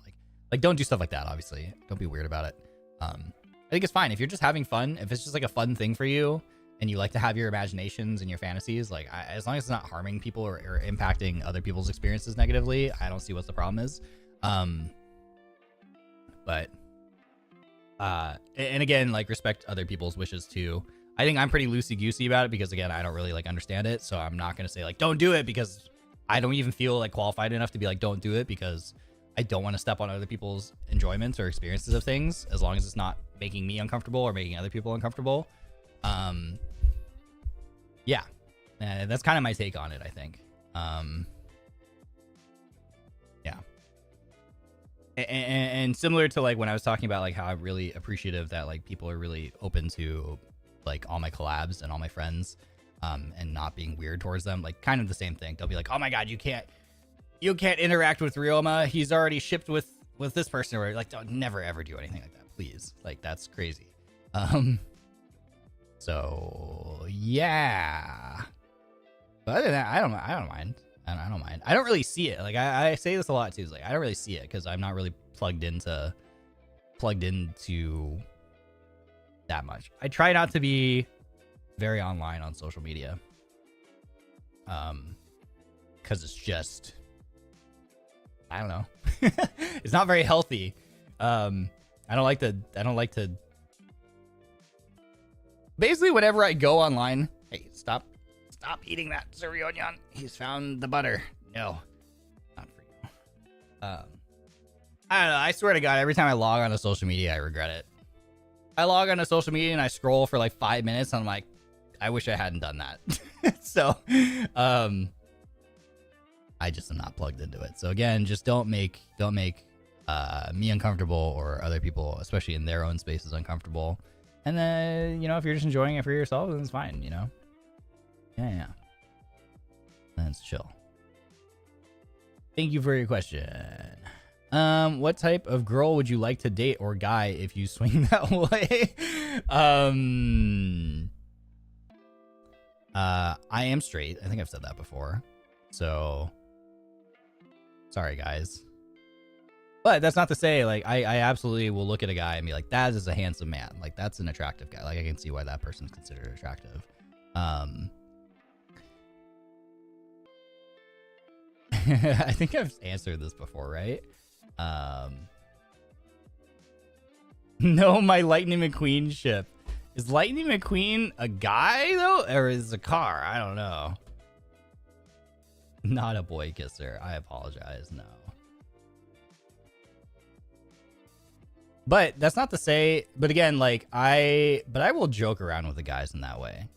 Speaker 1: Like don't do stuff like that. Obviously, don't be weird about it. I think it's fine if you're just having fun, if it's just like a fun thing for you and you like to have your imaginations and your fantasies, like, as long as it's not harming people or impacting other people's experiences negatively, I don't see what the problem is. But and again, like, respect other people's wishes too. I think I'm pretty loosey-goosey about it because, again, I don't really like understand it, so I'm not gonna say like don't do it, because I don't even feel like qualified enough to be like don't do it, because I don't want to step on other people's enjoyments or experiences of things, as long as it's not making me uncomfortable or making other people uncomfortable. Yeah, that's kind of my take on it, I think. Yeah. And similar to like when I was talking about like how I'm really appreciative that like people are really open to like all my collabs and all my friends, and not being weird towards them, like kind of the same thing. They'll be like, oh my god, you can't interact with Ryoma, he's already shipped with this person, or like, don't never ever do anything like that, please. Like, that's crazy. So yeah, but other than that, I don't mind. I don't mind. I don't really see it. Like, I say this a lot too. It's like, I don't really see it because I'm not really plugged into that much. I try not to be very online on social media, because it's just, I don't know. It's not very healthy. I don't like to. Basically, whenever I go online, hey, stop eating that Zurionion. He's found the butter. No, not for you. I don't know. I swear to God, every time I log on to social media, I regret it. I log on to social media and I scroll for like 5 minutes and I'm like, I wish I hadn't done that. So, I just am not plugged into it. So again, just don't make me uncomfortable or other people, especially in their own spaces, uncomfortable. And then, you know, if you're just enjoying it for yourself, then it's fine, you know? Yeah. Then it's chill. Thank you for your question. What type of girl would you like to date or guy if you swing that way? I am straight. I think I've said that before. So, sorry guys. But that's not to say, like, I absolutely will look at a guy and be like, that is a handsome man. Like, that's an attractive guy. Like, I can see why that person's considered attractive. I think I've answered this before, right? No, my Lightning McQueen ship. Is Lightning McQueen a guy, though? Or is it a car? I don't know. Not a boy kisser. I apologize. No. But that's not to say, but again, like I will joke around with the guys in that way.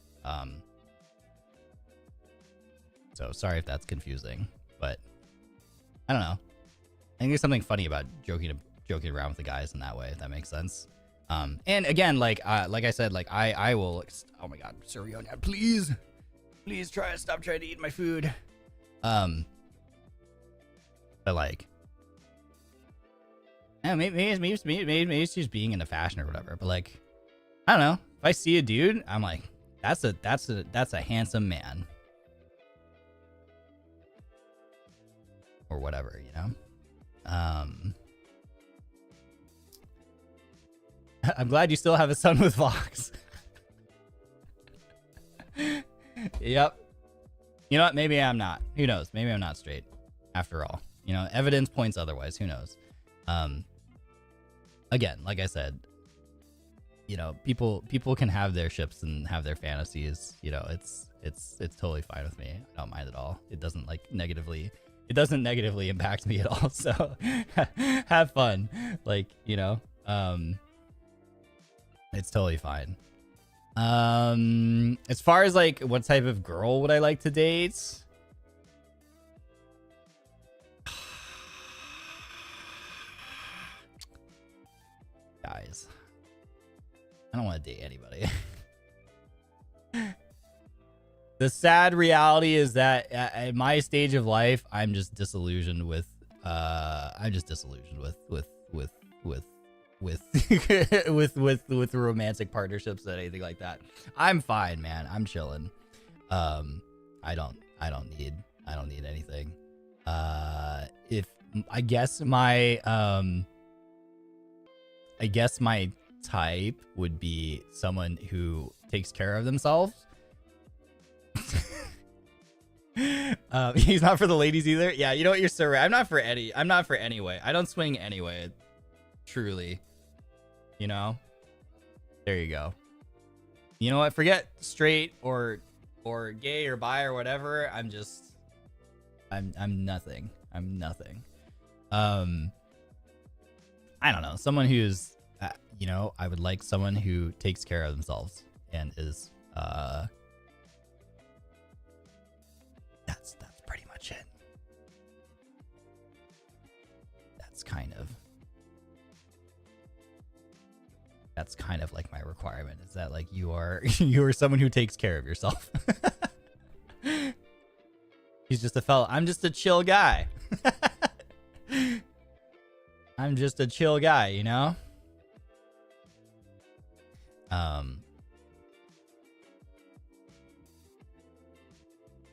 Speaker 1: So sorry if that's confusing, but I don't know. I think there's something funny about joking around with the guys in that way, if that makes sense. And again, like I said, like I will, oh my God, Sir Ryoma, please stop trying to eat my food. But like, yeah, maybe it's just being into fashion or whatever. But like, I don't know. If I see a dude, I'm like, that's a handsome man, or whatever, you know. I'm glad you still have a son with Vox. Yep. You know what? Maybe I'm not. Who knows? Maybe I'm not straight. After all, you know, evidence points otherwise. Who knows? Again, like I said, you know, people can have their ships and have their fantasies. You know, it's totally fine with me. I don't mind at all. It doesn't negatively impact me at all. So have fun. Like, you know, it's totally fine. As far as like what type of girl would I like to date? Guys, I don't want to date anybody. The sad reality is that at my stage of life, I'm just disillusioned with with romantic partnerships and anything like that. I'm fine, man. I'm chilling. I don't need anything. If I guess my type would be someone who takes care of themselves. He's not for the ladies either. Yeah, you know what, you're so right. I'm not for any way. I don't swing anyway. Truly. You know? There you go. You know what? Forget straight or gay or bi or whatever. I'm nothing. I'm nothing. I don't know. Someone who's, you know, I would like someone who takes care of themselves and is, that's pretty much it. That's kind of like my requirement, is that like you are someone who takes care of yourself. He's just a fella. I'm just a chill guy. I'm just a chill guy, you know?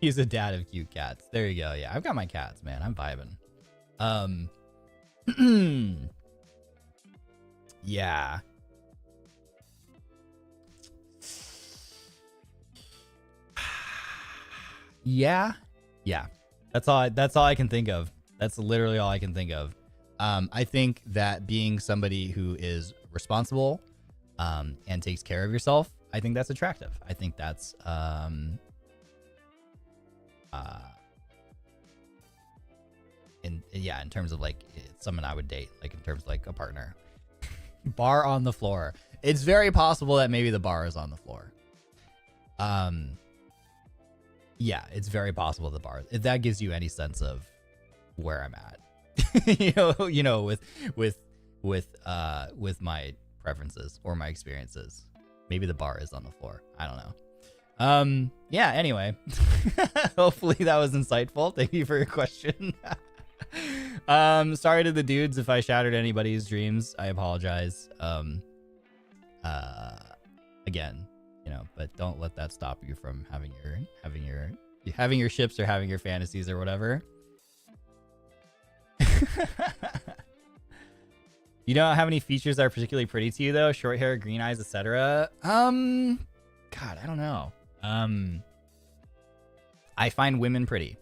Speaker 1: He's a dad of cute cats. There you go. Yeah, I've got my cats, man. I'm vibing. Yeah. Yeah. That's all I can think of. That's literally all I can think of. I think that being somebody who is responsible and takes care of yourself, I think that's attractive. I think that's yeah, in terms of like someone I would date, like in terms of like a partner. Bar on the floor. It's very possible that maybe the bar is on the floor. Yeah, it's very possible the bar. If that gives you any sense of where I'm at, with my preferences or my experiences, maybe the bar is on the floor. I don't know. Yeah, anyway. Hopefully that was insightful. Thank you for your question. Sorry to the dudes if I shattered anybody's dreams. I apologize. Again, but don't let that stop you from having your ships or having your fantasies or whatever. You don't have any features that are particularly pretty to you though? Short hair, green eyes, etc. God, I don't know. I find women pretty.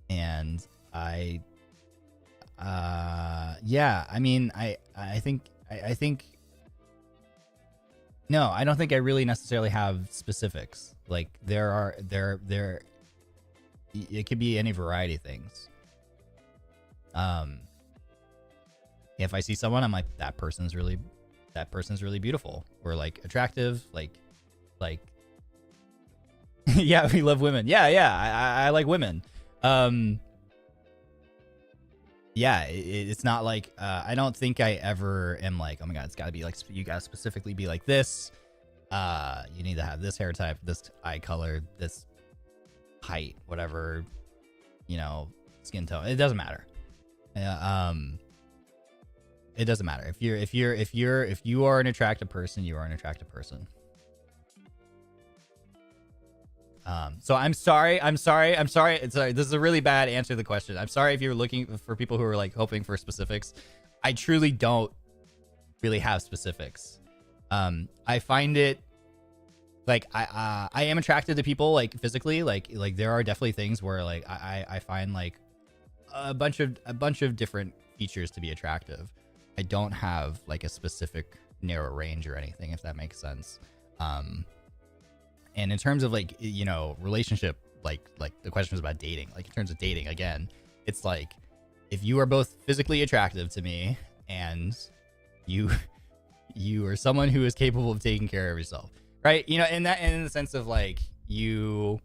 Speaker 1: And yeah, I mean, I think no, I don't think I really necessarily have specifics. Like it could be any variety of things. If I see someone, I'm like, that person's really beautiful or like attractive, like yeah, we love women. Yeah, I like women. Yeah, it's not like I don't think I ever am like, oh my god, it's got to be like, you got to specifically be like this. You need to have this hair type, this eye color, this height, whatever, skin tone. It doesn't matter. It doesn't matter. If you are an attractive person, you are an attractive person. So I'm sorry. This is a really bad answer to the question. I'm sorry if you're looking for people who are like hoping for specifics. I truly don't really have specifics. I find it like I am attracted to people like physically, like there are definitely things where like I find like a bunch of different features to be attractive. I don't have like a specific narrow range or anything, if that makes sense. And in terms of like, relationship, like the question was about dating, like in terms of dating, again, it's like, if you are both physically attractive to me and you are someone who is capable of taking care of yourself, right? In the sense of like God,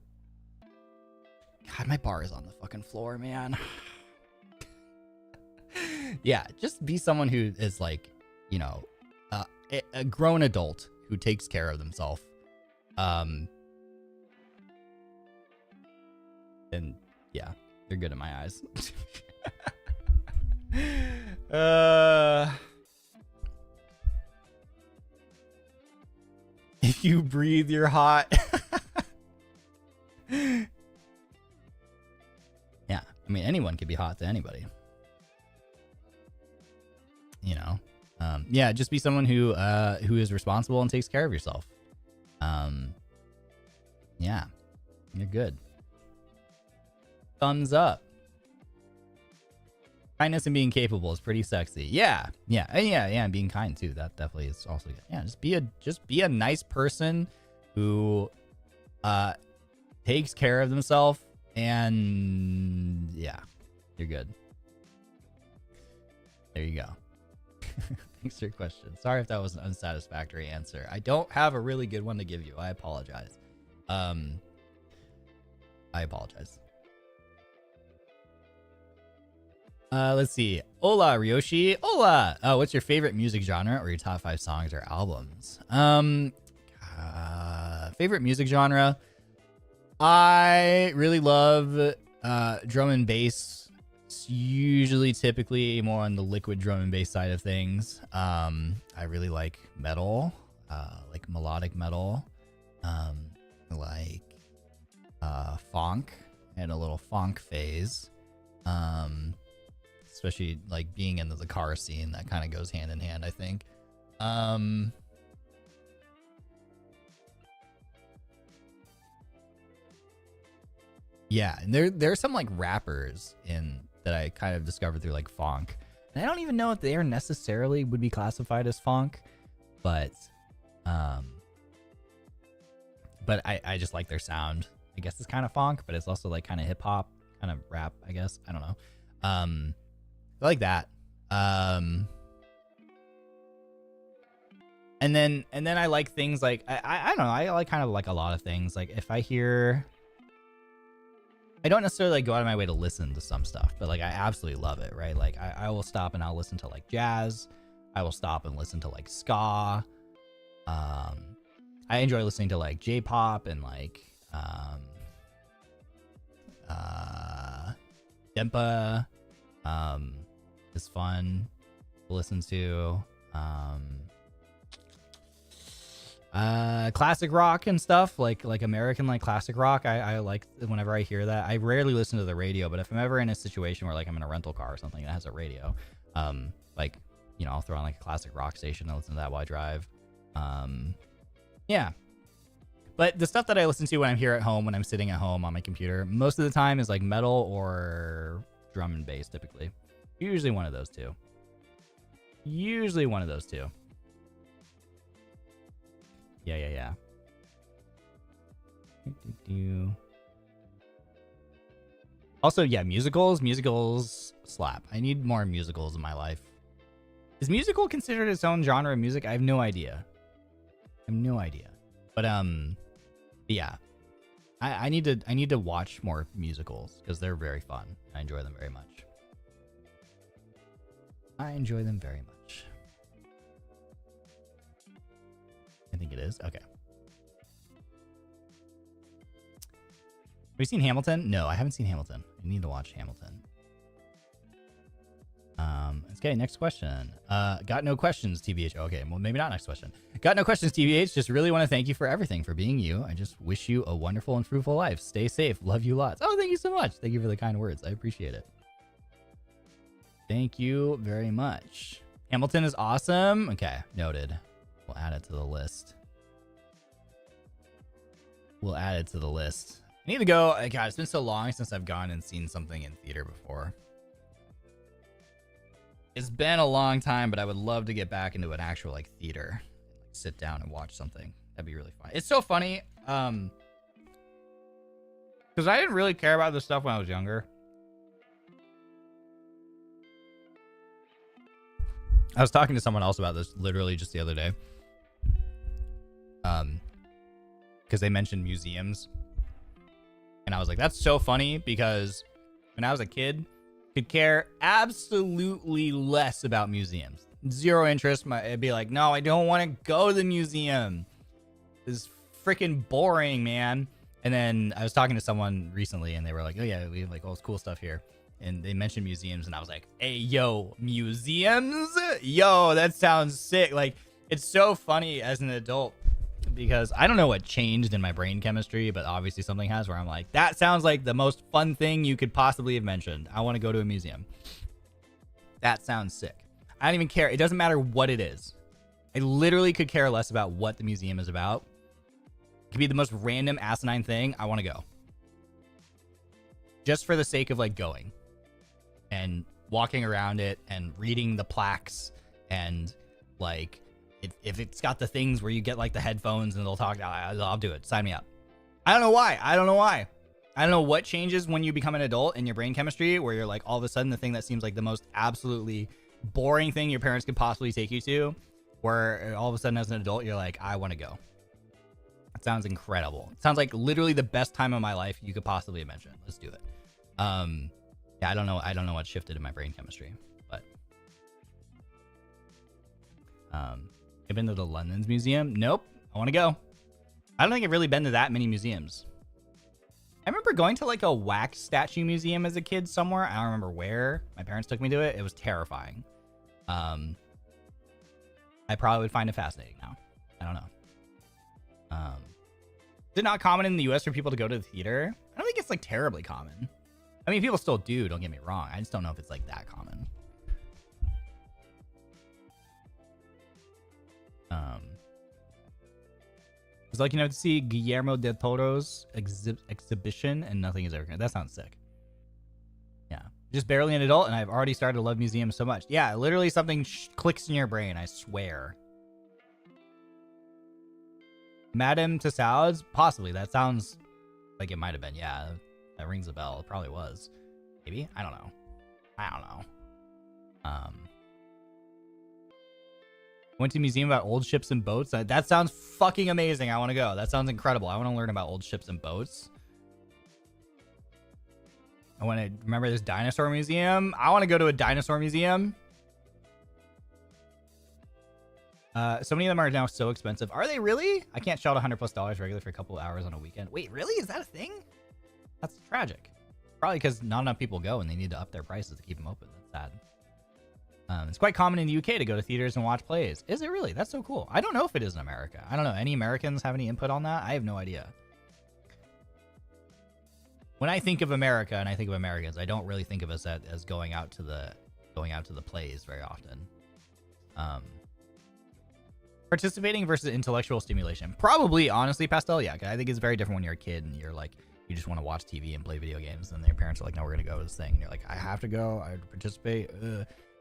Speaker 1: my bar is on the fucking floor, man. Yeah, just be someone who is like, a grown adult who takes care of themselves. And yeah, you're good in my eyes. If you breathe, you're hot. Yeah, I mean, anyone could be hot to anybody. Yeah, just be someone who is responsible and takes care of yourself. Yeah, you're good. Thumbs up. Kindness and being capable is pretty sexy. Yeah, and being kind too. That definitely is also good. Yeah, just be a nice person who takes care of themselves, and yeah, you're good. There you go. Thanks for your question. Sorry if that was an unsatisfactory answer. I don't have a really good one to give you. I apologize. Let's see. Hola, Ryoshi. Hola. What's your favorite music genre or your top 5 songs or albums? Favorite music genre. I really love drum and bass. It's usually typically more on the liquid drum and bass side of things. I really like metal, like melodic metal, like funk and a little funk phase. Especially like being into the car scene, that kind of goes hand in hand, I think. Yeah, and there's some like rappers in that I kind of discovered through like funk. And I don't even know if they are necessarily would be classified as funk, but I just like their sound. I guess it's kind of funk, but it's also like kind of hip hop kind of rap, I guess. I don't know. I like that. And then I like things like I don't know. I like kind of like a lot of things. Like if I hear, I don't necessarily like go out of my way to listen to some stuff, but like I absolutely love it, right? Like I will stop and I'll listen to like jazz. I will stop and listen to like ska. I enjoy listening to like J-pop and like Dempa. Is fun to listen to. Classic rock and stuff, like American like classic rock. I like whenever I hear that. I rarely listen to the radio, but if I'm ever in a situation where like I'm in a rental car or something that has a radio, like, you know, I'll throw on like a classic rock station and listen to that while I drive. Yeah. But the stuff that I listen to when I'm here at home, when I'm sitting at home on my computer, most of the time is like metal or drum and bass typically. Usually one of those two. Yeah. Also, yeah, musicals slap. I need more musicals in my life. Is musical considered its own genre of music? I have no idea. But yeah, I need to watch more musicals because they're very fun. I enjoy them very much. I think it is. Okay. Have you seen Hamilton? No, I haven't seen Hamilton. I need to watch Hamilton. Okay, next question. Got no questions, TBH. Okay, well, maybe not next question. Got no questions, TBH. Just really want to thank you for everything, for being you. I just wish you a wonderful and fruitful life. Stay safe. Love you lots. Oh, thank you so much. Thank you for the kind words. I appreciate it. Thank you very much. Hamilton is awesome. Okay, noted. We'll add it to the list. I need to go. God, it's been so long since I've gone and seen something in theater before. It's been a long time, but I would love to get back into an actual like theater. Sit down and watch something. That'd be really fun. It's so funny. Because I didn't really care about this stuff when I was younger. I was talking to someone else about this literally just the other day. Because they mentioned museums. And I was like, that's so funny because when I was a kid, could care absolutely less about museums. Zero interest. It'd be like, no, I don't want to go to the museum. This is freaking boring, man. And then I was talking to someone recently and they were like, oh yeah, we have like all this cool stuff here. And they mentioned museums and I was like, hey, yo, museums? Yo, that sounds sick. Like, it's so funny as an adult because I don't know what changed in my brain chemistry, but obviously something has where I'm like, that sounds like the most fun thing you could possibly have mentioned. I want to go to a museum. That sounds sick. I don't even care. It doesn't matter what it is. I literally could care less about what the museum is about. It could be the most random asinine thing. I want to go. Just for the sake of like going and walking around it and reading the plaques and like, if it's got the things where you get like the headphones and they'll talk, I'll do it. Sign me up. I don't know why. I don't know what changes when you become an adult in your brain chemistry where you're like all of a sudden the thing that seems like the most absolutely boring thing your parents could possibly take you to, where all of a sudden as an adult you're like, I want to go. It sounds incredible. It sounds like literally the best time of my life you could possibly imagine. Let's do it. Yeah, I don't know what shifted in my brain chemistry, but I've been to the London's Museum. Nope. I want to go. I don't think I've really been to that many museums. I remember going to like a wax statue museum as a kid somewhere. I don't remember where. My parents took me to it. It was terrifying. I probably would find it fascinating now. I don't know. Is it not common in the US for people to go to the theater? I don't think it's like terribly common. I mean, people still do, don't get me wrong. I just don't know if it's like that common. It's like, you know, to see Guillermo del Toro's exhibition and nothing is ever gonna. That sounds sick. Yeah. Just barely an adult and I've already started to love museums so much. Yeah, literally something clicks in your brain, I swear. Madame Tussauds? Possibly. That sounds like it might have been. Yeah. That rings a bell. It probably was. Maybe? I don't know. Went to a museum about old ships and boats. That sounds fucking amazing. I want to go. That sounds incredible. I want to learn about old ships and boats. I want to remember this dinosaur museum. I want to go to a dinosaur museum. So many of them are now so expensive. Are they really? I can't shell out $100+ regular for a couple of hours on a weekend. Wait, really? Is that a thing? That's tragic. Probably because not enough people go and they need to up their prices to keep them open. That's sad. It's quite common in the UK to go to theaters and watch plays. Is it really? That's so cool. I don't know if it is in America. I don't know. Any Americans have any input on that? I have no idea. When I think of America and I think of Americans, I don't really think of us as going out to the plays very often. Participating versus intellectual stimulation. Probably, honestly, Pastel, yeah. I think it's very different when you're a kid and you're like, you just want to watch TV and play video games, and your parents are like, no, we're going to go to this thing. And you're like, I have to go. I have to participate.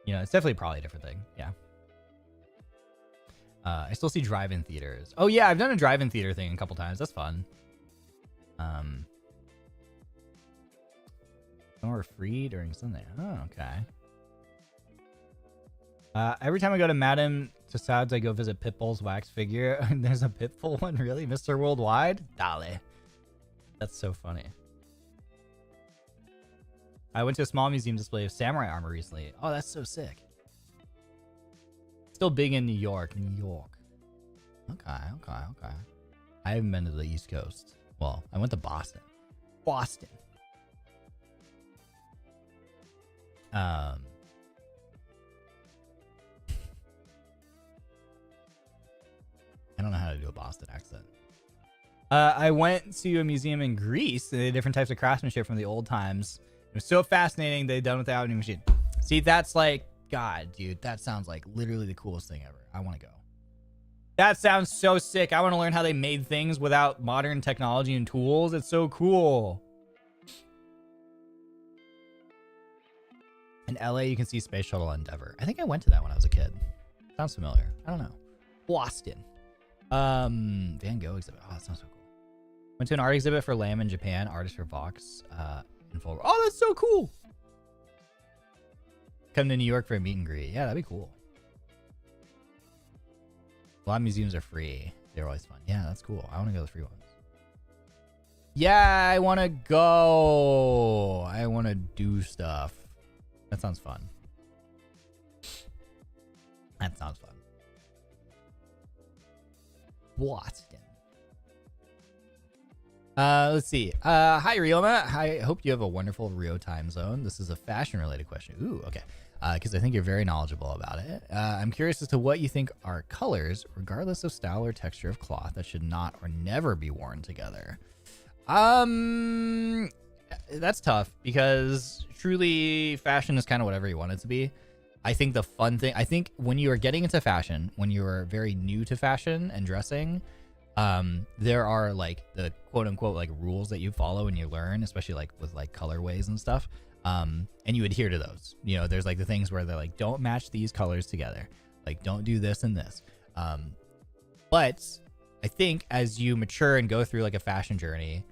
Speaker 1: You know, it's definitely probably a different thing. Yeah. I still see drive-in theaters. Oh, yeah, I've done a drive-in theater thing a couple times. That's fun. Some are free during Sunday. Oh, okay. Every time I go to Madame Tussauds, I go visit Pitbull's wax figure. There's a Pitbull one, really? Mr. Worldwide? Dale. That's so funny. I went to a small museum display of samurai armor recently. Oh, that's so sick. Still big in New York. New York. Okay. I haven't been to the East Coast. Well, I went to Boston. I don't know how to do a Boston accent. I went to a museum in Greece. They had different types of craftsmanship from the old times. It was so fascinating. They'd done without any machine. See, that's like, God, dude, that sounds like literally the coolest thing ever. I want to go. That sounds so sick. I want to learn how they made things without modern technology and tools. It's so cool. In LA, you can see Space Shuttle Endeavour. I think I went to that when I was a kid. Sounds familiar. I don't know. Boston. Van Gogh exhibit. Oh, that sounds so cool. Went to an art exhibit for Lamb in Japan. Artist for Vox. Oh, that's so cool. Come to New York for a meet and greet. Yeah, that'd be cool. A lot of museums are free. They're always fun. Yeah, that's cool. I want to go to the free ones. Yeah, I want to go. I want to do stuff. That sounds fun. That sounds fun. Boston. Let's see. Hi, Ryoma. I hope you have a wonderful Rio time zone. This is a fashion-related question. Ooh, okay. Because I think you're very knowledgeable about it. I'm curious as to what you think are colors, regardless of style or texture of cloth, that should not or never be worn together. That's tough because truly fashion is kind of whatever you want it to be. I think the fun thing, I think when you are getting into fashion, when you are very new to fashion and dressing, there are like the quote unquote like rules that you follow and you learn, especially like with like colorways and stuff. And you adhere to those. You know, there's like the things where they're like, don't match these colors together. Like, don't do this and this. But I think as you mature and go through like a fashion journey,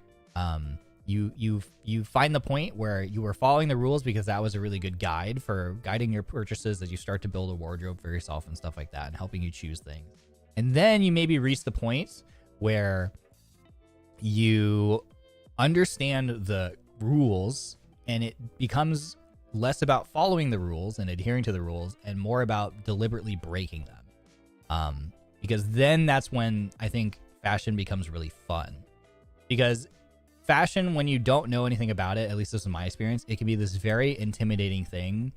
Speaker 1: you find the point where you were following the rules because that was a really good guide for guiding your purchases as you start to build a wardrobe for yourself and stuff like that and helping you choose things. And then you maybe reach the point where you understand the rules and it becomes less about following the rules and adhering to the rules and more about deliberately breaking them. Because then that's when I think fashion becomes really fun. Because fashion, when you don't know anything about it, at least this is my experience, it can be this very intimidating thing.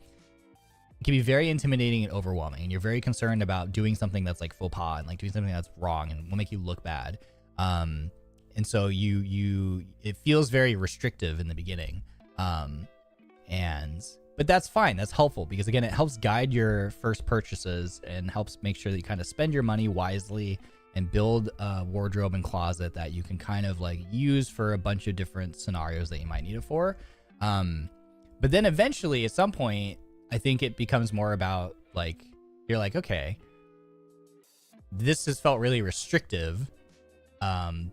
Speaker 1: It can be very intimidating and overwhelming. And you're very concerned about doing something that's like faux pas and like doing something that's wrong and will make you look bad. And so it feels very restrictive in the beginning. But that's fine. That's helpful because again, it helps guide your first purchases and helps make sure that you kind of spend your money wisely and build a wardrobe and closet that you can kind of like use for a bunch of different scenarios that you might need it for. But then eventually at some point, I think it becomes more about like, you're like, okay, this has felt really restrictive. How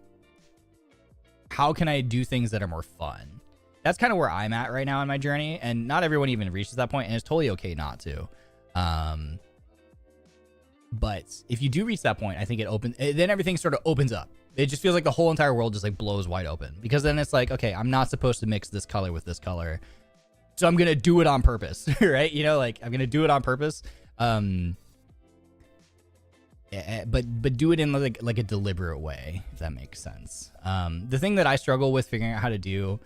Speaker 1: can I do things that are more fun? that's kind of where I'm at right now in my journey, and not everyone even reaches that point, and it's totally okay not to. But if you do reach that point, I think then everything sort of opens up. It just feels like the whole entire world just like blows wide open, because then it's like, okay, I'm not supposed to mix this color with this color, so I'm gonna do it on purpose, right? You know, like I'm gonna do it on purpose, but do it in like a deliberate way, if that makes sense. The thing that I struggle with figuring out how to do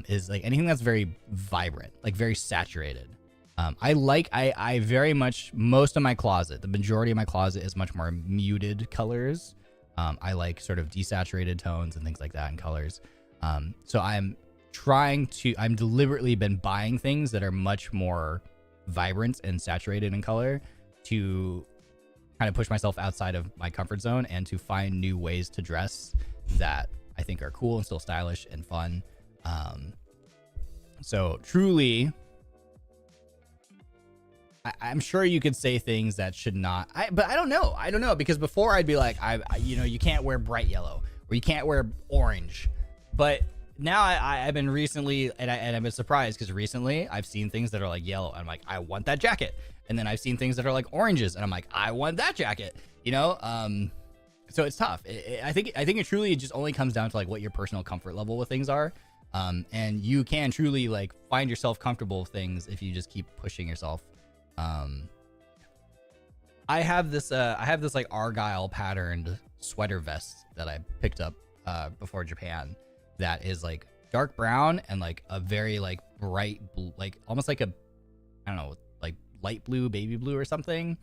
Speaker 1: is like anything that's very vibrant, like very saturated. I very much, most of my closet, the majority of my closet is much more muted colors. I like sort of desaturated tones and things like that in colors. So I'm deliberately been buying things that are much more vibrant and saturated in color to kind of push myself outside of my comfort zone and to find new ways to dress that I think are cool and still stylish and fun. So truly, I'm sure you could say things that should not, but I don't know, because before I'd be like, you can't wear bright yellow or you can't wear orange, but now I've been recently, and I've been surprised, because recently I've seen things that are like yellow and I'm like, I want that jacket. And then I've seen things that are like oranges and I'm like, I want that jacket, you know? So it's tough. I think it truly just only comes down to like what your personal comfort level with things are. And you can truly like find yourself comfortable with things if you just keep pushing yourself. I have this like argyle patterned sweater vest that I picked up before Japan that is like dark brown and like a very like bright blue, like almost like a, I don't know, like light blue, baby blue or something.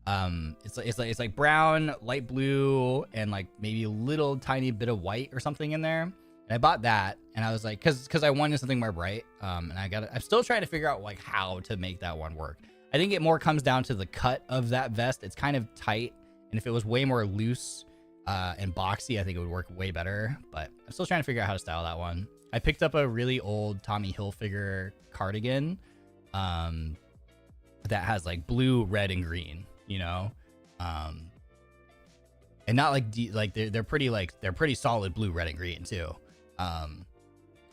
Speaker 1: It's like brown, light blue, and like maybe a little tiny bit of white or something in there. And I bought that, and I was like, cause I wanted something more bright. And I'm still trying to figure out like how to make that one work. I think it more comes down to the cut of that vest. It's kind of tight, and if it was way more loose and boxy, I think it would work way better. But I'm still trying to figure out how to style that one. I picked up a really old Tommy Hilfiger cardigan that has like blue, red, and green, you know, and not like they're pretty solid blue, red, and green too.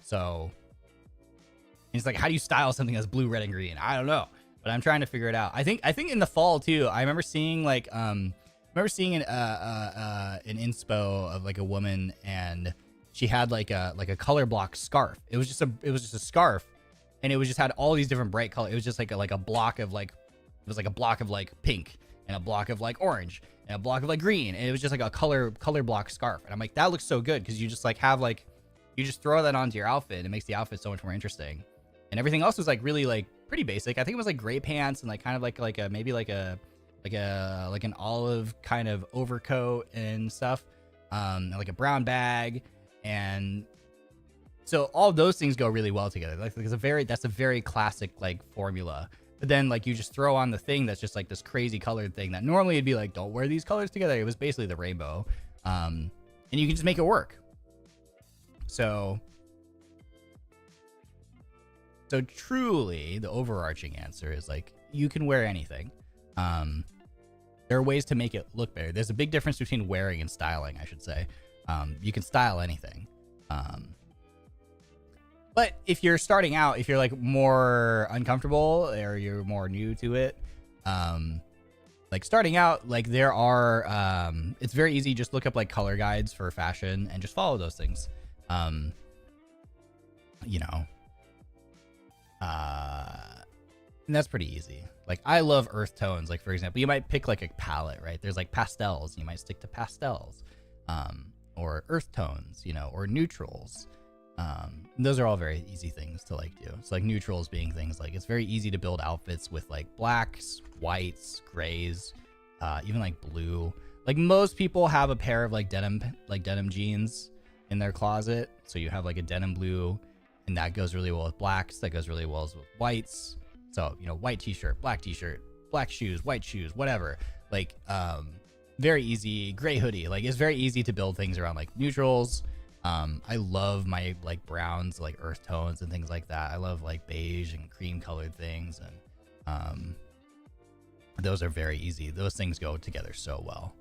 Speaker 1: So it's like, how do you style something that's blue, red, and green? I don't know, but I'm trying to figure it out. I think in the fall too, I remember seeing like an inspo of like a woman, and she had like a color block scarf. It was just a scarf, and it was just had all these different bright colors. It was just like a block of like, it was like a block of like pink and a block of like orange and a block of like green, and it was just like a color block scarf. And I'm like, that looks so good, because you just like have like, you just throw that onto your outfit and it makes the outfit so much more interesting. And everything else was like really like pretty basic. I think it was like gray pants and like kind of like a maybe like an olive kind of overcoat and stuff, and like a brown bag. And so all those things go really well together. Like that's a very classic like formula. But then like you just throw on the thing that's just like this crazy colored thing that normally it'd be like, don't wear these colors together. It was basically the rainbow, and you can just make it work. So truly, the overarching answer is like, you can wear anything. There are ways to make it look better. There's a big difference between wearing and styling, I should say. You can style anything. But if you're starting out, if you're like more uncomfortable or you're more new to it, like starting out, like there are, it's very easy. Just look up like color guides for fashion and just follow those things. You know, and that's pretty easy. Like I love earth tones. Like for example, you might pick like a palette, right? There's like pastels. You might stick to pastels, or earth tones, you know, or neutrals. Those are all very easy things to like do. So like neutrals being things like, it's very easy to build outfits with like blacks, whites, grays, even like blue. Like most people have a pair of like denim jeans in their closet. So you have like a denim blue, and that goes really well with blacks. That goes really well with whites. So, you know, white t-shirt, black shoes, white shoes, whatever. Like, very easy. Gray hoodie. Like it's very easy to build things around like neutrals. I love my like browns, like earth tones and things like that. I love like beige and cream colored things, and those are very easy. Those things go together so well.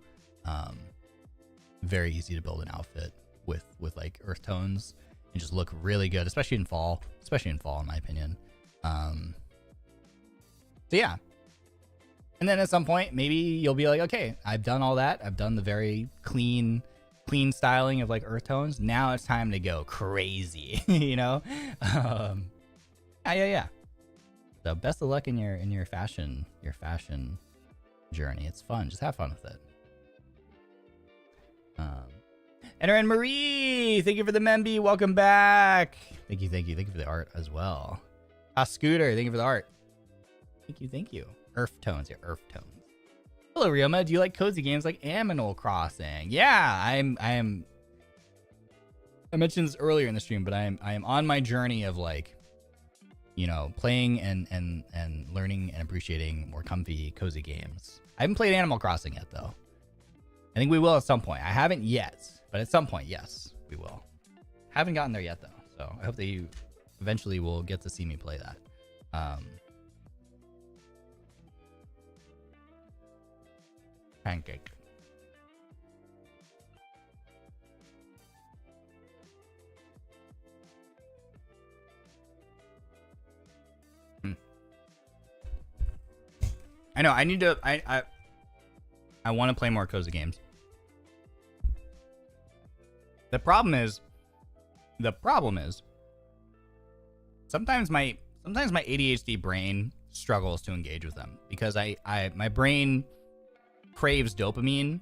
Speaker 1: Very easy to build an outfit with like earth tones. and just look really good, especially in fall, in my opinion. So yeah. And then at some point, maybe you'll be like, okay, I've done all that. I've done the very clean styling of like earth tones. Now it's time to go crazy, you know? Yeah. So best of luck in your fashion journey. It's fun. Just have fun with it. And Marie, thank you for the Memby. Welcome back. Thank you for the art as well. Scooter, thank you for the art. Thank you. Earth tones, Earth tones. Hello, Ryoma. Do you like cozy games like Animal Crossing? Yeah, I am. I mentioned this earlier in the stream, but I am on my journey of like, you know, playing and learning and appreciating more comfy, cozy games. I haven't played Animal Crossing yet, though. I think we will at some point. I haven't yet, but at some point, yes, we will. Haven't gotten there yet, though. So I hope that you eventually will get to see me play that. Pancake. I know. I need to. I want to play more cozy games. The problem is sometimes my ADHD brain struggles to engage with them because my brain craves dopamine,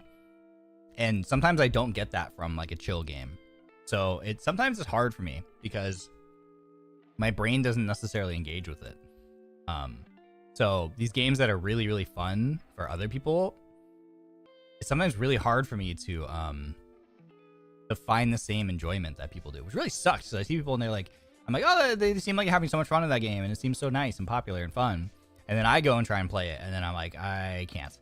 Speaker 1: and sometimes I don't get that from like a chill game. So sometimes it's hard for me because my brain doesn't necessarily engage with it. So these games that are really, really fun for other people, it's sometimes really hard for me to find the same enjoyment that people do, which really sucks. So I see people and they're like, I'm like, oh, they seem like having so much fun in that game, and it seems so nice and popular and fun. And then I go and try and play it, and then I'm like, I can't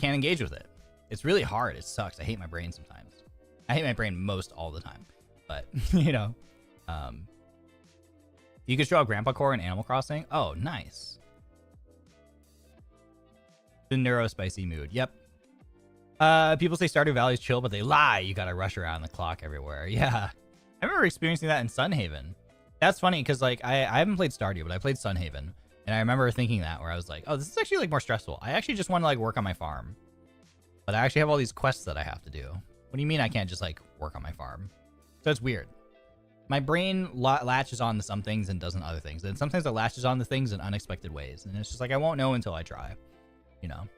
Speaker 1: engage with it. It's really hard. It sucks. I hate my brain sometimes. I hate my brain most all the time. But you know, you could show up Grandpa Core in Animal Crossing. Oh, nice. The neurospicy mood. Yep. People say Stardew Valley is chill, but they lie. You gotta rush around the clock everywhere. Yeah. I remember experiencing that in Sunhaven. That's funny because like I haven't played Stardew, but I played Sunhaven. And I remember thinking that where I was like, oh, this is actually like more stressful. I actually just want to like work on my farm. But I actually have all these quests that I have to do. What do you mean I can't just like work on my farm? So it's weird. My brain latches on to some things and doesn't other things. And sometimes it latches on to things in unexpected ways. And it's just like, I won't know until I try. You know?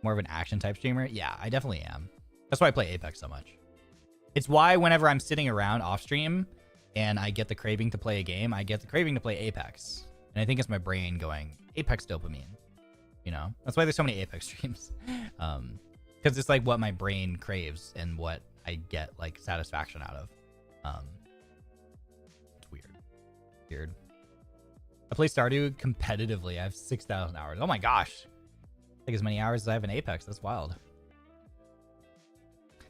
Speaker 1: More of an action type streamer? Yeah, I definitely am. That's why I play Apex so much. It's why whenever I'm sitting around off stream and I get the craving to play a game, I get the craving to play Apex. And I think it's my brain going, Apex dopamine. You know? That's why there's so many Apex streams. Because it's like what my brain craves and what I get like satisfaction out of. It's weird. I play Stardew competitively. I have 6,000 hours. Oh my gosh. Like as many hours as I have in Apex. That's wild.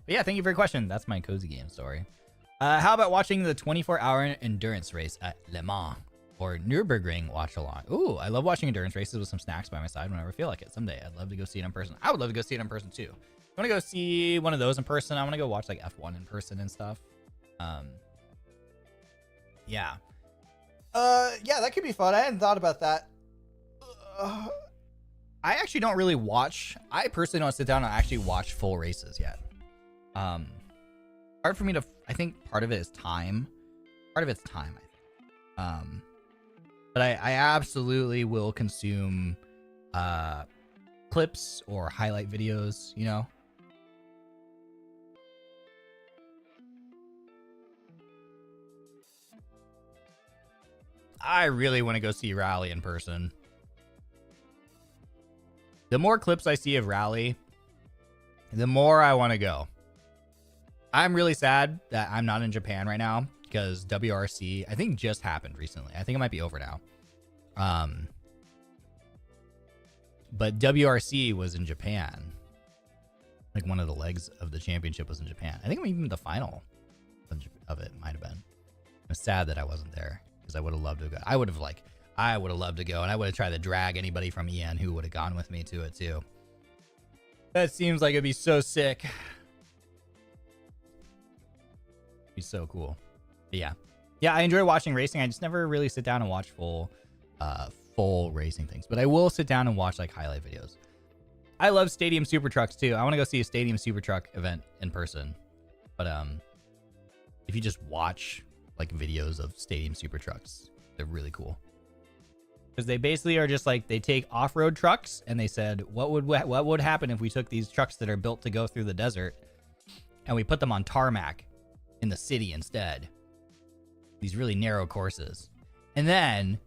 Speaker 1: But yeah, thank you for your question. That's my cozy game story. How about watching the 24-hour endurance race at Le Mans or Nürburgring watch along? Ooh, I love watching endurance races with some snacks by my side whenever I feel like it. Someday, I'd love to go see it in person. I would love to go see it in person too. I want to go see one of those in person. I want to go watch like F1 in person and stuff. Yeah. Yeah, that could be fun. I hadn't thought about that. I actually don't really watch. I personally don't sit down and actually watch full races yet. Hard for me to. I think part of it is time. Part of it's time, I think. But I absolutely will consume clips or highlight videos. You know. I really want to go see Rally in person. The more clips I see of Rally, the more I want to go. I'm really sad that I'm not in Japan right now because WRC, I think, just happened recently. I think it might be over now. But WRC was in Japan. Like one of the legs of the championship was in Japan. I think even the final of it might have been. I'm sad that I wasn't there because I would have loved to go. I would have loved to go, and I would have tried to drag anybody from EN who would have gone with me to it too. That seems like it'd be so sick. He's so cool. But yeah. Yeah, I enjoy watching racing. I just never really sit down and watch full racing things. But I will sit down and watch like highlight videos. I love stadium super trucks too. I want to go see a stadium super truck event in person. But if you just watch like videos of stadium super trucks, they're really cool. Because they basically are just like, they take off-road trucks and they said, what would happen if we took these trucks that are built to go through the desert and we put them on tarmac in the city instead? These really narrow courses. And then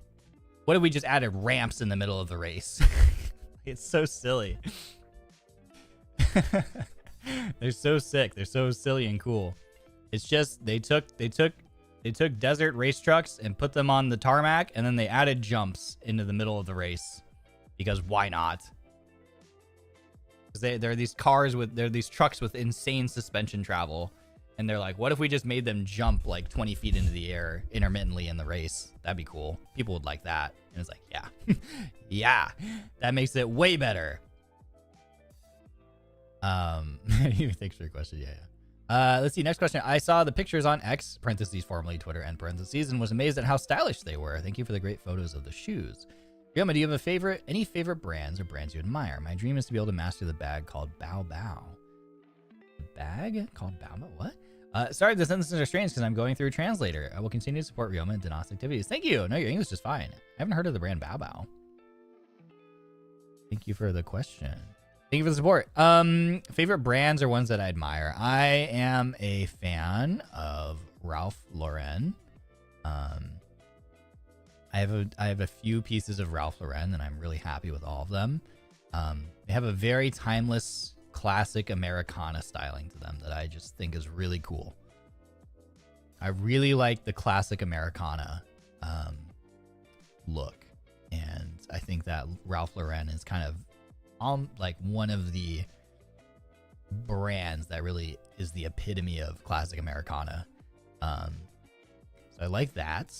Speaker 1: what if we just added ramps in the middle of the race? It's so silly. They're so sick. They're so silly and cool. It's just they took desert race trucks and put them on the tarmac, and then they added jumps into the middle of the race because why not? Because there are these trucks with insane suspension travel, and they're like, what if we just made them jump like 20 feet into the air intermittently in the race? That'd be cool. People would like that. And it's like, yeah, yeah, that makes it way better. Thanks for your question. Yeah. Let's see. Next question. I saw the pictures on X, parentheses, formerly Twitter, end parentheses, and was amazed at how stylish they were. Thank you for the great photos of the shoes. Ryoma, do you have any favorite brands or brands you admire? My dream is to be able to master the bag called Bao Bao. Bag called Bao Bao? What? Sorry, the sentences are strange because I'm going through a translator. I will continue to support Ryoma and Denauth activities. Thank you. No, your English is fine. I haven't heard of the brand Bao Bao. Thank you for the question. Thank you for the support. Favorite brands are ones that I admire. I am a fan of Ralph Lauren. I have a few pieces of Ralph Lauren, and I'm really happy with all of them. They have a very timeless, classic Americana styling to them that I just think is really cool. I really like the classic Americana look, and I think that Ralph Lauren is kind of like one of the brands that really is the epitome of classic Americana. So I like that.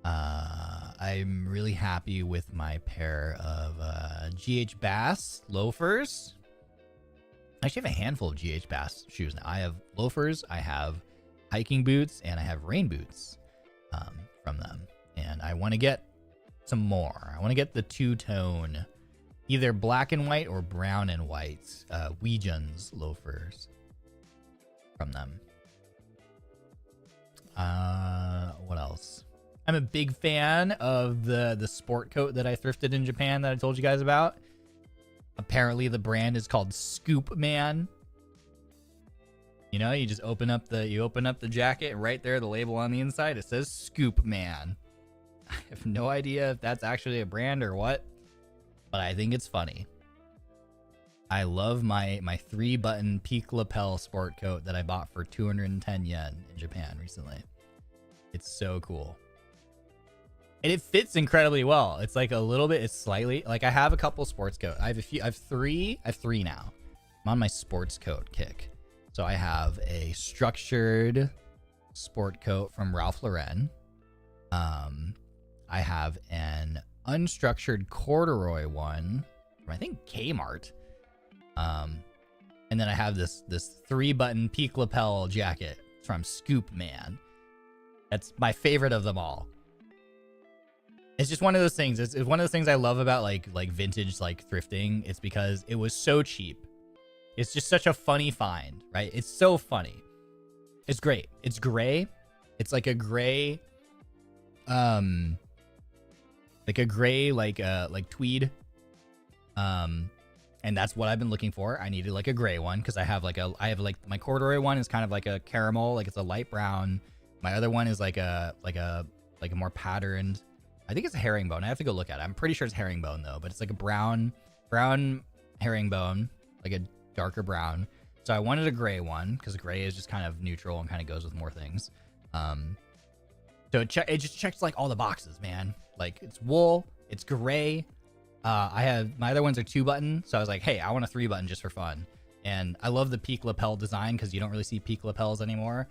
Speaker 1: I'm really happy with my pair of GH Bass loafers. I actually have a handful of GH Bass shoes now. I have loafers, I have hiking boots, and I have rain boots from them. And I want to get some more. I want to get the two-tone, either black and white or brown and white Weejuns loafers from them. What else? I'm a big fan of the sport coat that I thrifted in Japan that I told you guys about. Apparently the brand is called Scoop Man. You know, you just open up the jacket, and right there, the label on the inside, it says Scoop Man. I have no idea if that's actually a brand or what, but I think it's funny. I love my 3-button peak lapel sport coat that I bought for 210 yen in Japan recently. It's so cool. And it fits incredibly well. It's like it's slightly, like I have a couple sports coats. I have three now. I'm on my sports coat kick. So I have a structured sport coat from Ralph Lauren. I have an unstructured corduroy one from I think Kmart. And then I have this 3-button peak lapel jacket from Scoop Man. That's my favorite of them all. It's just one of those things. It's one of the things I love about like vintage like thrifting. It's because it was so cheap. It's just such a funny find, right? It's so funny. It's great. It's gray. It's like a gray, like tweed. And that's what I've been looking for. I needed like a gray one because I have my corduroy one is kind of like a caramel, like it's a light brown. My other one is like a more patterned. I think it's a herringbone. I have to go look at it. I'm pretty sure it's herringbone though, but it's like a brown herringbone, like a darker brown. So I wanted a gray one because gray is just kind of neutral and kind of goes with more things. So it just checks like all the boxes, man. Like it's wool, it's gray. I have my other ones are 2-button, so I was like, hey, I want a 3-button just for fun. And I love the peak lapel design because you don't really see peak lapels anymore.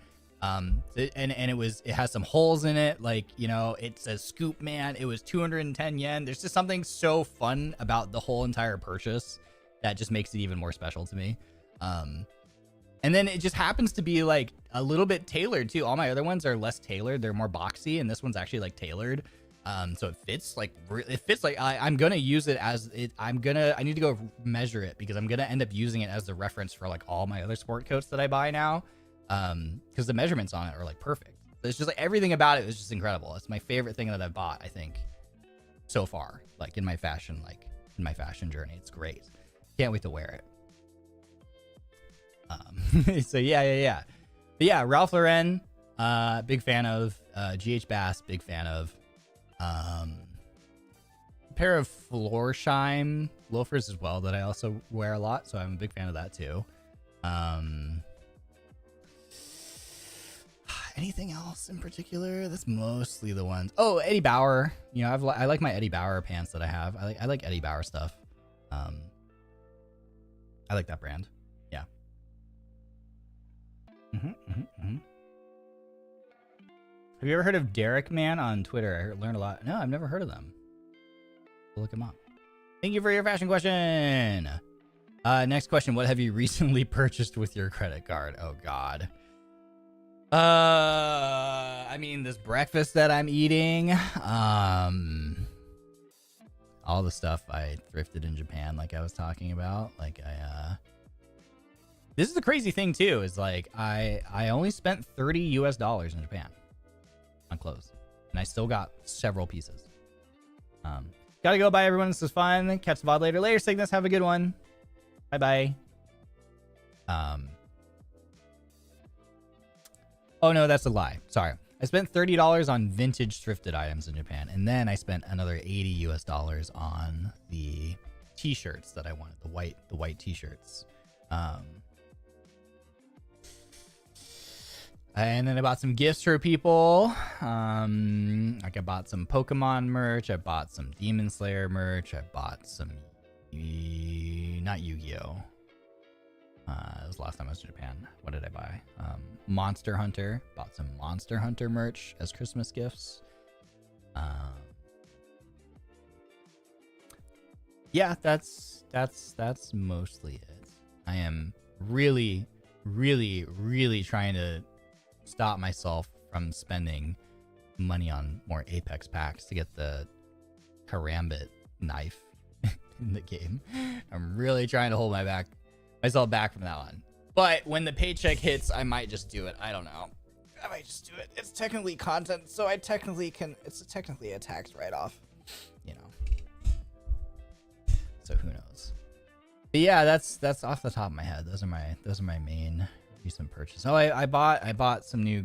Speaker 1: It has some holes in it, like, you know, it says Scoop Man. It was 210 yen. There's just something so fun about the whole entire purchase that just makes it even more special to me. And then it just happens to be like a little bit tailored too. All my other ones are less tailored. They're more boxy, and this one's actually like tailored. So it fits like I'm gonna use it as it. I need to go measure it because I'm gonna end up using it as the reference for like all my other sport coats that I buy now. Because the measurements on it are like perfect. It's just like everything about it is just incredible. It's my favorite thing that I've bought, I think, so far. Like in my fashion journey, it's great. Can't wait to wear it. So yeah. But yeah, Ralph Lauren, big fan of. GH Bass, big fan of. A pair of Florsheim loafers as well that I also wear a lot, so I'm a big fan of that too. Anything else in particular? That's mostly the ones. Oh, Eddie Bauer. You know, I like my Eddie Bauer pants that I have. I like Eddie Bauer stuff. I like that brand. Yeah. Have you ever heard of Derek Man on Twitter? I learned a lot. No, I've never heard of them. We'll look him up. Thank you for your fashion question. Next question. What have you recently purchased with your credit card? Oh, God. I mean, this breakfast that I'm eating, all the stuff I thrifted in Japan, like I was talking about, like this is the crazy thing too, is like, I only spent $30 US in Japan on clothes, and I still got several pieces. Gotta go. Bye, everyone. This was fun. Catch the VOD later. Later, Cygnus. Have a good one. Bye. Oh, no, that's a lie. Sorry. I spent $30 on vintage thrifted items in Japan, and then I spent another $80 US on the t-shirts that I wanted, the white t-shirts. And then I bought some gifts for people. Like I bought some Pokemon merch. I bought some Demon Slayer merch. I bought some, not Yu-Gi-Oh! It was the last time I was in Japan. What did I buy? Monster Hunter. Bought some Monster Hunter merch as Christmas gifts. Yeah, that's mostly it. I am really trying to stop myself from spending money on more Apex packs to get the Karambit knife in the game. I'm really trying to hold myself back from that one. But when the paycheck hits, I might just do it. I don't know. I might just do it. It's technically content, so it's technically a tax write-off, you know. So who knows? But yeah, that's off the top of my head. Those are my main recent purchases. Oh, I bought some new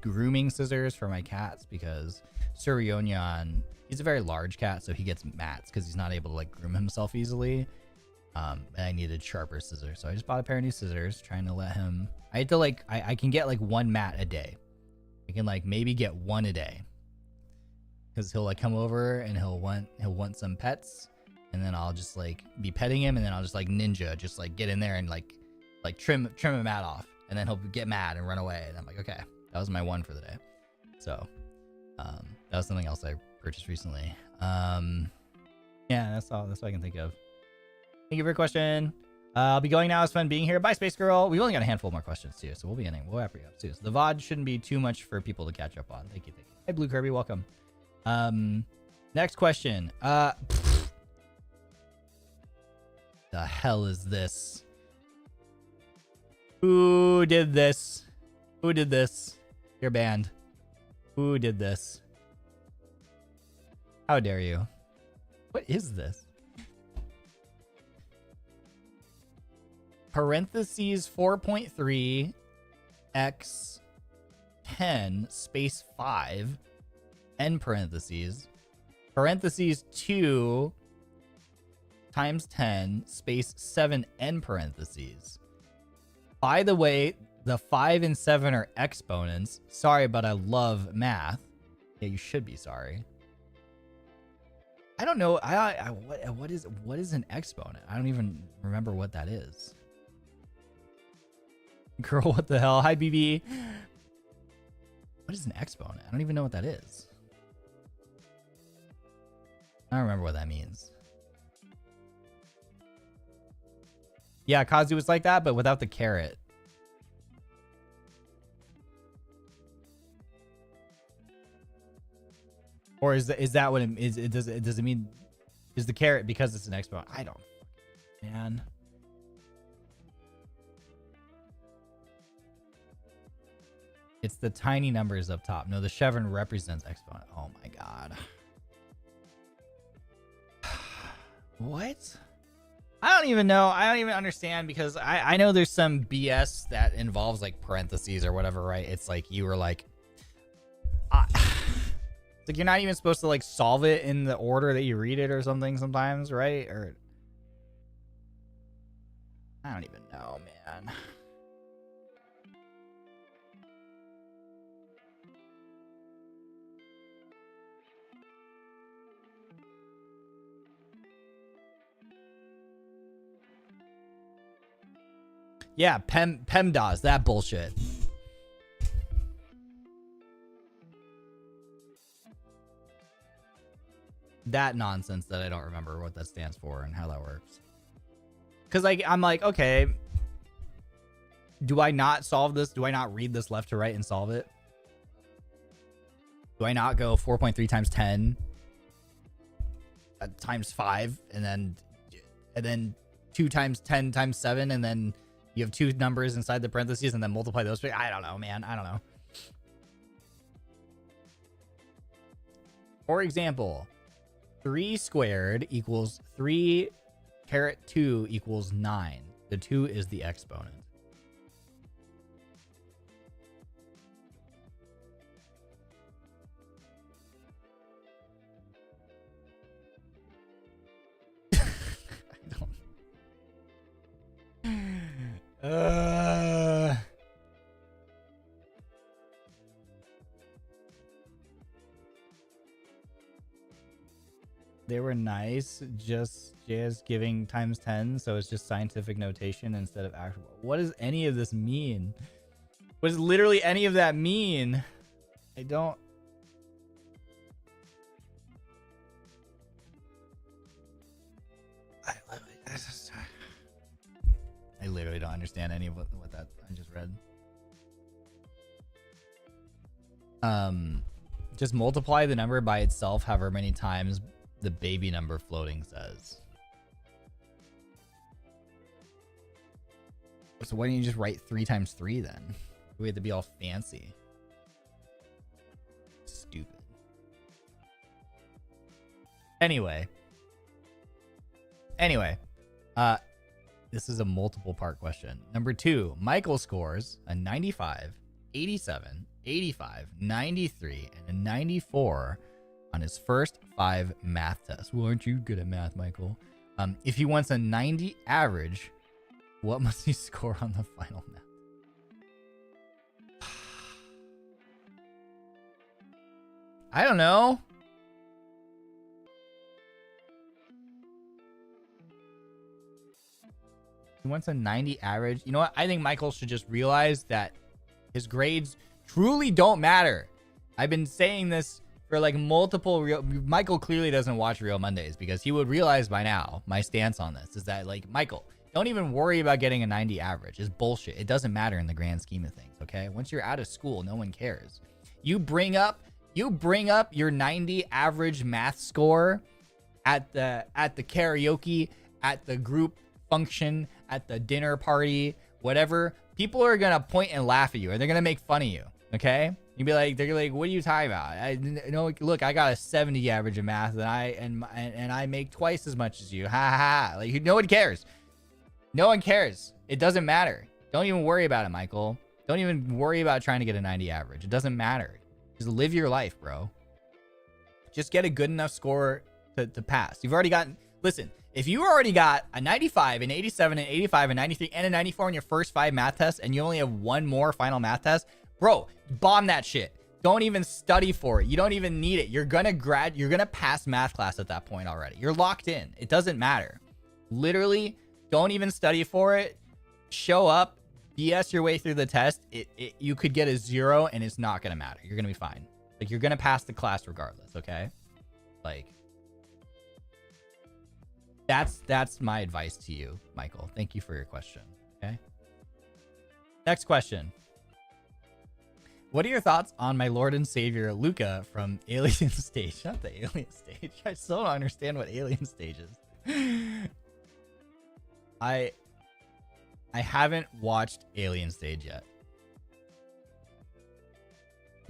Speaker 1: grooming scissors for my cats because Sir Ryonyan, he's a very large cat, so he gets mats because he's not able to like groom himself easily. And I needed sharper scissors, so I just bought a pair of new scissors, trying to let him. I had to like I can get like one mat a day. I can like maybe get one a day because he'll like come over and he'll want some pets, and then I'll just like be petting him, and then I'll just like ninja just like get in there and like trim a mat off, and then he'll get mad and run away, and I'm like, okay, that was my one for the day. So that was something else I purchased recently. Yeah, that's all I can think of. Thank you for your question. I'll be going now. It's fun being here. Bye, Space Girl. We've only got a handful more questions too, so we'll wrap it up soon. So the VOD shouldn't be too much for people to catch up on. Thank you. Hey, Blue Kirby, welcome. Next question. The hell is this? Who did this? You're banned. Who did this? How dare you? What is this? Parentheses 4.3 x 10 space 5 end parentheses 2 times 10 space 7 end parentheses. By the way, the 5 and 7 are exponents. Sorry, but I love math. Yeah, you should be sorry. I don't know. What is an exponent? I don't even remember what that is. Girl, what the hell? Hi, BB. What is an exponent? I don't even know what that is. I don't remember what that means. Yeah, Kazu was like that, but without the carrot. Or is that what it is? Does it mean, is the caret because it's an exponent? I don't, man. It's the tiny numbers up top. No, the chevron represents exponent. Oh my god. What? I don't even know. I don't even understand, because I know there's some BS that involves like parentheses or whatever, right? It's like you were like, it's like you're not even supposed to like solve it in the order that you read it or something sometimes, right? Or I don't even know, man. Yeah, PEMDAS, that bullshit. That nonsense that I don't remember what that stands for and how that works. Because like I'm like, okay, do I not solve this? Do I not read this left to right and solve it? Do I not go 4.3 times 10 times 5 and then 2 times 10 times 7 and then you have two numbers inside the parentheses and then multiply those? I don't know, man. I don't know. For example, 3 squared equals 3 caret 2 equals 9. The 2 is the exponent. They were nice, just giving times 10, so it's just scientific notation instead of actual. What does any of this mean? What does literally any of that mean? I don't. I literally don't understand any of what that I just read. Just multiply the number by itself however many times the baby number floating says. So why don't you just write 3 times 3 then? We have to be all fancy. Stupid. Anyway, this is a multiple part question. Number 2, Michael scores a 95, 87, 85, 93, and a 94 on his first 5 math tests. Well, aren't you good at math, Michael? If he wants a 90 average, what must he score on the final math? I don't know. He wants a 90 average. You know what? I think Michael should just realize that his grades truly don't matter. I've been saying this for like multiple Michael clearly doesn't watch RyoMondays, because he would realize by now my stance on this is that, like, Michael, don't even worry about getting a 90 average. It's bullshit. It doesn't matter in the grand scheme of things, okay? Once you're out of school, no one cares. You bring up your 90 average math score at the karaoke, at the group function, at the dinner party, whatever. People are gonna point and laugh at you, and they're gonna make fun of you, okay? You'd be like, they're like, what are you talking about? Look, I got a 70 average in math, and I make twice as much as you. Ha ha ha. Like, no one cares. No one cares. It doesn't matter. Don't even worry about it, Michael. Don't even worry about trying to get a 90 average. It doesn't matter. Just live your life, bro. Just get a good enough score to pass. You've already gotten, listen, if you already got a 95, an 87, an 85, a 93, and a 94 on your first 5 math tests, and you only have 1 more final math test, bro, bomb that shit. Don't even study for it. You don't even need it. You're gonna pass math class at that point already. You're locked in. It doesn't matter. Literally, don't even study for it. Show up, BS your way through the test. You could get a 0 and it's not gonna matter. You're gonna be fine. Like, you're gonna pass the class regardless, okay? Like, that's my advice to you, Michael. Thank you for your question. Okay. Next question. What are your thoughts on my Lord and Savior Luca from Alien Stage? Not the Alien Stage. I still don't understand what Alien Stage is. I haven't watched Alien Stage yet.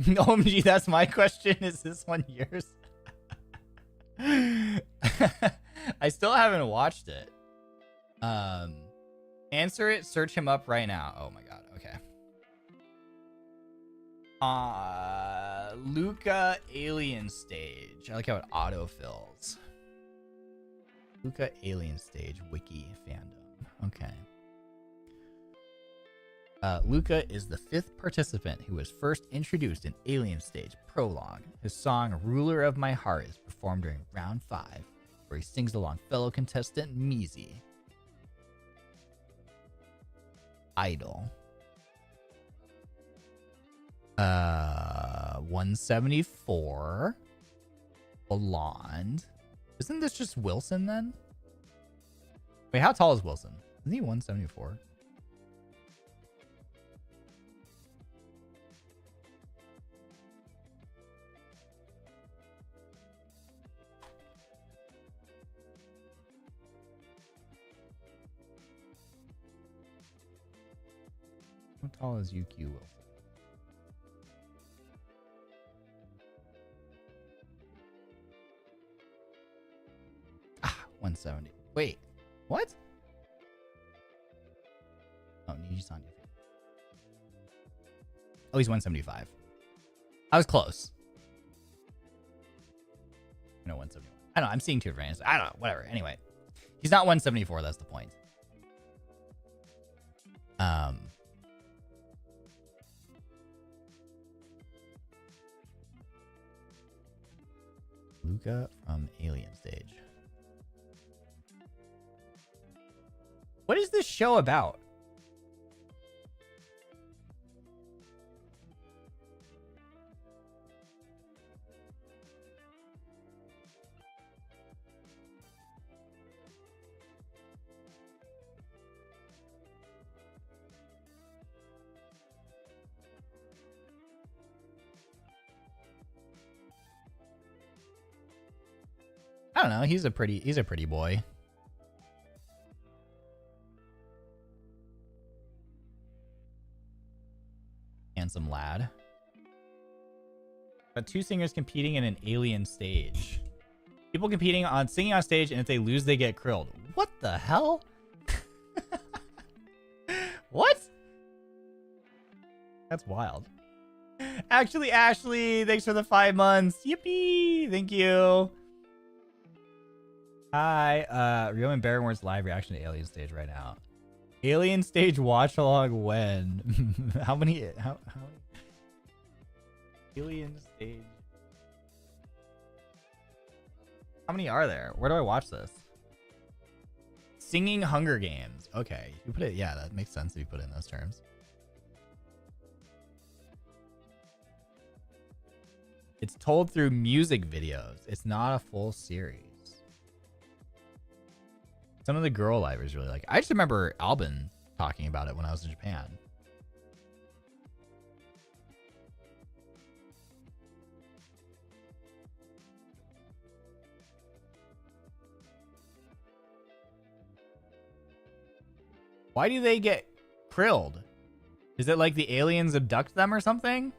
Speaker 1: OMG, that's my question. Is this one yours? I still haven't watched it. Answer it. Search him up right now. Oh my god. Okay. Luca Alien Stage. I like how it autofills. Luca Alien Stage wiki fandom. Okay. Luca is the 5th participant who was first introduced in Alien Stage Prologue. His song Ruler of My Heart is performed during round 5, where he sings along fellow contestant Niji. Idol. 174. Blonde. Isn't this just Wilson then? Wait, how tall is Wilson? Isn't he 174? How tall is UQ Wilson? Ah, 170. Wait, what? Oh, NIJISANJI. Oh, he's 175. I was close. No, 171. I don't know. I'm seeing two different answers. I don't know. Whatever. Anyway, he's not 174. That's the point. Luca from Alien Stage. What is this show about? I don't know. He's a pretty boy. Handsome lad. But 2 singers competing in an Alien Stage. People competing on singing on stage, and if they lose, they get krilled. What the hell? What? That's wild. Actually, Ashley, thanks for the 5 months. Yippee! Thank you. Hi, Ryoma Barrenwort's live reaction to Alien Stage right now. Alien Stage watch along when? How many Alien Stage? How many are there? Where do I watch this? Singing Hunger Games. Okay, you put it. Yeah, that makes sense if you put it in those terms. It's told through music videos. It's not a full series. Some of the girl livers really like it. I just remember Albin talking about it when I was in Japan. Why do they get krilled? Is it like the aliens abduct them or something?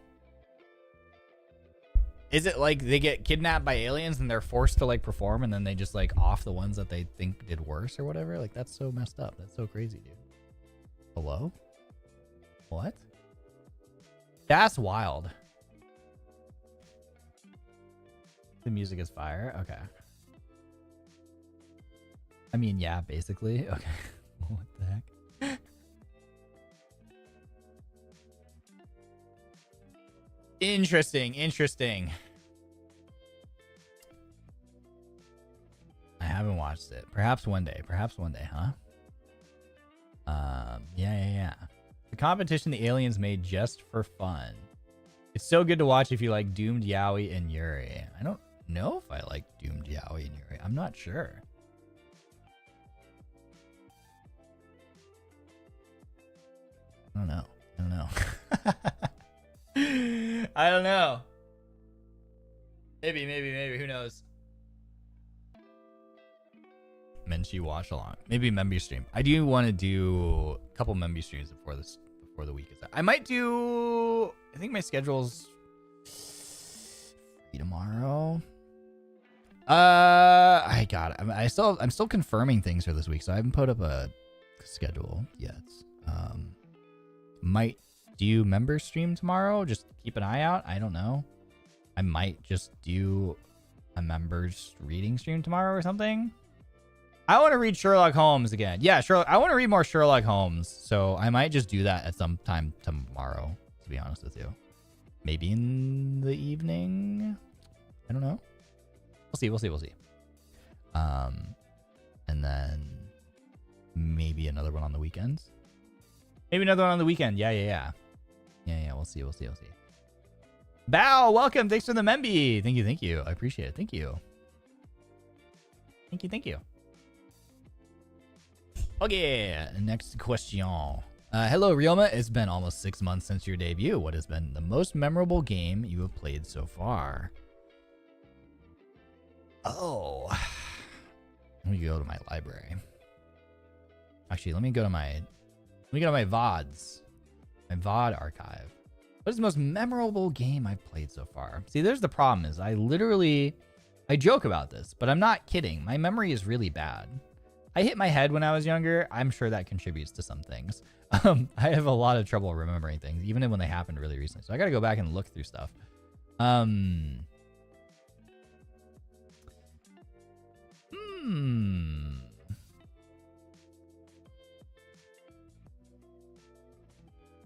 Speaker 1: Is it like they get kidnapped by aliens and they're forced to like perform and then they just like off the ones that they think did worse or whatever? Like that's so messed up. That's so crazy, dude. Hello? What? That's wild. The music is fire. Okay. I mean, yeah, basically. Okay. What the heck? Interesting. I haven't watched it. Perhaps one day, huh? Yeah. The competition the aliens made just for fun. It's so good to watch if you like Doomed Yaoi and Yuri. I don't know if I like Doomed Yaoi and Yuri. I'm not sure. I don't know. I don't know. Maybe. Who knows? Menchie watch along. Maybe Memby stream. I do want to do a couple Memby streams before the week is out. I might do. I think my schedule's free tomorrow. I got it. I'm still confirming things for this week, so I haven't put up a schedule yet. Might do member stream tomorrow. Just keep an eye out. I don't know. I might just do a members reading stream tomorrow or something. I want to read Sherlock Holmes again. Yeah, I want to read more Sherlock Holmes, so I might just do that at some time tomorrow, to be honest with you. Maybe in the evening. I don't know. We'll see. And then maybe another one on the weekends. Maybe another one on the weekend. Yeah. We'll see. Bow, welcome. Thanks for the Memby. Thank you. I appreciate it. Thank you. Okay, next question. Hello, Ryoma. It's been almost 6 months since your debut. What has been the most memorable game you have played so far? Oh, let me go to my library. Actually, let me go to my VODs, my VOD archive. What is the most memorable game I've played so far? See, there's the problem is I joke about this, but I'm not kidding. My memory is really bad. I hit my head when I was younger. I'm sure that contributes to some things. I have a lot of trouble remembering things, even when they happened really recently. So I got to go back and look through stuff.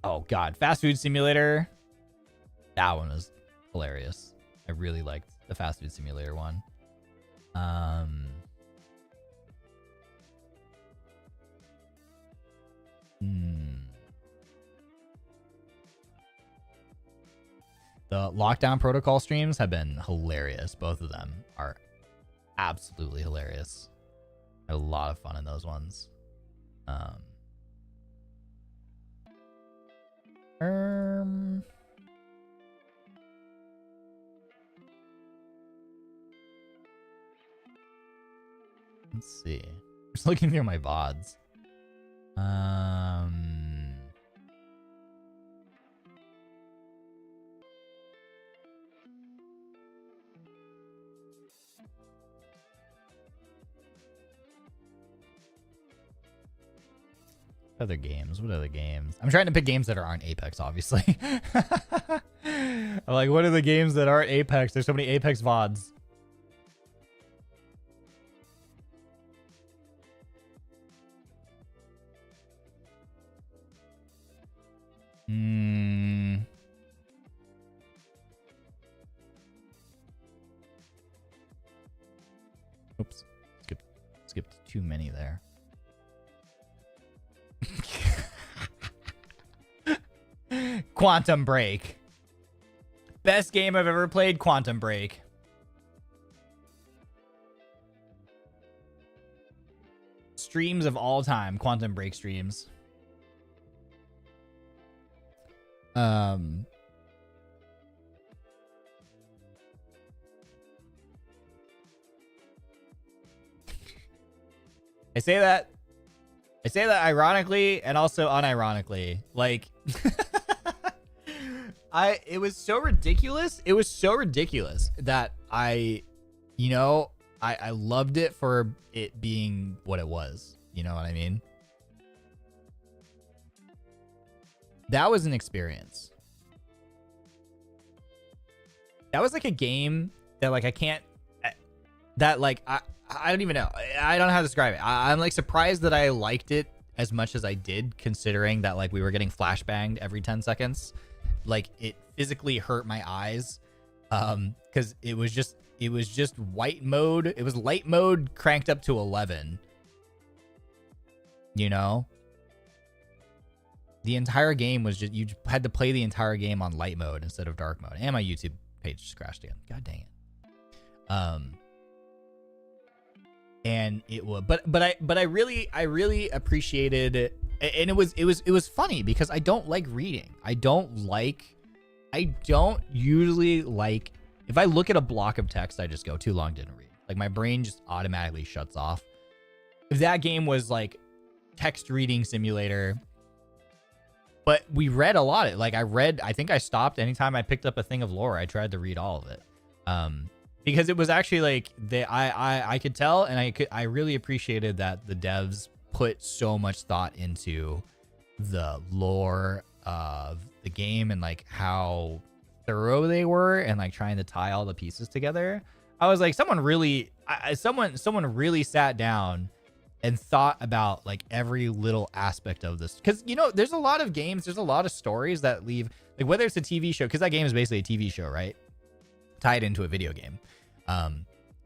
Speaker 1: Oh God, Fast Food Simulator. That one was hilarious. I really liked the Fast Food Simulator one. The Lockdown Protocol streams have been hilarious. Both of them are absolutely hilarious. I had a lot of fun in those ones. Let's see. Just looking through my VODs. Other games. What other games? I'm trying to pick games that aren't Apex, obviously. I'm like, what are the games that aren't Apex? There's so many Apex VODs. Oops. Skipped too many there. Quantum Break. Best game I've ever played, Quantum Break. Streams of all time, Quantum Break streams. I say that ironically and also unironically. Like it was so ridiculous. It was so ridiculous that I loved it for it being what it was. You know what I mean? That was an experience. That was like a game that like I don't even know. I don't know how to describe it. I'm like surprised that I liked it as much as I did, considering that like we were getting flashbanged every 10 seconds. Like it physically hurt my eyes. Because it was just white mode. It was light mode cranked up to 11. You know? The entire game was just, you had to play the entire game on light mode instead of dark mode. And my YouTube page just crashed again. God dang it. And it was, but I really appreciated it, and it was funny because I don't like reading. I don't like I don't usually like, if I look at a block of text, I just go too long, didn't read. Like my brain just automatically shuts off. If that game was like text reading simulator, but we read a lot of it. Like I think I stopped anytime I picked up a thing of lore. I tried to read all of it. Because it was actually like I could tell, and I really appreciated that the devs put so much thought into the lore of the game and like how thorough they were and like trying to tie all the pieces together. I was like, someone really sat down and thought about like every little aspect of this, because you know there's a lot of games, there's a lot of stories that leave, like whether it's a TV show, because that game is basically a TV show, right, tied into a video game.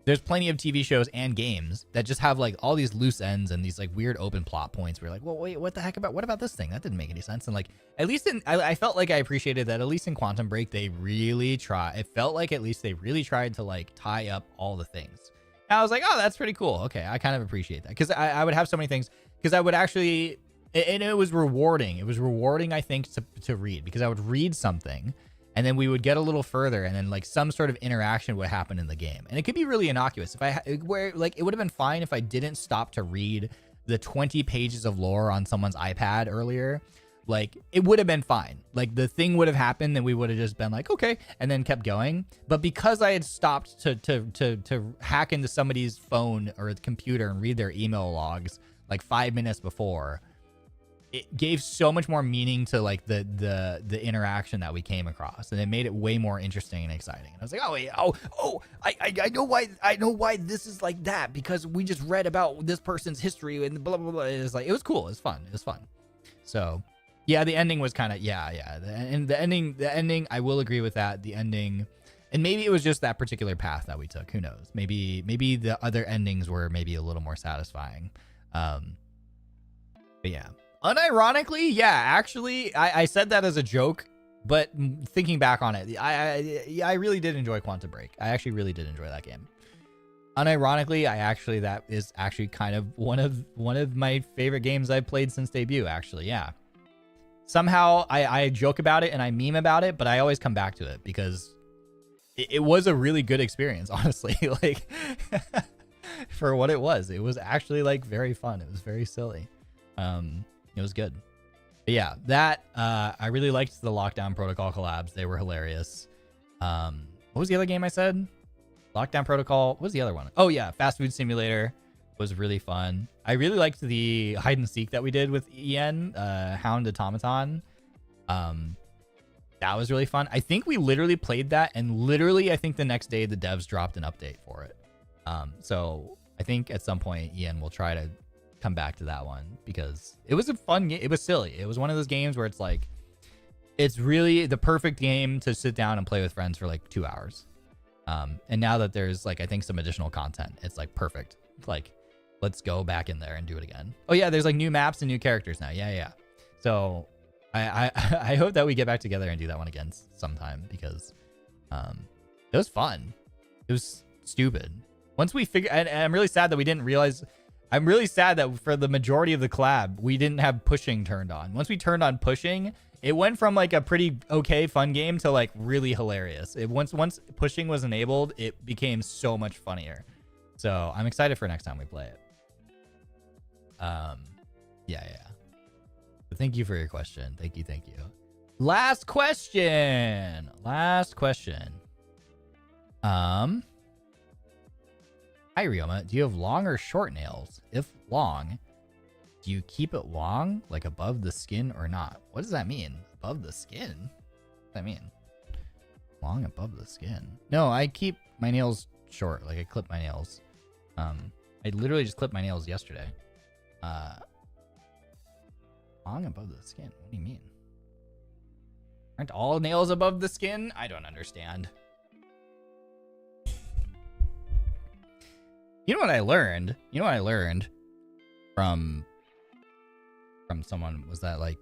Speaker 1: There's plenty of TV shows and games that just have like all these loose ends and these like weird open plot points where you're like, well, wait, what about this thing? That didn't make any sense. And like, at least I felt like I appreciated that at least in Quantum Break, they really it felt like at least they really tried to like tie up all the things. And I was like, oh, that's pretty cool. Okay, I kind of appreciate that, because I would have so many things, because I would actually, and it was rewarding. It was rewarding, I think, to read, because I would read something and then we would get a little further and then like some sort of interaction would happen in the game. And it could be really innocuous. It would have been fine if I didn't stop to read the 20 pages of lore on someone's iPad earlier. Like it would have been fine. Like the thing would have happened and we would have just been like, okay, and then kept going. But because I had stopped to hack into somebody's phone or computer and read their email logs like 5 minutes before, it gave so much more meaning to like the interaction that we came across, and it made it way more interesting and exciting. And I was like, oh wait, I know why this is like that, because we just read about this person's history and blah blah blah. It was cool. It was fun. So yeah, the ending was kind of and the ending, I will agree with that. The ending, and maybe it was just that particular path that we took. Who knows? Maybe the other endings were maybe a little more satisfying. But yeah. Unironically, yeah, actually, I said that as a joke, but thinking back on it, I really did enjoy Quantum Break. I actually really did enjoy that game. Unironically, that is actually kind of one of my favorite games I've played since debut, actually, yeah. Somehow, I joke about it and I meme about it, but I always come back to it because it was a really good experience, honestly. Like, for what it was actually like very fun. It was very silly. It was good. But yeah, that I really liked the Lockdown Protocol collabs. They were hilarious. What was the other game I said? Lockdown Protocol. What was the other one? Oh yeah, Fast Food Simulator was really fun. I really liked the hide and seek that we did with EN, Hound Automaton. That was really fun. I think we literally played that, and literally I think the next day the devs dropped an update for it. So I think at some point EN will try to come back to that one, because it was a fun game. It was silly. It was one of those games where it's like, it's really the perfect game to sit down and play with friends for like 2 hours. And now that there's like, I think some additional content, it's like perfect. Like, let's go back in there and do it again. Oh yeah, there's like new maps and new characters now. Yeah. So I hope that we get back together and do that one again sometime, because it was fun. It was stupid. Once we figure, and I'm really sad that we didn't realize. I'm really sad that for the majority of the collab, we didn't have pushing turned on. Once we turned on pushing, it went from like a pretty okay fun game to like really hilarious. Once pushing was enabled, it became so much funnier. So I'm excited for next time we play it. Yeah. But thank you for your question. Thank you. Last question. Hi, Ryoma. Do you have long or short nails? If long, do you keep it long, like above the skin, or not? What does that mean? Above the skin? What does that mean? Long above the skin? No, I keep my nails short. Like I clip my nails. I literally just clipped my nails yesterday. Long above the skin? What do you mean? Aren't all nails above the skin? I don't understand. You know what I learned? From someone was that like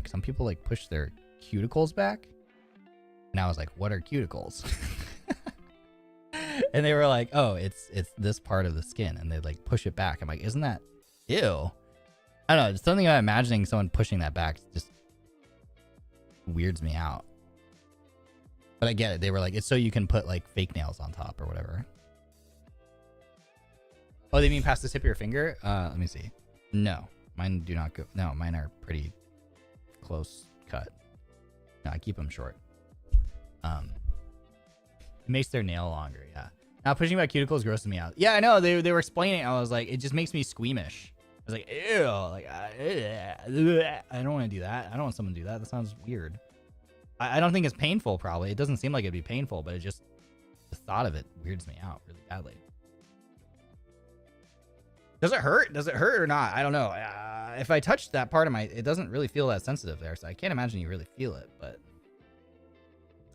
Speaker 1: some people like push their cuticles back, and I was like, what are cuticles? And they were like, oh, it's this part of the skin, and they like push it back. I'm like, isn't that ew? I don't know, something about imagining someone pushing that back just weirds me out. But I get it. They were like, it's so you can put like fake nails on top or whatever. Oh, they mean past the tip of your finger? Let me see. No, mine do not go. No, mine are pretty close cut. No, I keep them short. It makes their nail longer. Yeah. Now pushing back cuticles grosses me out. Yeah, I know. They were explaining it. I was like, it just makes me squeamish. I was like, ew. Like, I don't want to do that. I don't want someone to do that. That sounds weird. I don't think it's painful, probably. It doesn't seem like it'd be painful, but it just, the thought of it weirds me out really badly. Does it hurt? Does it hurt or not? I don't know. If I touch that part of my, it doesn't really feel that sensitive there, so I can't imagine you really feel it, but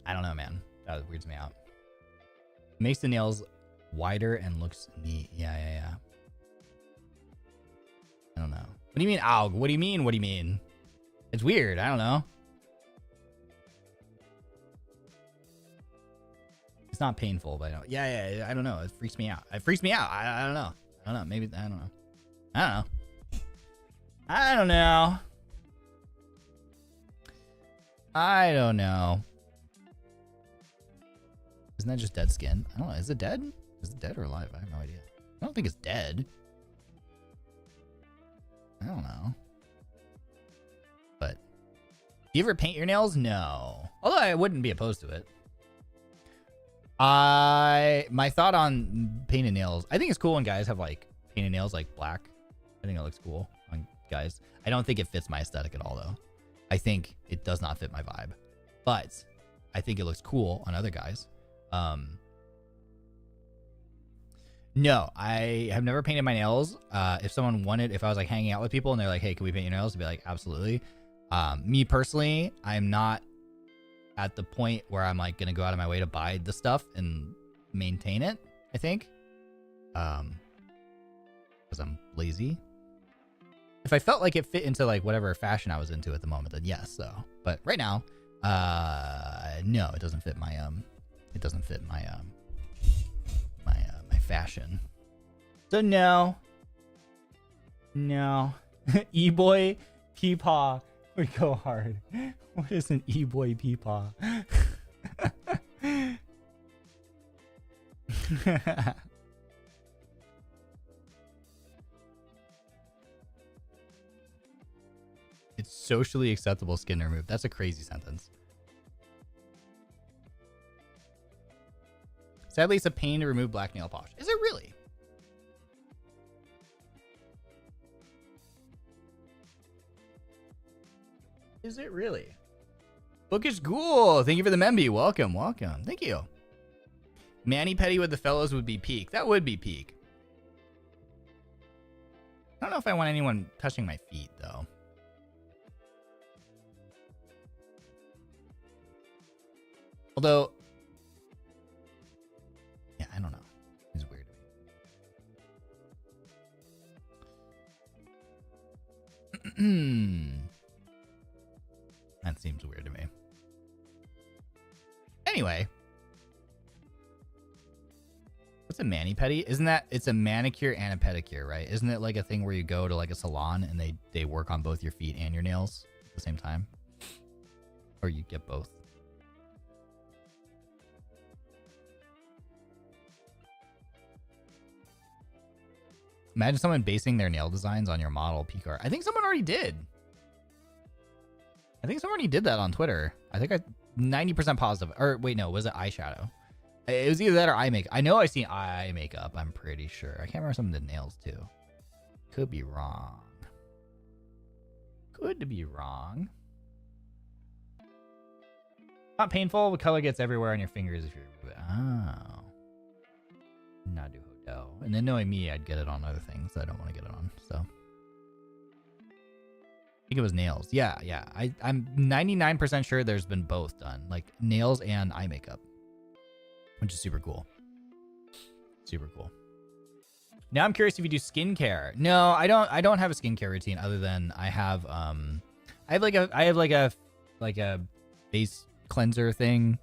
Speaker 1: I don't know, man. That weirds me out. Makes the nails wider and looks neat. Yeah. I don't know. What do you mean, ow? What do you mean? What do you mean? It's weird. I don't know. It's not painful, but I don't. Yeah. I don't know. It freaks me out. It freaks me out. I don't know. I don't know. Maybe I don't know. I don't know. Isn't that just dead skin? I don't know. Is it dead? Is it dead or alive? I have no idea. I don't think it's dead. I don't know. But do you ever paint your nails? No. Although I wouldn't be opposed to it. My thought on painted nails, I think it's cool when guys have like painted nails like black. I think it looks cool on guys. I don't think it fits my aesthetic at all though. I think it does not fit my vibe, but I think it looks cool on other guys. No, I have never painted my nails. If someone wanted, if I was like hanging out with people and they're like, hey, can we paint your nails? I'd be like, absolutely. Me personally, I'm not at the point where I'm like gonna go out of my way to buy the stuff and maintain it, I think. Because I'm lazy. If I felt like it fit into like whatever fashion I was into at the moment, then yes, so. But right now, no, it doesn't fit my my fashion. So no. E-boy peepaw would go hard. What is an e-boy peepaw? It's socially acceptable skin to remove. That's a crazy sentence. Sadly, it's a pain to remove black nail polish. Is it really? Is it really? Bookish Ghoul, thank you for the memby. Welcome. Thank you. Mani-pedi with the fellows would be peak. That would be peak. I don't know if I want anyone touching my feet, though. Although, yeah, I don't know. It's weird. That seems weird to me. Anyway. What's a mani-pedi? Isn't that, it's a manicure and a pedicure, right? Isn't it like a thing where you go to like a salon and they work on both your feet and your nails at the same time? Or you get both? Imagine someone basing their nail designs on your model peak art. I think someone already did. I think someone already did that on Twitter. I think 90% positive. Or wait, no, was it eyeshadow? It was either that or eye makeup. I know I seen eye makeup. I'm pretty sure. I can't remember someone did nails too. Could be wrong. Could be wrong. Not painful. The color gets everywhere on your fingers if you remove it. Oh. Not do hotel. And then knowing me, I'd get it on other things that I don't want to get it on. So. I think it was nails. Yeah. I'm 99% sure there's been both done. Like nails and eye makeup. Which is super cool. Super cool. Now I'm curious if you do skincare. No, I don't have a skincare routine other than I have like a base cleanser thing.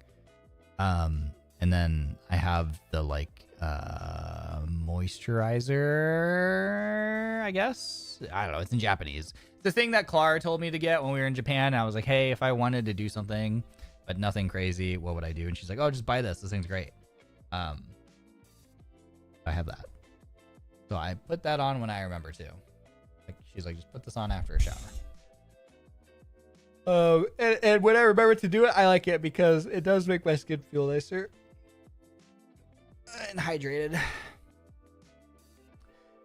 Speaker 1: And then I have the like moisturizer, I guess. I don't know, it's in Japanese. It's the thing that Clara told me to get when we were in Japan. I was like, hey, if I wanted to do something but nothing crazy. What would I do? And she's like, oh, just buy this. This thing's great. I have that. So I put that on when I remember to. Like, she's like, just put this on after a shower.
Speaker 2: And when I remember to do it, I like it because it does make my skin feel nicer
Speaker 1: and hydrated.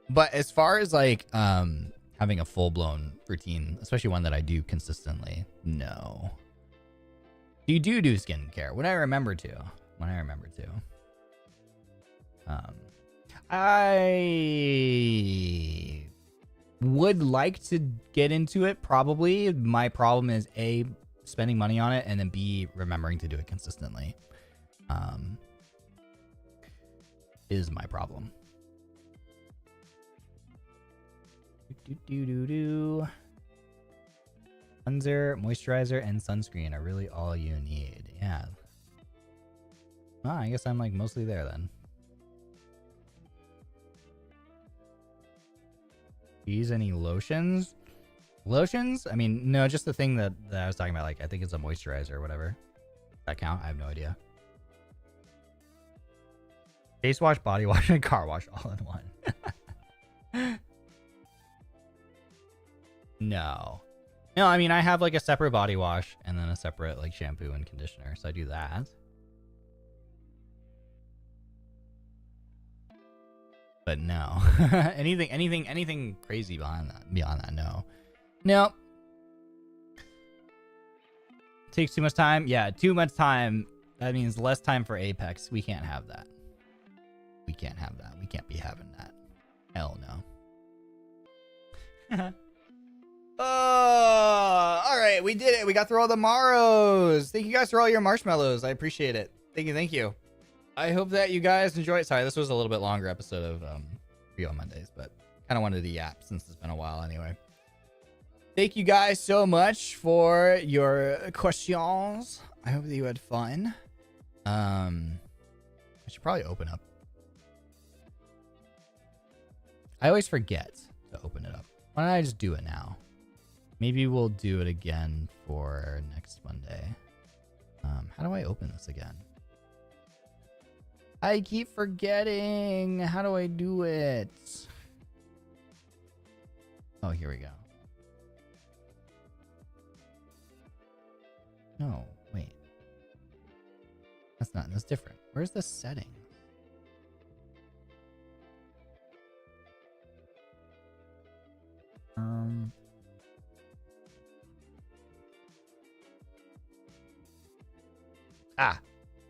Speaker 1: But as far as like having a full-blown routine, especially one that I do consistently, no. You do skincare when I remember to. I would like to get into it, probably. My problem is A, spending money on it, and then B, remembering to do it consistently. Is my problem. Cleanser, moisturizer, and sunscreen are really all you need. Yeah. Well, I guess I'm like mostly there then. Use any lotions? Lotions? I mean, no, just the thing that I was talking about. Like, I think it's a moisturizer or whatever. Does that count? I have no idea. Face wash, body wash, and car wash all in one. No. No, I mean, I have like a separate body wash and then a separate like shampoo and conditioner. So I do that. But no. anything crazy beyond that, no. No. Takes too much time. Yeah, too much time. That means less time for Apex. We can't have that. We can't have that. We can't be having that. Hell no. All right, we did it. We got through all the Maros. Thank you guys for all your marshmallows. I appreciate it. Thank you. I hope that you guys enjoyed. Sorry, this was a little bit longer episode of Ryo Mondays, but kind of wanted to yap since it's been a while anyway. Thank you guys so much for your questions. I hope that you had fun. I should probably open up. I always forget to open it up. Why don't I just do it now? Maybe we'll do it again for next Monday. How do I open this again? I keep forgetting. How do I do it? Oh, here we go. No, wait. That's different. Where's the settings?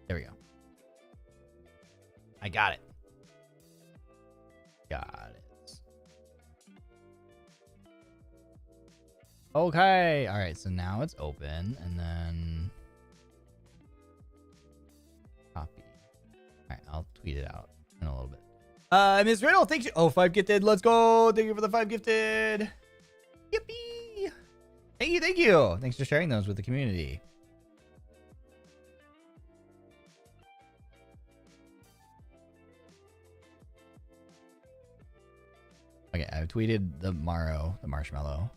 Speaker 1: There we go. I got it. Okay. All right. So now it's open, and then copy. All right. I'll tweet it out in a little bit. Ms. Riddle, thank you. Oh, 5 gifted. Let's go. Thank you for the 5 gifted. Yippee. Thank you. Thanks for sharing those with the community. Okay, I've tweeted the marshmallow.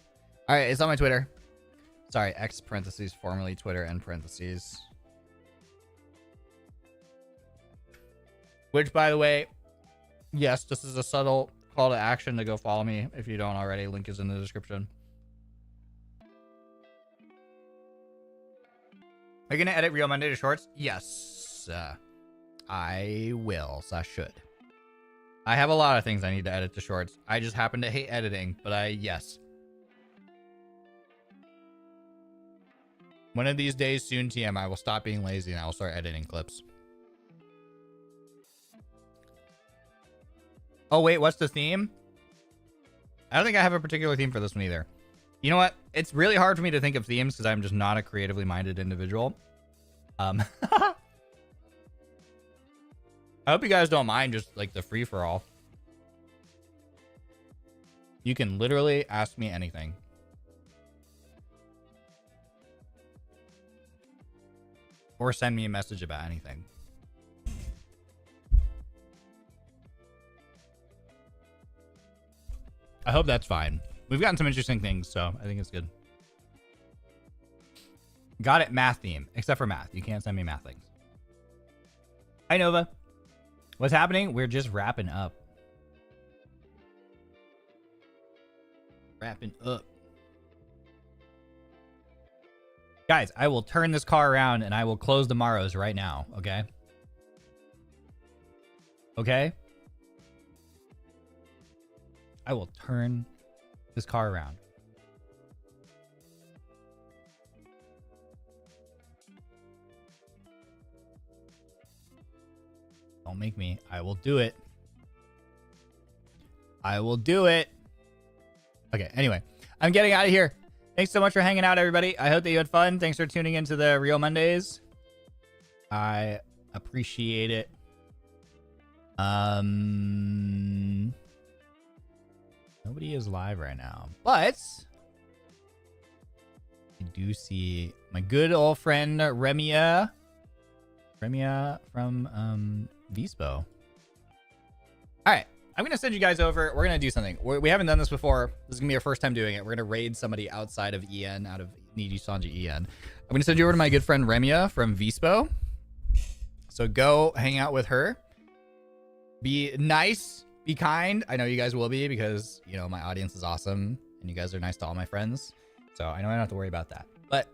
Speaker 1: All right, it's on my Twitter. Sorry, X parentheses, formerly Twitter, end parentheses. Which, by the way, yes, this is a subtle call to action to go follow me if you don't already. Link is in the description. Are you going to edit Ryo Monday to shorts? Yes. I will, so I should. I have a lot of things I need to edit to shorts. I just happen to hate editing, but yes. One of these days, soon, TM, I will stop being lazy and I will start editing clips. Oh, wait, what's the theme? I don't think I have a particular theme for this one either. You know what? It's really hard for me to think of themes because I'm just not a creatively minded individual. I hope you guys don't mind just like the free-for-all. You can literally ask me anything. Or send me a message about anything. I hope that's fine. We've gotten some interesting things, so I think it's good. Got it. Math theme, except for math. You can't send me math things. Hi, Nova. What's happening? We're just wrapping up. Wrapping up. Guys, I will turn this car around and I will close the Maros right now, okay? Okay? I will turn this car around. Don't make me. I will do it. I will do it. Okay, anyway. I'm getting out of here. Thanks so much for hanging out, everybody. I hope that you had fun. Thanks for tuning into the RyoMondays. I appreciate it. Nobody is live right now, but I do see my good old friend Remia from Vispo. All right, I'm gonna send you guys over. We're gonna do something. We haven't done this before. This is gonna be our first time doing it. We're gonna raid somebody outside of EN, out of NIJISANJI EN. I'm gonna send you over to my good friend Remia from Vispo. So go hang out with her. Be nice, be kind. I know you guys will be because, you know, my audience is awesome and you guys are nice to all my friends. So I know I don't have to worry about that. But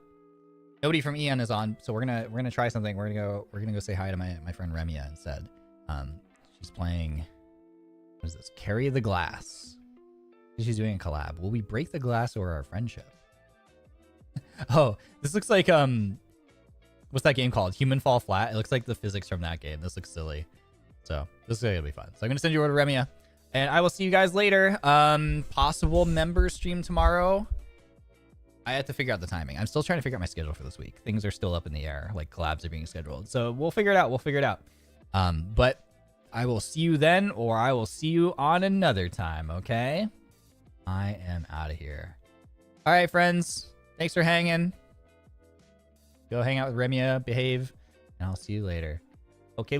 Speaker 1: nobody from EN is on, so we're gonna try something. We're gonna go say hi to my friend Remia instead. She's playing, what is this? Carry the Glass. She's doing a collab. Will we break the glass or our friendship? Oh, this looks like what's that game called? Human Fall Flat. It looks like the physics from that game. This looks silly. So this is gonna be fun. So I'm gonna send you over to Remia, and I will see you guys later. Possible member stream tomorrow. I have to figure out the timing. I'm still trying to figure out my schedule for this week. Things are still up in the air. Like collabs are being scheduled, so we'll figure it out. But I will see you then, or I will see you on another time. Okay. I am out of here. All right, friends. Thanks for hanging. Go hang out with Remia. Behave, and I'll see you later. Okay.